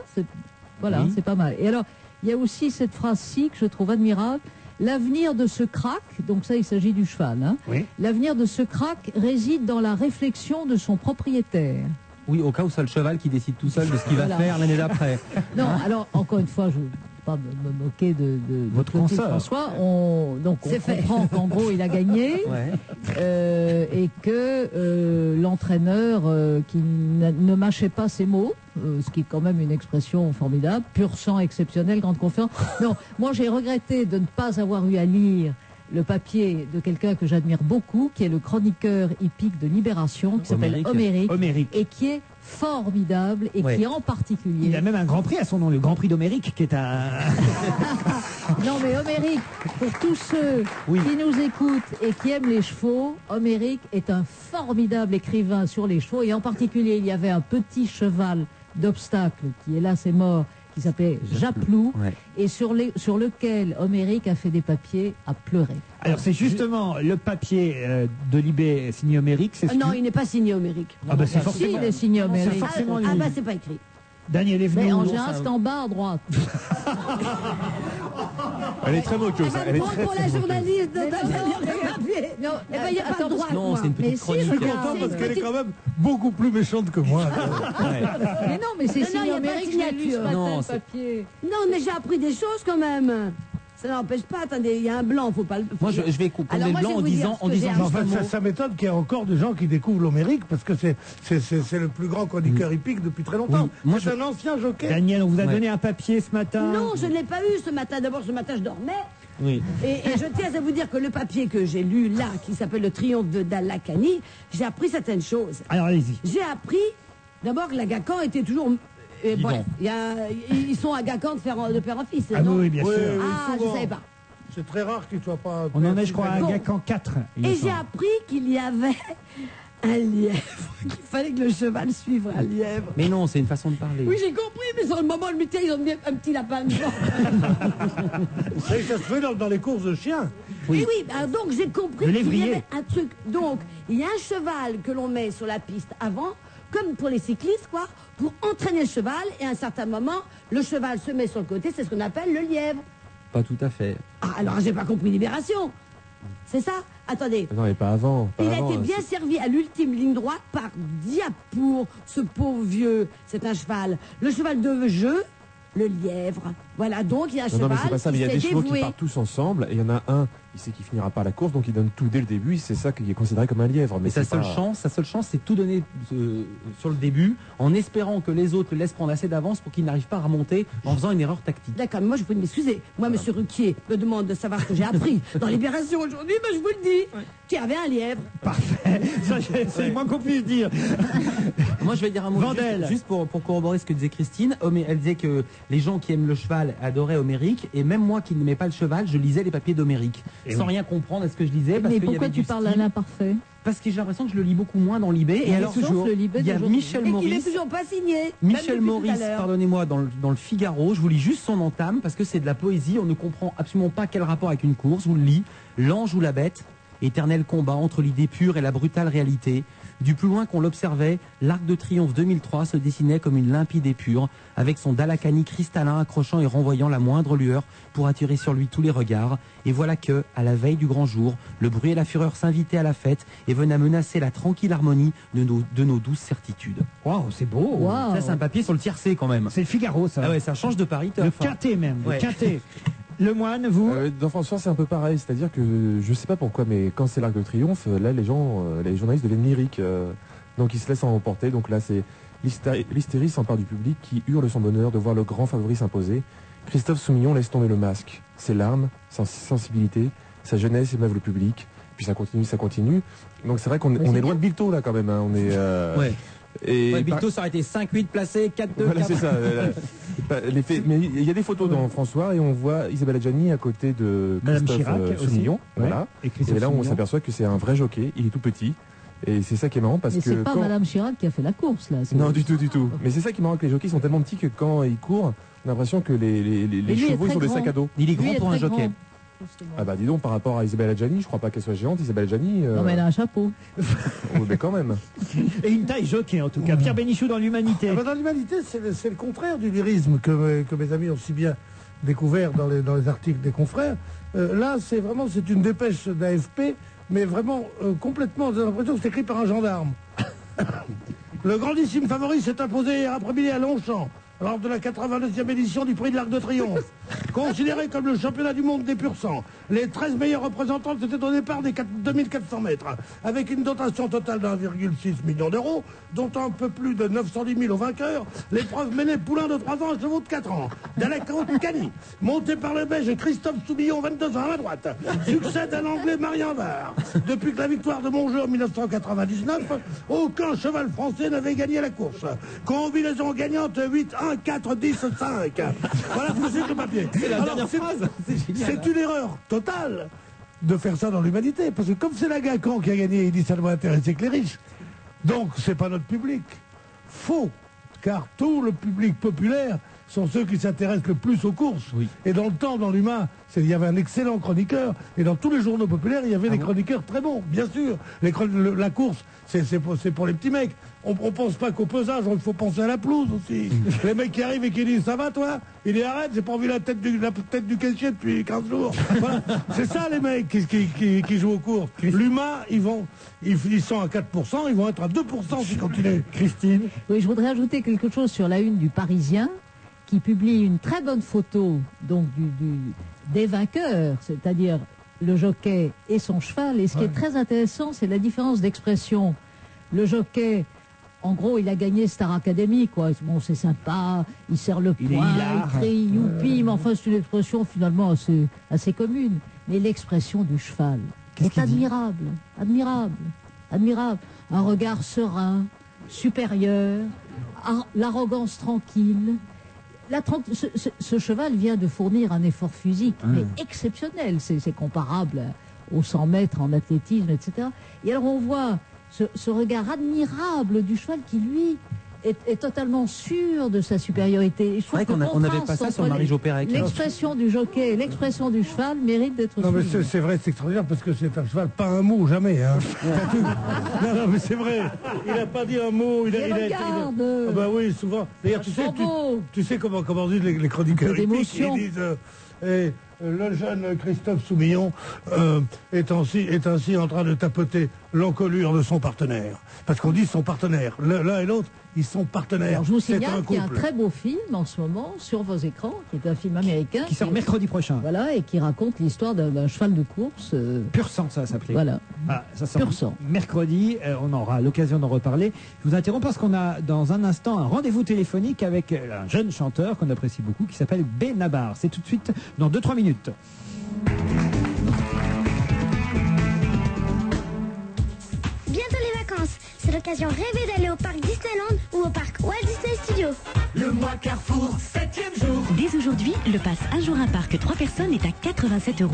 voilà, Oui. c'est pas mal. Et alors, il y a aussi cette phrase-ci que je trouve admirable. L'avenir de ce crack, donc ça il s'agit du cheval, hein, Oui. l'avenir de ce crack réside dans la réflexion de son propriétaire. Oui, au cas où c'est le cheval qui décide tout seul de ce qu'il va Voilà. faire l'année d'après. Non, alors encore une fois, je ne veux pas me moquer de Votre Clotilde consoeur. François. On comprend qu'en gros il a gagné Ouais. et que l'entraîneur qui ne mâchait pas ses mots, ce qui est quand même une expression formidable, pur sang exceptionnel, grande confiance. Non, moi j'ai regretté de ne pas avoir eu à lire le papier de quelqu'un que j'admire beaucoup, qui est le chroniqueur hippique de Libération, qui s'appelle Homéric, et qui est formidable, et qui en particulier... Il a même un grand prix à son nom, le Grand Prix d'Homéric, qui est à... Non mais Homéric, pour tous ceux qui nous écoutent et qui aiment les chevaux, Homéric est un formidable écrivain sur les chevaux, et en particulier il y avait un petit cheval d'obstacle qui hélas est mort, qui s'appelait Japlou, et sur lequel Homéric a fait des papiers à pleurer. Alors c'est justement le papier de Libé signé Homéric. C'est Non, il n'est pas signé Homéric. Ah bah c'est forcément. Si, il est signé Homéric. C'est forcément Ah lui. bah c'est pas écrit. Daniel Evenou. Mais en général, c'est en bas à droite. Elle est très moqueuse. Elle est très, Pour très la moqueuse. journaliste de Non, eh ben, il n'y a pas de droit. Non, c'est une petite chronique. Je suis content parce qu'elle est quand même beaucoup plus méchante que moi. Mais non, mais c'est Non, signé il y a pas de Homéric, je l'ai lu ce signature. matin, Non, le c'est- papier. Non, mais j'ai appris des choses quand même. Ça n'empêche pas, attendez, il y a un blanc, faut pas le... Moi, je vais couper Alors, le moi, blanc je vais en vous dire disant, ce que j'ai Mais appris. enfin, ça m'étonne qu'il y ait encore des gens qui découvrent l'Homéric parce que c'est le plus grand chroniqueur hippique depuis très longtemps. Oui, moi, C'est un ancien jockey. Daniel, on vous a donné un papier ce matin. Non, je ne l'ai pas eu ce matin. D'abord, ce matin, je dormais. Oui. Et je tiens à vous dire que le papier que j'ai lu là, qui s'appelle Le Triomphe de Dalakani, j'ai appris certaines choses. Alors allez-y. J'ai appris d'abord que l'Agacan était toujours... Vivant. bref, ils sont Agacan de père en fils, Ah non oui, bien sûr. Ah, je ne savais pas. C'est très rare qu'il ne soit pas... On en est, je crois, à Gacan 4. il me Et semble. j'ai appris qu'il y avait un lièvre, qu'il fallait que le cheval suive un lièvre. Mais non, c'est une façon de parler. Oui, j'ai compris, mais sur le moment, le mutuel, ils ont mis un petit lapin devant. Ça se fait dans les courses de chiens. Oui, oui, alors donc j'ai compris Le qu'il y lévrier. avait un truc. Donc, il y a un cheval que l'on met sur la piste avant, comme pour les cyclistes, quoi, pour entraîner le cheval, et à un certain moment, le cheval se met sur le côté, c'est ce qu'on appelle le lièvre. Pas tout à fait. Ah, alors j'ai pas compris Libération. C'est ça? Attendez. Non, mais pas avant. Pas Il a avant, été bien servi à l'ultime ligne droite par Diapour, ce pauvre vieux. C'est un cheval. Le cheval de jeu, le lièvre. Voilà, donc il y a un Non, non, mais cheval c'est pas ça, mais qui il y a s'est des chevaux qui dévoué. partent tous ensemble, et il y en a un, il sait qu'il finira pas la course, donc il donne tout dès le début, c'est ça qui est considéré comme un lièvre. Mais Mais sa c'est seule pas- chance, c'est tout donner sur le début, en espérant que les autres le laissent prendre assez d'avance pour qu'il n'arrive pas à remonter en faisant une erreur tactique. D'accord, mais moi je vous m'excuser. Moi, monsieur Ruquier me demande de savoir ce que j'ai appris dans Libération aujourd'hui, ben, je vous le dis. Qu'il y avait un lièvre. Ça, c'est le moins qu'on puisse dire. Moi, je vais dire un mot Vandel. juste pour corroborer ce que disait Christine. Elle disait que les gens qui aiment le cheval adoraient Homéric, et même moi qui n'aimais pas le cheval, je lisais les papiers d'Homéric, Et sans oui. rien comprendre à ce que je lisais. Parce Mais qu'il y pourquoi avait tu du parles à style. l'imparfait? Parce que j'ai l'impression que je le lis beaucoup moins dans Libé. Et alors, sauf le Libé il y a d'aujourd'hui. Michel Et qu'il est Maurice. toujours pas signé. même Michel depuis tout à Maurice, l'heure. pardonnez-moi, dans le Figaro, je vous lis juste son entame parce que c'est de la poésie, on ne comprend absolument pas quel rapport avec une course, je vous le lis. L'ange ou la bête, éternel combat entre l'idée pure et la brutale réalité. Du plus loin qu'on l'observait, l'Arc de Triomphe 2003 se dessinait comme une limpide épure, avec son Dalakani cristallin accrochant et renvoyant la moindre lueur pour attirer sur lui tous les regards. Et voilà que, à la veille du grand jour, le bruit et la fureur s'invitaient à la fête et venaient menacer la tranquille harmonie de nos douces certitudes. Waouh, c'est beau. Waouh. Ça, c'est un papier sur le tiercé quand même. C'est le Figaro, ça. Ah ouais, ça change de Paris. Le quintet même. Ouais. Le quintet. Le moine, vous Dans François, c'est un peu pareil, c'est-à-dire que je sais pas pourquoi, mais quand c'est l'Arc de Triomphe, là, les gens, les journalistes deviennent lyriques, donc ils se laissent emporter. Donc là, c'est l'hystérie s'empare du public qui hurle son bonheur de voir le grand favori s'imposer. Christophe Soumillon laisse tomber le masque, ses larmes, sa sensibilité, sa jeunesse émeuvent le public. Puis ça continue, ça continue. Donc c'est vrai qu'on on est loin de Bilto là quand même. Hein. On est. Ouais. Et Ouais, Bilto, ça aurait été 5-8 placé, 4-2. voilà, 4. c'est ça. Mais il y a des photos dans François et on voit Isabelle Adjani à côté de Madame Christophe Chirac aussi. Soumillon. Ouais. Voilà. Et Christophe Et là, on Soumillon. s'aperçoit que c'est un vrai jockey. Il est tout petit. Et c'est ça qui est marrant parce Mais que. c'est pas quand- Madame Chirac qui a fait la course, là. c'est- Non, du tout, du tout. Mais c'est ça qui est marrant que les jockeys sont tellement petits que quand ils courent, on a l'impression que les lui est chevaux très sont des grand. sacs à dos. Il est Lui grand est pour un très jockey. grand. justement. Ah bah dis donc, par rapport à Isabelle Adjani, je crois pas qu'elle soit géante, Isabelle Adjani. Non, mais elle a un chapeau. Oh, mais quand même. Et une taille jockey en tout cas. Pierre Bénichou dans l'Humanité. Ah bah, dans l'Humanité, c'est le contraire du lyrisme que mes amis ont si bien découvert dans les articles des confrères. Là, c'est une dépêche d'AFP, mais vraiment complètement, j'ai l'impression que c'est écrit par un gendarme. Le grandissime favori s'est imposé hier après-midi à Longchamp, lors de la 82e édition du Prix de l'Arc de Triomphe. Considéré comme le championnat du monde des pur sang, les 13 meilleurs représentants étaient au départ des 2400 mètres, avec une dotation totale d'1,6 million d'euros, dont un peu plus de 910 000 aux vainqueurs. L'épreuve menée poulain de 3 ans et chevaux de 4 ans. D'Alec Cani, monté par le Belge Christophe Soubillon, 22 ans à la droite, succède à l'Anglais Marian Var. Depuis que la victoire de Montjeu en 1999, aucun cheval français n'avait gagné la course. Combinaison gagnante 8, 1, 4, 10, 5. Voilà ce que c'est que le papier. C'est la dernière phrase. C'est une erreur totale de faire ça dans l'Humanité, parce que comme c'est la Gacan qui a gagné, il dit ça ne doit intéresser que les riches. Donc c'est pas notre public. Faux, car tout le public populaire sont ceux qui s'intéressent le plus aux courses. Oui. Et dans le temps, dans l'humain, il y avait un excellent chroniqueur, et dans tous les journaux populaires, il y avait des chroniqueurs très bons, bien sûr. La course, c'est pour les petits mecs. On pense pas qu'au pesage, il faut penser à la pelouse aussi. Les mecs qui arrivent et qui disent « ça va toi ?» Il dit « arrête, j'ai pas vu la tête du caissier depuis 15 jours. » Voilà. C'est ça les mecs qui jouent aux courses. L'humain, ils sont à 4%, ils vont être à 2% s'ils continuent. Christine. Oui, je voudrais ajouter quelque chose sur la une du Parisien, qui publie une très bonne photo donc des vainqueurs, c'est-à-dire le jockey et son cheval. Et ce qui est très intéressant, c'est la différence d'expression. Le jockey, en gros, il a gagné Star Academy, quoi. Bon, c'est sympa, il serre le poing, il crie youpi, mais enfin, c'est une expression finalement assez commune. Mais l'expression du cheval est admirable, admirable, admirable. Un regard serein, supérieur, l'arrogance tranquille. Ce cheval vient de fournir un effort physique mais exceptionnel. C'est comparable aux 100 mètres en athlétisme, etc. Et alors on voit ce regard admirable du cheval qui, lui, est totalement sûr de sa supériorité. C'est vrai qu'on n'avait pas ça sur Marie-Jo Pérec. L'expression du jockey et l'expression du cheval méritent d'être Non, mais c'est vrai, c'est extraordinaire, parce que c'est un cheval, pas un mot, jamais. Hein. Non, mais c'est vrai. Il n'a pas dit un mot. Il a ah bah oui, souvent. D'ailleurs, tu sais comment disent les chroniqueurs hippiques, ils disent... le jeune Christophe Soumillon est ainsi en train de tapoter l'encolure de son partenaire. Parce qu'on dit son partenaire. L'un et l'autre, ils sont partenaires. Alors, je vous signale qu'il y a un très beau film en ce moment sur vos écrans, qui est un film américain. Qui sort mercredi prochain. Voilà, et qui raconte l'histoire d'un cheval de course. Pur sang, ça s'appelait. Voilà. Ah, ça sort Pur sang. Mercredi, on aura l'occasion d'en reparler. Je vous interromps parce qu'on a dans un instant un rendez-vous téléphonique avec un jeune chanteur qu'on apprécie beaucoup qui s'appelle Benabar. C'est tout de suite dans 2-3 minutes. Bientôt les vacances, c'est l'occasion rêvée d'aller au parc Disneyland ou au parc Walt Disney Studios. Le mois Carrefour, 7e jour. Dès aujourd'hui, le pass un jour un parc 3 personnes est à 87 €,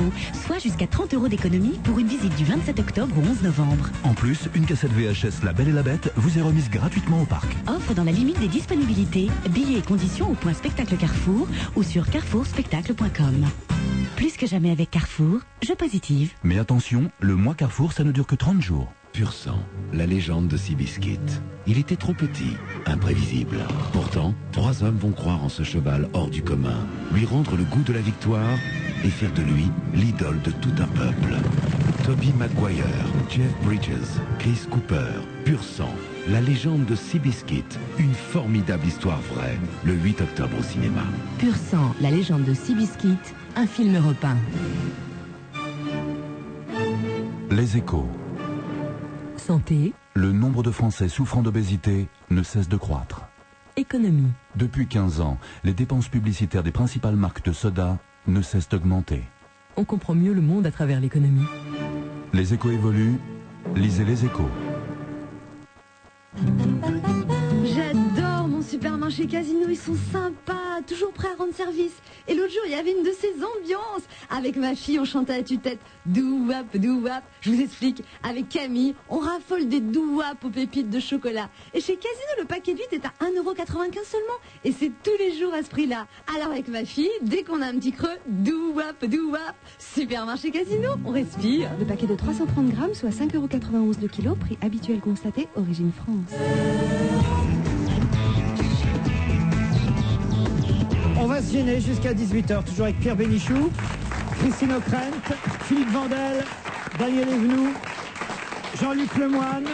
soit jusqu'à 30 € d'économie pour une visite du 27 octobre au 11 novembre. En plus, une cassette VHS La Belle et la Bête vous est remise gratuitement au parc. Offre dans la limite des disponibilités. Billets et conditions au point spectacle Carrefour ou sur carrefourspectacle.com. Plus que jamais avec Carrefour, je positive. Mais attention, le mois Carrefour, ça ne dure que 30 jours. Pur sang, la légende de Seabiscuit. Il était trop petit, imprévisible. Pourtant, 3 hommes vont croire en ce cheval hors du commun, lui rendre le goût de la victoire et faire de lui l'idole de tout un peuple. Tobey Maguire, Jeff Bridges, Chris Cooper, Pur sang, la légende de Seabiscuit. Une formidable histoire vraie, le 8 octobre au cinéma. Pur sang, la légende de Seabiscuit, un film repeint. Les Échos. Santé. Le nombre de Français souffrant d'obésité ne cesse de croître. Économie. Depuis 15 ans, les dépenses publicitaires des principales marques de soda ne cessent d'augmenter. On comprend mieux le monde à travers l'économie. Les Échos évoluent, lisez les Échos. J'adore mon supermarché. non, chez Casino, ils sont sympas, toujours prêts à rendre service. Et l'autre jour, il y avait une de ces ambiances. Avec ma fille, on chantait à tue-tête. Doo-wap, doo-wap. Je vous explique. Avec Camille, on raffole des doo-wap aux pépites de chocolat. Et chez Casino, le paquet de 8 est à 1,95 € seulement. Et c'est tous les jours à ce prix-là. Alors avec ma fille, dès qu'on a un petit creux, doo-wap, doo-wap. Supermarché Casino, on respire. Le paquet de 330 grammes, soit 5,91 € le kilo, prix habituel constaté, origine France. On va se gêner jusqu'à 18h, toujours avec Pierre Bénichou, Christine O'Krent, Philippe Vandel, Daniel Evenou, Jean-Luc Lemoine.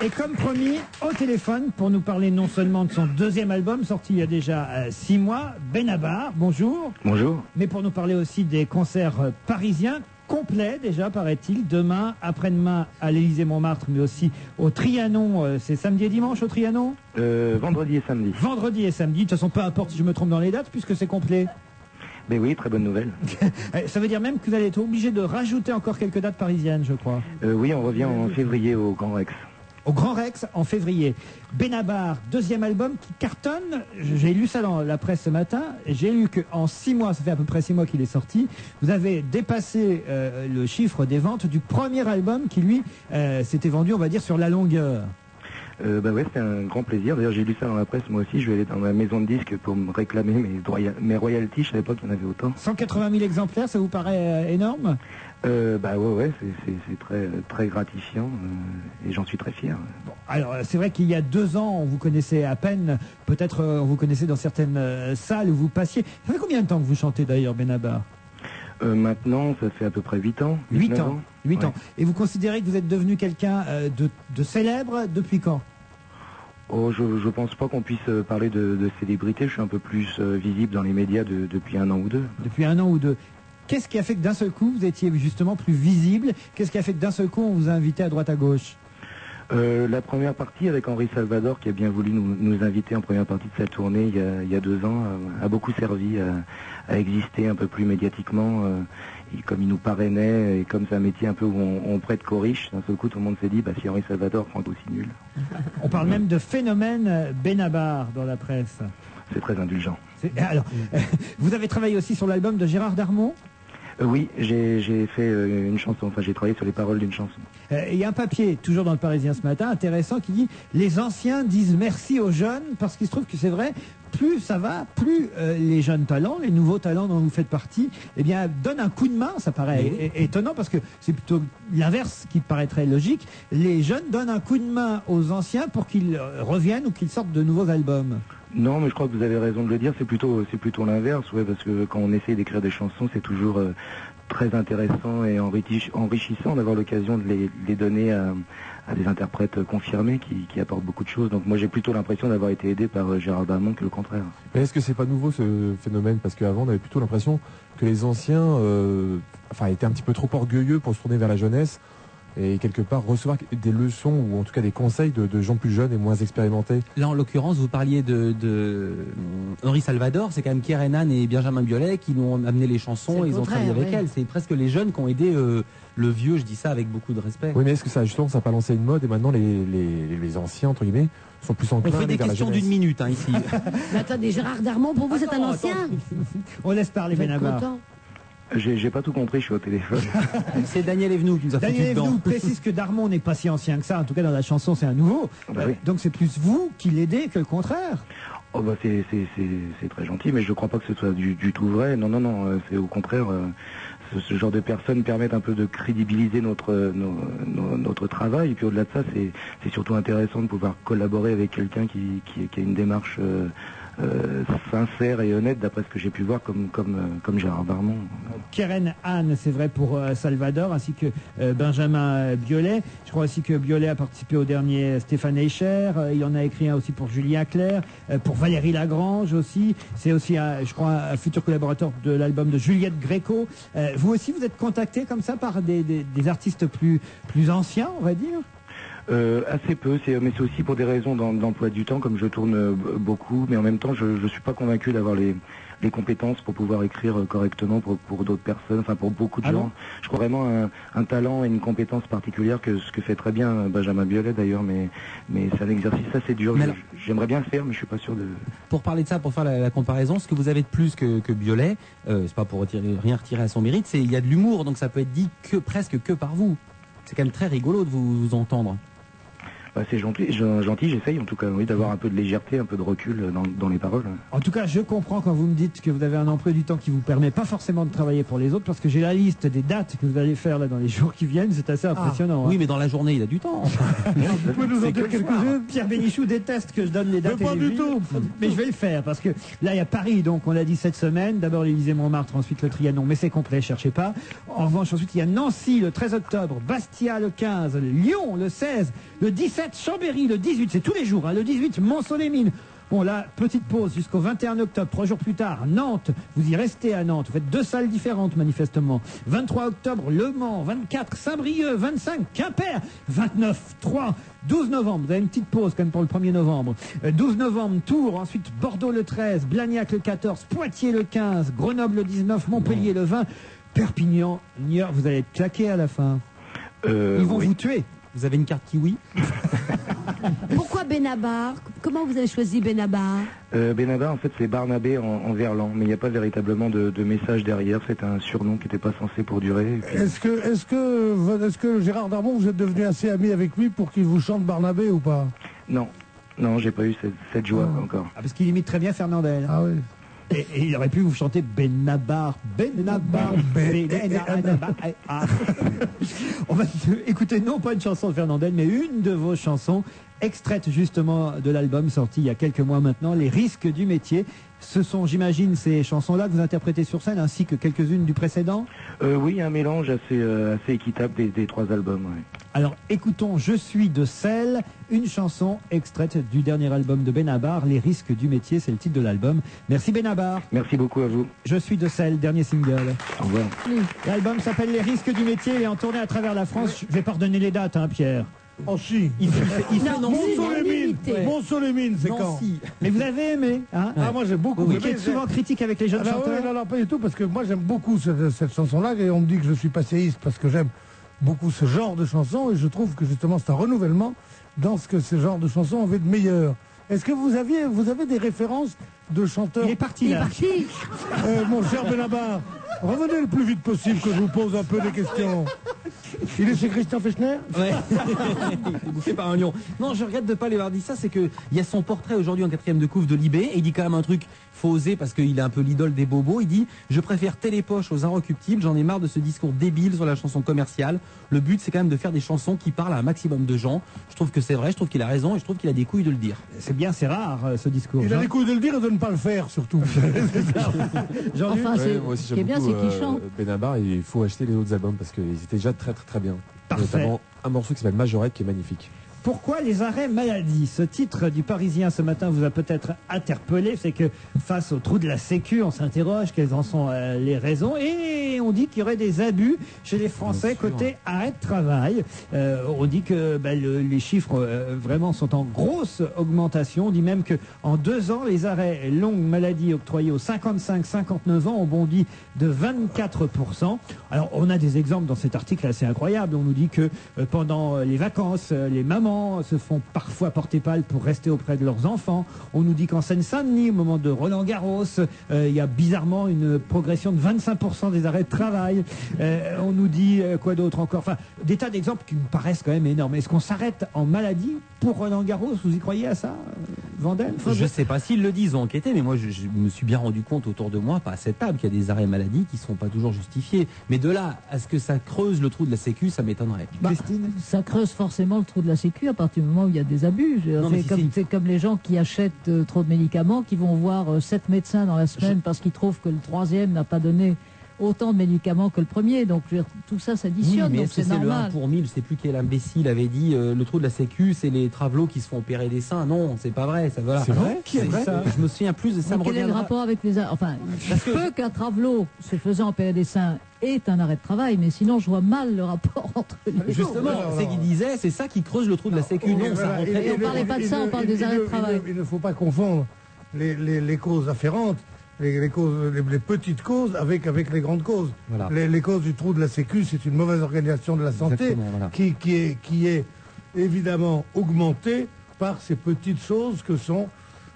Et comme promis, au téléphone, pour nous parler non seulement de son deuxième album, sorti il y a déjà 6 mois, Benabar, bonjour. Bonjour. Mais pour nous parler aussi des concerts parisiens, complets déjà, paraît-il, demain, après-demain à l'Élysée-Montmartre, mais aussi au Trianon. C'est samedi et dimanche au Trianon ? Vendredi et samedi. Vendredi et samedi, de toute façon, peu importe si je me trompe dans les dates, puisque c'est complet. Mais oui, très bonne nouvelle. Ça veut dire même que vous allez être obligé de rajouter encore quelques dates parisiennes, je crois. Oui, on revient en février au Grand Rex. Au Grand Rex en février. Benabar, deuxième album qui cartonne. J'ai lu ça dans la presse ce matin. J'ai lu qu'en 6 mois, ça fait à peu près 6 mois qu'il est sorti, vous avez dépassé le chiffre des ventes du premier album qui, lui, s'était vendu, on va dire, sur la longueur. Bah ouais, c'était un grand plaisir. D'ailleurs, j'ai lu ça dans la presse, moi aussi. Je vais aller dans ma maison de disques pour me réclamer mes royalties. Je savais pas qu'il y en avait autant. 180 000 exemplaires, ça vous paraît énorme ? Bah ouais, c'est très, très gratifiant et j'en suis très fier. Bon, alors, c'est vrai qu'il y a 2 ans, on vous connaissait à peine. Peut-être on vous connaissait dans certaines salles où vous passiez. Ça fait combien de temps que vous chantez d'ailleurs, Benabar ? Maintenant, ça fait à peu près 8 ans. 8 ans. 8 ans. Ouais. Et vous considérez que vous êtes devenu quelqu'un de célèbre depuis quand ? Oh, je pense pas qu'on puisse parler de célébrité. Je suis un peu plus visible dans les médias depuis 1 an ou 2. Depuis 1 an ou 2. Qu'est-ce qui a fait que d'un seul coup, vous étiez justement plus visible ? Qu'est-ce qui a fait que d'un seul coup, on vous a invité à droite à gauche ? La première partie avec Henri Salvador, qui a bien voulu nous inviter en première partie de sa tournée il y a 2 ans, a beaucoup servi à exister un peu plus médiatiquement. Et comme il nous parrainait, et comme c'est un métier un peu où on prête qu'aux riches, d'un seul coup tout le monde s'est dit, bah, si Henri Salvador prend aussi nul. On parle même de phénomène Benabar dans la presse. C'est très indulgent. Alors, vous avez travaillé aussi sur l'album de Gérard Darmon ? Oui, j'ai fait une chanson, enfin j'ai travaillé sur les paroles d'une chanson. Il y a un papier, toujours dans le Parisien ce matin, intéressant, qui dit « Les anciens disent merci aux jeunes », parce qu'il se trouve que c'est vrai, plus ça va, plus les jeunes talents, les nouveaux talents dont vous faites partie, eh bien, donnent un coup de main. Ça paraît étonnant, parce que c'est plutôt l'inverse qui paraîtrait logique. Les jeunes donnent un coup de main aux anciens pour qu'ils reviennent ou qu'ils sortent de nouveaux albums. Non, mais je crois que vous avez raison de le dire, c'est plutôt l'inverse, ouais, parce que quand on essaie d'écrire des chansons, c'est toujours très intéressant et enrichissant d'avoir l'occasion de les donner à des interprètes confirmés qui apportent beaucoup de choses. Donc moi j'ai plutôt l'impression d'avoir été aidé par Gérard Darmon que le contraire. Mais est-ce que c'est pas nouveau ce phénomène ? Parce qu'avant on avait plutôt l'impression que les anciens étaient un petit peu trop orgueilleux pour se tourner vers la jeunesse et quelque part recevoir des leçons ou en tout cas des conseils de gens plus jeunes et moins expérimentés. Là en l'occurrence vous parliez de Henri Salvador, c'est quand même Pierre Hénan et Benjamin Biolay qui nous ont amené les chansons et ils ont travaillé avec elle. C'est presque les jeunes qui ont aidé le vieux, je dis ça avec beaucoup de respect. Oui, mais est-ce que ça justement ça n'a pas lancé une mode et maintenant les anciens entre guillemets sont plus enclins on fait des questions d'une minute ici. Mais attendez, Gérard Darmon, pour vous c'est un ancien ? On laisse parler Benabar. J'ai pas tout compris, je suis au téléphone. C'est Daniel Evenou qui nous a foutu dedans. Daniel Evenou précise que Darmon n'est pas si ancien que ça, en tout cas dans la chanson c'est un nouveau. Bah oui. Donc c'est plus vous qui l'aidez que le contraire. Oh bah c'est très gentil, mais je ne crois pas que ce soit du tout vrai. Non, c'est au contraire, ce genre de personnes permettent un peu de crédibiliser notre travail. Et puis au-delà de ça, c'est surtout intéressant de pouvoir collaborer avec quelqu'un qui a une démarche sincère et honnête, d'après ce que j'ai pu voir, comme Gérard Darmon. Keren Anne, c'est vrai pour Salvador, ainsi que Benjamin Biolay. Je crois aussi que Biolay a participé au dernier Stéphane Eicher. Il en a écrit un aussi pour Julien Clerc, pour Valérie Lagrange aussi. C'est aussi, je crois, un futur collaborateur de l'album de Juliette Gréco. Vous aussi, vous êtes contacté comme ça par des artistes plus anciens, on va dire ? Assez peu, mais c'est aussi pour des raisons d'emploi du temps, comme je tourne beaucoup, mais en même temps, je ne suis pas convaincu d'avoir les compétences pour pouvoir écrire correctement pour d'autres personnes, enfin pour beaucoup de gens. Bon, je crois vraiment un talent et une compétence particulière ce que fait très bien Benjamin Biolay d'ailleurs, mais c'est un exercice assez dur. J'aimerais bien le faire, mais je suis pas sûr de... Pour parler de ça, pour faire la comparaison, ce que vous avez de plus que Biolay, c'est pas pour rien retirer à son mérite, c'est il y a de l'humour, donc ça peut être dit presque que par vous. C'est quand même très rigolo de vous entendre. C'est gentil, j'essaye en tout cas, oui, d'avoir un peu de légèreté, un peu de recul dans les paroles. En tout cas, je comprends quand vous me dites que vous avez un emploi du temps qui vous permet pas forcément de travailler pour les autres, parce que j'ai la liste des dates que vous allez faire là dans les jours qui viennent, c'est assez impressionnant. Oui, mais dans la journée, il a du temps. Vous pouvez nous en dire quelques-unes? Pierre Bénichou déteste que je donne les dates. Mais pas du tout. Mais je vais le faire, parce que là, il y a Paris, donc on l'a dit cette semaine, d'abord l'Élysée-Montmartre, ensuite le Trianon, mais c'est complet, cherchez pas. En revanche, ensuite, il y a Nancy le 13 octobre, Bastia le 15, Lyon le 16, le 17, Chambéry le 18, c'est tous les jours, le 18, Mont-Soleil-Mines. Bon, là, petite pause jusqu'au 21 octobre, 3 jours plus tard, Nantes, vous y restez à Nantes, vous faites 2 salles différentes manifestement. 23 octobre, Le Mans, 24, Saint-Brieuc, 25, Quimper, 29, 3, 12 novembre, vous avez une petite pause quand même pour le 1er novembre. 12 novembre, Tours, ensuite Bordeaux le 13, Blagnac le 14, Poitiers le 15, Grenoble le 19, Montpellier le 20, Perpignan, Niort, vous allez être claqué à la fin. Ils vont vous tuer. Vous avez une carte kiwi? Pourquoi Benabar? Comment vous avez choisi Benabar? Benabar, en fait, c'est Barnabé en verlan, mais il n'y a pas véritablement de message derrière. C'est un surnom qui n'était pas censé pour durer. Puis... Est-ce que Gérard Darmon, vous êtes devenu assez ami avec lui pour qu'il vous chante Barnabé ou pas? Non, j'ai pas eu cette joie encore. Parce qu'il imite très bien Fernandel. Ah oui. Et il aurait pu vous chanter Benabar. On va écouter non pas une chanson de Fernandel, mais une de vos chansons, extraite justement de l'album sorti il y a quelques mois maintenant, Les risques du métier. Ce sont, j'imagine, ces chansons-là que vous interprétez sur scène, ainsi que quelques-unes du précédent? Oui, il y a un mélange assez équitable des 3 albums. Ouais. Alors écoutons Je suis de Celle, une chanson extraite du dernier album de Benabar, Les risques du métier, c'est le titre de l'album. Merci Benabar. Merci beaucoup à vous. Je suis de Celle, dernier single. Au revoir. L'album s'appelle Les risques du métier, il est en tournée à travers la France. Je vais pas redonner les dates, hein, Pierre. Oh si. Il fait Mont-Soleil-Mines, c'est quand? Mais vous avez aimé, hein? Ah, moi j'ai beaucoup aimé. Vous qui êtes souvent critique avec les jeunes chanteurs? Non, pas du tout, parce que moi j'aime beaucoup cette chanson-là, et on me dit que je suis passéiste parce que j'aime beaucoup ce genre de chanson, et je trouve que justement c'est un renouvellement dans ce que ce genre de chanson avait de meilleur. Est-ce que vous avez des références de chanteurs? Il est parti là. Mon cher Benabar, revenez le plus vite possible que je vous pose un peu des questions. Il est chez Christian Fechner? Ouais. Il est bouffé par un lion. Non, je regrette de ne pas lui avoir dit ça, c'est qu'il y a son portrait aujourd'hui en 4e de couve de Libé, et il dit quand même un truc, faut oser parce qu'il est un peu l'idole des bobos. Il dit, je préfère Télépoche aux Inrecuptibles, j'en ai marre de ce discours débile sur la chanson commerciale. Le but, c'est quand même de faire des chansons qui parlent à un maximum de gens. Je trouve que c'est vrai, je trouve qu'il a raison, et je trouve qu'il a des couilles de le dire. C'est bien, c'est rare ce discours. Il a des couilles de le dire et de ne pas le faire, surtout. Enfin, ce qui est bien, c'est qu'il chante. Benabar, il faut acheter les autres albums parce qu'ils étaient déjà très bien. Parfait. Notamment un morceau qui s'appelle Majorette qui est magnifique. Pourquoi les arrêts maladie? Ce titre du Parisien ce matin vous a peut-être interpellé. C'est que face au trou de la Sécu, on s'interroge quelles en sont les raisons. Et on dit qu'il y aurait des abus chez les Français côté arrêt de travail. On dit que les chiffres vraiment sont en grosse augmentation. On dit même qu'en 2 ans, les arrêts longue maladie octroyés aux 55-59 ans ont bondi de 24%. Alors on a des exemples dans cet article assez incroyable. On nous dit que pendant les vacances, les mamans se font parfois porter pâle pour rester auprès de leurs enfants. On nous dit qu'en Seine-Saint-Denis, au moment de Roland-Garros, il y a bizarrement une progression de 25% des arrêts de travail. On nous dit quoi d'autre encore? Enfin, des tas d'exemples qui me paraissent quand même énormes. Est-ce qu'on s'arrête en maladie pour Roland-Garros? Vous y croyez à ça, Vandel? Je ne sais pas s'ils le disent, ont enquêté, mais moi je me suis bien rendu compte autour de moi, pas à cette table, qu'il y a des arrêts maladie qui ne sont pas toujours justifiés. Mais de là à ce que ça creuse le trou de la Sécu, ça m'étonnerait. Christine, ça creuse forcément le trou de la Sécu à partir du moment où il y a des abus. C'est comme les gens qui achètent trop de médicaments, qui vont voir 7 médecins dans la semaine parce qu'ils trouvent que le 3e n'a pas donné autant de médicaments que le premier. Donc je veux dire, tout ça s'additionne, Oui, mais donc est-ce que c'est c'est le 1 normal. pour 1000? Je sais plus quel imbécile avait dit le trou de la sécu, c'est les travelots qui se font opérer des seins. Non, c'est pas vrai. Ça, voilà. C'est vrai? Qui a dit ça? Je me souviens plus de ça. Mais quel est le rapport avec les... Enfin, il se peut qu'un travelot se faisant opérer des seins est un arrêt de travail, mais sinon je vois mal le rapport entre les deux. Justement, c'est qu'il disait, c'est ça qui creuse le trou de la sécu. Non, ça rentrait. Et on parlait pas de ça, on parle des arrêts de travail. Il ne faut pas confondre les causes afférentes, les petites causes avec les grandes causes. Voilà. Les causes du trou de la sécu, c'est une mauvaise organisation de la santé. Exactement, voilà. qui est évidemment augmentée par ces petites choses que sont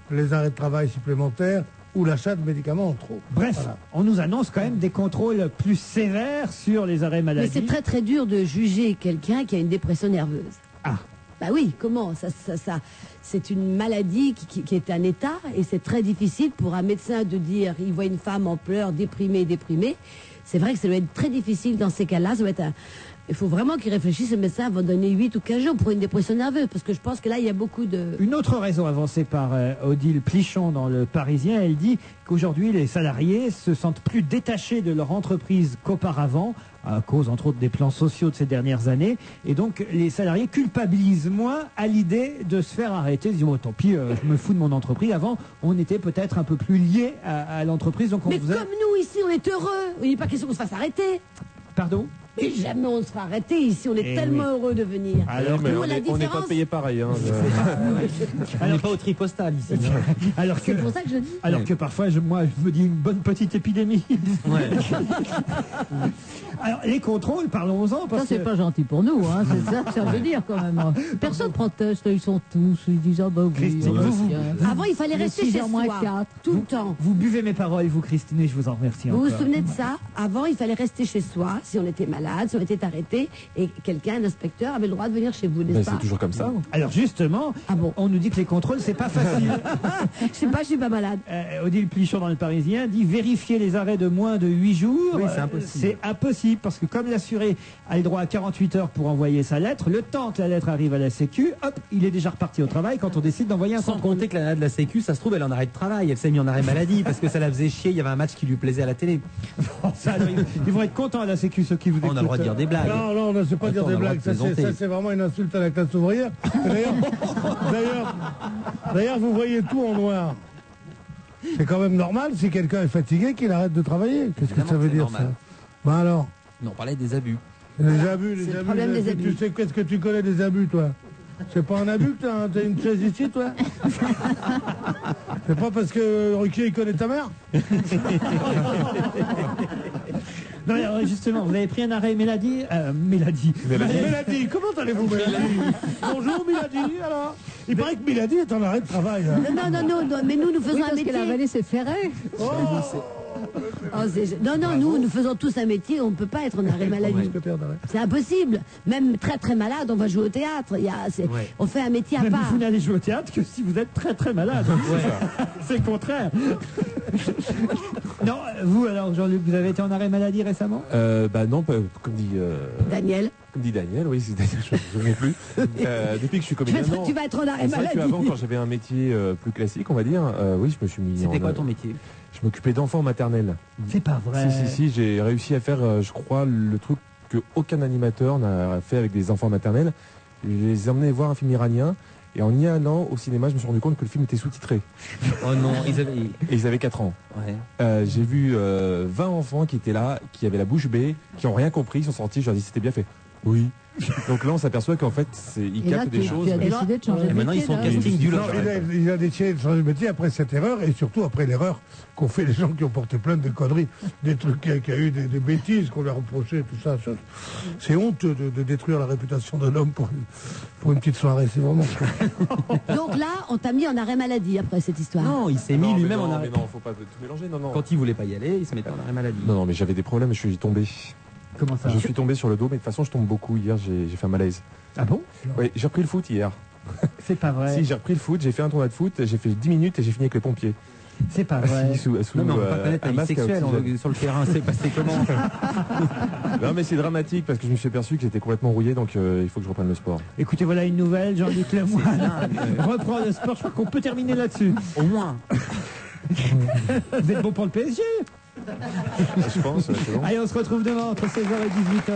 les arrêts de travail supplémentaires ou l'achat de médicaments en trop. Bref, Voilà. on nous annonce quand même des contrôles plus sévères sur les arrêts maladie. Mais c'est très très dur de juger quelqu'un qui a une dépression nerveuse. Ah. Bah oui, comment ça, c'est une maladie qui est un état et c'est très difficile pour un médecin de dire il voit une femme en pleurs, déprimée. C'est vrai que ça doit être très difficile dans ces cas-là. Ça doit être il faut vraiment qu'il réfléchisse, le médecin va donner 8 ou 15 jours pour une dépression nerveuse, parce que je pense que là, il y a beaucoup de... Une autre raison avancée par Odile Plichon dans Le Parisien, elle dit qu'aujourd'hui, les salariés se sentent plus détachés de leur entreprise qu'auparavant, à cause, entre autres, des plans sociaux de ces dernières années. Et donc, les salariés culpabilisent moins à l'idée de se faire arrêter. Ils disent, oh, tant pis, je me fous de mon entreprise. Avant, on était peut-être un peu plus liés à l'entreprise. Donc Mais comme nous, ici, on est heureux. Il n'est pas question qu'on se fasse arrêter. Pardon? Mais jamais on ne se fera arrêter ici, on est tellement heureux de venir. Alors, mais on n'est pas payé pareil. Hein, on n'est pas au tripostal ici. C'est pour ça que je dis. Alors que parfois, moi, je me dis une bonne petite épidémie. Ouais. Alors, les contrôles, parlons-en. Ça, c'est pas gentil pour nous, hein. C'est ça que ça veut dire quand même. Personne proteste, ils sont tous, ils disent ah bah oui. Christine, Avant, il fallait rester chez soi, tout le temps. Vous buvez mes paroles, vous, Christine, et je vous en remercie Vous encore. vous souvenez de ça? Avant, il fallait rester chez soi, si on était malade, si on était arrêté, et quelqu'un, un inspecteur, avait le droit de venir chez vous, n'est-ce pas? C'est toujours comme ça. Alors justement, on nous dit que les contrôles, c'est pas facile. Je sais pas, je suis pas malade. Odile Plichon dans Le Parisien dit vérifier les arrêts de moins de 8 jours. Oui, c'est impossible. C'est impossible parce que comme l'assuré a le droit à 48 heures pour envoyer sa lettre, le temps que la lettre arrive à la Sécu, hop, il est déjà reparti au travail quand on décide d'envoyer un Sans contrôle. compter que la nana de la Sécu, ça se trouve, elle en arrêt de travail. Elle s'est mise en arrêt maladie parce que ça la faisait chier. Il y avait un match qui lui plaisait à la télé. Ça, alors, ils vont être contents à la Sécu, ceux qui vous écoutent. On a le droit de dire des blagues. Non, on ne sait pas dire des blagues. Ça, c'est vraiment une insulte à la classe ouvrière. D'ailleurs, vous voyez tout en noir. C'est quand même normal, si quelqu'un est fatigué, qu'il arrête de travailler. Qu'est-ce que ça veut dire, ça? Ben alors? Non, on parlait des abus. Les abus, C'est le problème des abus. Tu sais, qu'est-ce que tu connais des abus, toi? C'est pas un abus que t'as une chaise ici, toi? C'est pas parce que Ruquier, il connaît ta mère? Non, alors, justement, vous avez pris un arrêt Mélodie. Mélodie, comment allez-vous, Mélodie? Bonjour, Mélodie, alors? Il paraît que Mélodie est en arrêt de travail. Hein. Non, mais nous faisons Oui, un parce métier. qu'elle a avalé ses ferrets. Non, nous faisons tous un métier, on ne peut pas être en arrêt maladie. C'est impossible. Même très très malade, on va jouer au théâtre. On fait un métier à Même part. vous n'allez jouer au théâtre que si vous êtes très très malade. C'est le contraire. Non, vous alors, Jean-Luc, vous avez été en arrêt maladie récemment? Bah non, comme dit Daniel. Comme dit Daniel, oui, c'est Daniel, je ne souviens plus. Depuis que je suis comédien, non. Tu vas être en arrêt C'est vrai maladie. qu'avant, quand j'avais un métier plus classique, on va dire, oui, je me suis mis. C'était quoi ton métier? Je m'occupais d'enfants maternels. C'est pas vrai. Si, j'ai réussi à faire, je crois, le truc que aucun animateur n'a fait avec des enfants maternels. Je les ai emmenés voir un film iranien. Et en y allant au cinéma, je me suis rendu compte que le film était sous-titré. Oh non, ils avaient 4 ans. Ouais. J'ai vu 20 enfants qui étaient là, qui avaient la bouche bée, qui n'ont rien compris, ils sont sortis, je leur ai dit c'était bien fait. Oui. Donc là, on s'aperçoit qu'en fait, ils captent des choses. Tu as décidé de changer de métier. Et maintenant, ils sont au casting du lot. Il a décidé de changer de métier après cette erreur et surtout après l'erreur qu'ont fait les gens qui ont porté plainte de conneries, des trucs qu'il y a eu, des bêtises qu'on leur a reprochées, tout ça. C'est honteux de détruire la réputation d'un homme pour une petite soirée, c'est vraiment. Donc là, on t'a mis en arrêt maladie après cette histoire. Non, il s'est mis lui-même en arrêt. Mais non, faut pas tout mélanger, non. Quand il voulait pas y aller, il se mettait en arrêt maladie. Non, mais j'avais des problèmes, je suis tombé. Comment ça? Je suis tombé sur le dos, mais de toute façon, je tombe beaucoup. Hier, j'ai fait un malaise. Ah bon? Oui, j'ai repris le foot hier. C'est pas vrai. Si, j'ai repris le foot, j'ai fait un tournoi de foot, j'ai fait 10 minutes et j'ai fini avec les pompiers. C'est pas vrai. Non, mais on peut pas connaître la vie sexuelle sur le terrain, c'est passé comment? Non, mais c'est dramatique parce que je me suis aperçu que j'étais complètement rouillé, donc il faut que je reprenne le sport. Écoutez, voilà une nouvelle, Jean-Luc Lemoyne reprend le sport, je crois qu'on peut terminer là-dessus. Au moins. Vous êtes bon pour le PSG? Je pense, c'est bon. Allez, on se retrouve demain entre 16h et 18h.